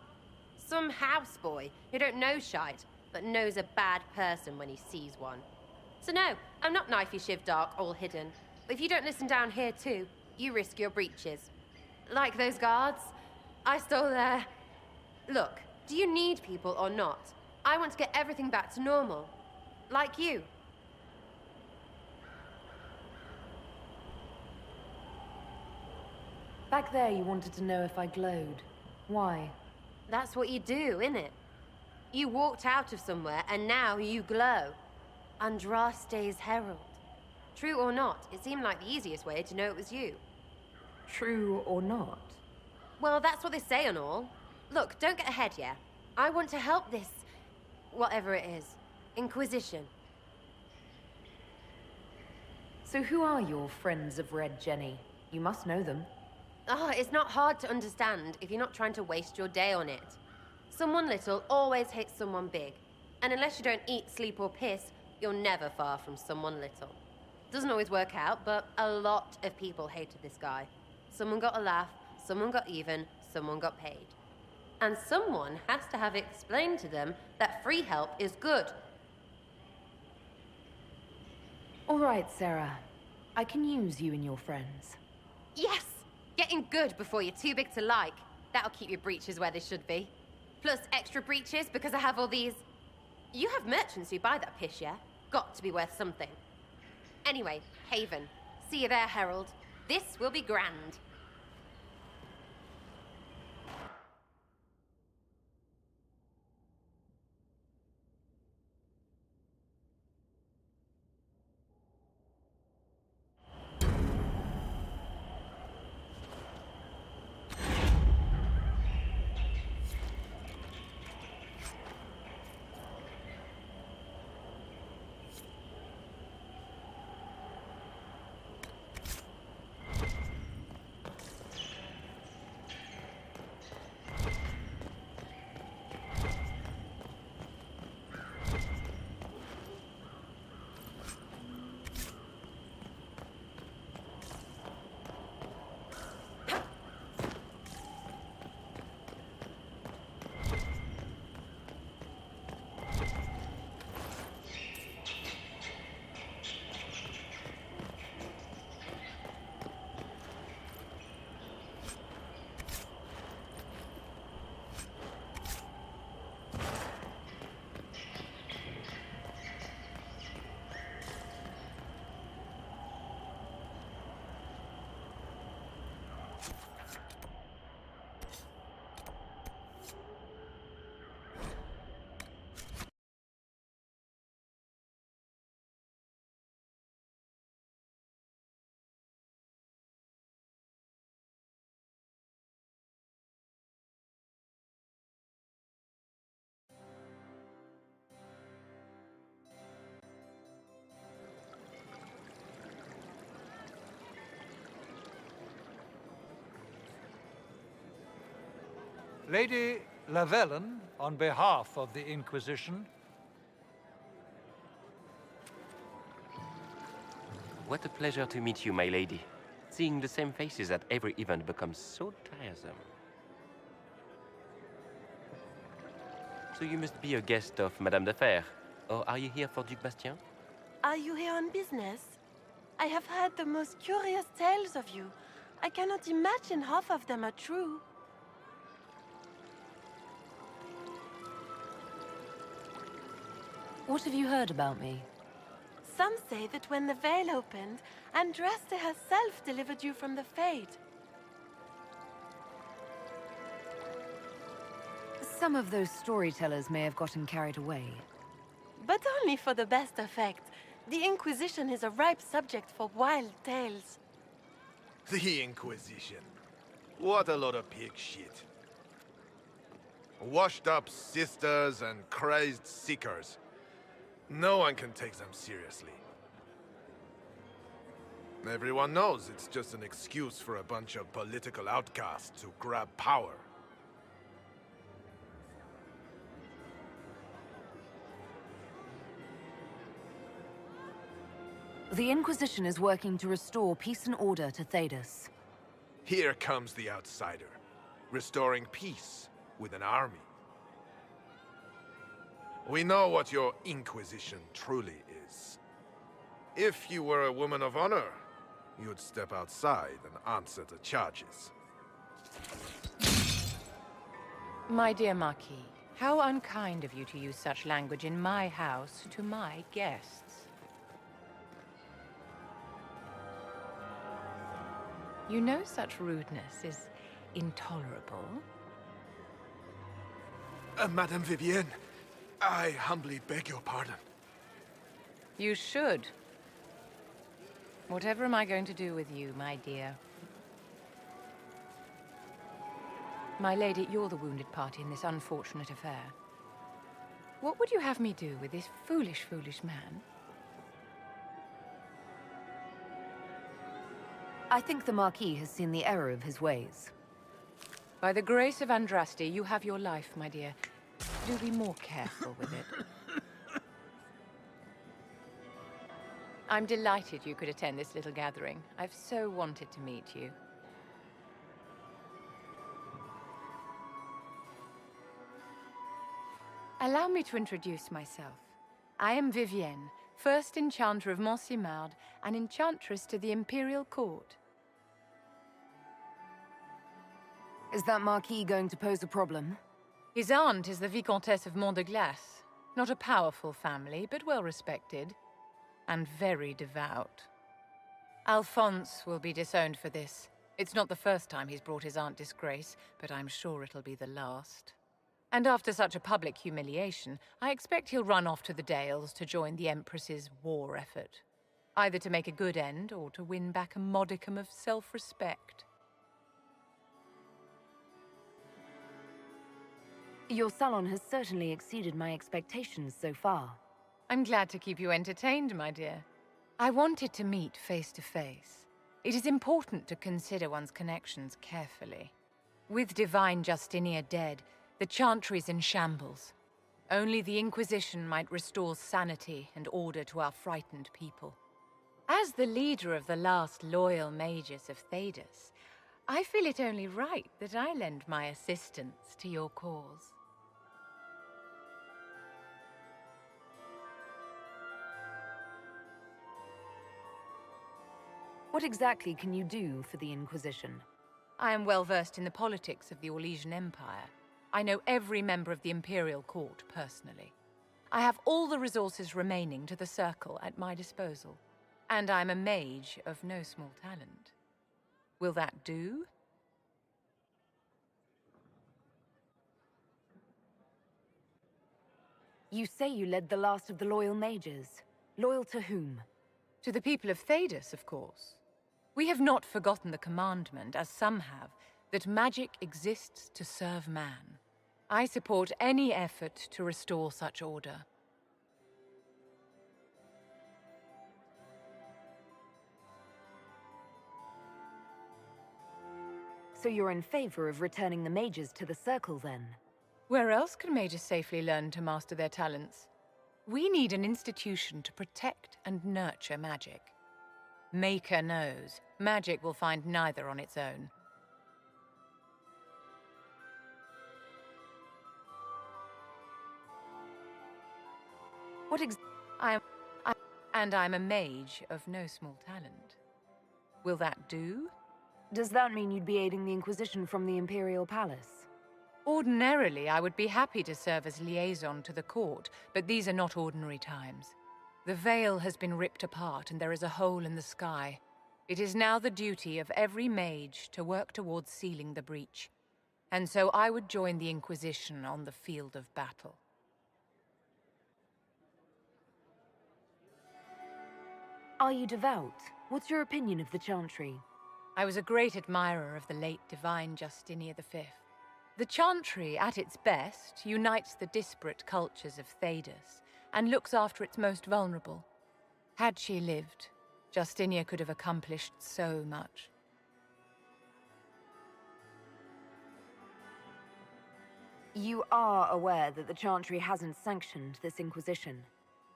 Some houseboy who don't know shite, but knows a bad person when he sees one. So no, I'm not knifey shiv dark, all hidden. But if you don't listen down here too, you risk your breeches. Like those guards, I stole their... Look, do you need people or not? I want to get everything back to normal. Like you. Back there you wanted to know if I glowed. Why? That's what you do, innit? You walked out of somewhere, and now you glow. Andraste's herald. True or not, it seemed like the easiest way to know it was you. True or not? Well, that's what they say and all. Look, don't get ahead, yeah? I want to help this... whatever it is. Inquisition. So who are your Friends of Red Jenny? You must know them. It's not hard to understand if you're not trying to waste your day on it. Someone little always hates someone big. And unless you don't eat, sleep, or piss, you're never far from someone little. Doesn't always work out, but a lot of people hated this guy. Someone got a laugh, someone got even, someone got paid. And someone has to have explained to them that free help is good. All right, Sarah. I can use you and your friends. Yes! Getting good before you're too big to like. That'll keep your breeches where they should be. Plus extra breeches because I have all these... You have merchants who buy that piss, yeah? Got to be worth something. Anyway, Haven. See you there, Herald. This will be grand. Lady Lavellen, on behalf of the Inquisition. What a pleasure to meet you, my lady. Seeing the same faces at every event becomes so tiresome. So you must be a guest of Madame de Fer, or are you here for Duc Bastien? Are you here on business? I have heard the most curious tales of you. I cannot imagine half of them are true. What have you heard about me? Some say that when the veil opened, Andraste herself delivered you from the Fade. Some of those storytellers may have gotten carried away. But only for the best effect. The Inquisition is a ripe subject for wild tales. The Inquisition. What a lot of pig shit. Washed up sisters and crazed seekers. No one can take them seriously. Everyone knows it's just an excuse for a bunch of political outcasts to grab power. The Inquisition is working to restore peace and order to Thedas. Here comes the outsider, restoring peace with an army. We know what your Inquisition truly is. If you were a woman of honor, you'd step outside and answer the charges. My dear Marquis, how unkind of you to use such language in my house to my guests. You know such rudeness is intolerable. Madame Vivienne, I humbly beg your pardon. You should. Whatever am I going to do with you, my dear? My lady, you're the wounded party in this unfortunate affair. What would you have me do with this foolish, foolish man? I think the Marquis has seen the error of his ways. By the grace of Andraste, you have your life, my dear. Do be more careful with it. I'm delighted you could attend this little gathering. I've so wanted to meet you. Allow me to introduce myself. I am Vivienne, first Enchanter of Montsimard and Enchantress to the Imperial Court. Is that Marquis going to pose a problem? His aunt is the Vicomtesse of Mont de Glace. Not a powerful family, but well respected. And very devout. Alphonse will be disowned for this. It's not the first time he's brought his aunt disgrace, but I'm sure it'll be the last. And after such a public humiliation, I expect he'll run off to the Dales to join the Empress's war effort. Either to make a good end, or to win back a modicum of self-respect. Your salon has certainly exceeded my expectations so far. I'm glad to keep you entertained, my dear. I wanted to meet face to face. It is important to consider one's connections carefully. With Divine Justinia dead, the Chantry's in shambles. Only the Inquisition might restore sanity and order to our frightened people. As the leader of the last loyal mages of Thedas, I feel it only right that I lend my assistance to your cause. What exactly can you do for the Inquisition? I am well versed in the politics of the Orlesian Empire. I know every member of the Imperial Court personally. I have all the resources remaining to the Circle at my disposal. And I'm a mage of no small talent. Will that do? You say you led the last of the loyal mages. Loyal to whom? To the people of Thedas, of course. We have not forgotten the commandment, as some have, that magic exists to serve man. I support any effort to restore such order. So you're in favor of returning the mages to the Circle, then? Where else can mages safely learn to master their talents? We need an institution to protect and nurture magic. Maker knows, magic will find neither on its own. I'm a mage of no small talent. Will that do? Does that mean you'd be aiding the Inquisition from the Imperial Palace? Ordinarily, I would be happy to serve as liaison to the court, but these are not ordinary times. The veil has been ripped apart and there is a hole in the sky. It is now the duty of every mage to work towards sealing the breach. And so I would join the Inquisition on the field of battle. Are you devout? What's your opinion of the Chantry? I was a great admirer of the late Divine Justinia V. The Chantry, at its best, unites the disparate cultures of Thedas and looks after its most vulnerable. Had she lived, Justinia could have accomplished so much. You are aware that the Chantry hasn't sanctioned this Inquisition?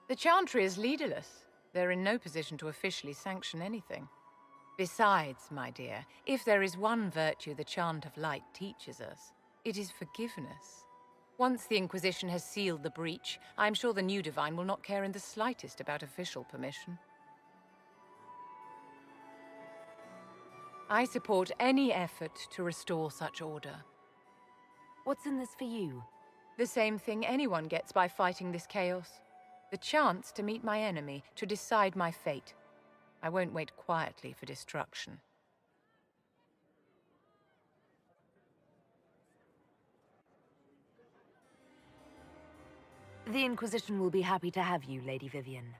The Chantry is leaderless. They're in no position to officially sanction anything. Besides, my dear, if there is one virtue the Chant of Light teaches us, it is forgiveness. Once the Inquisition has sealed the breach, I'm sure the new Divine will not care in the slightest about official permission. I support any effort to restore such order. What's in this for you? The same thing anyone gets by fighting this chaos. The chance to meet my enemy, to decide my fate. I won't wait quietly for destruction. The Inquisition will be happy to have you, Lady Vivian.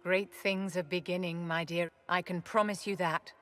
Great things are beginning, my dear. I can promise you that.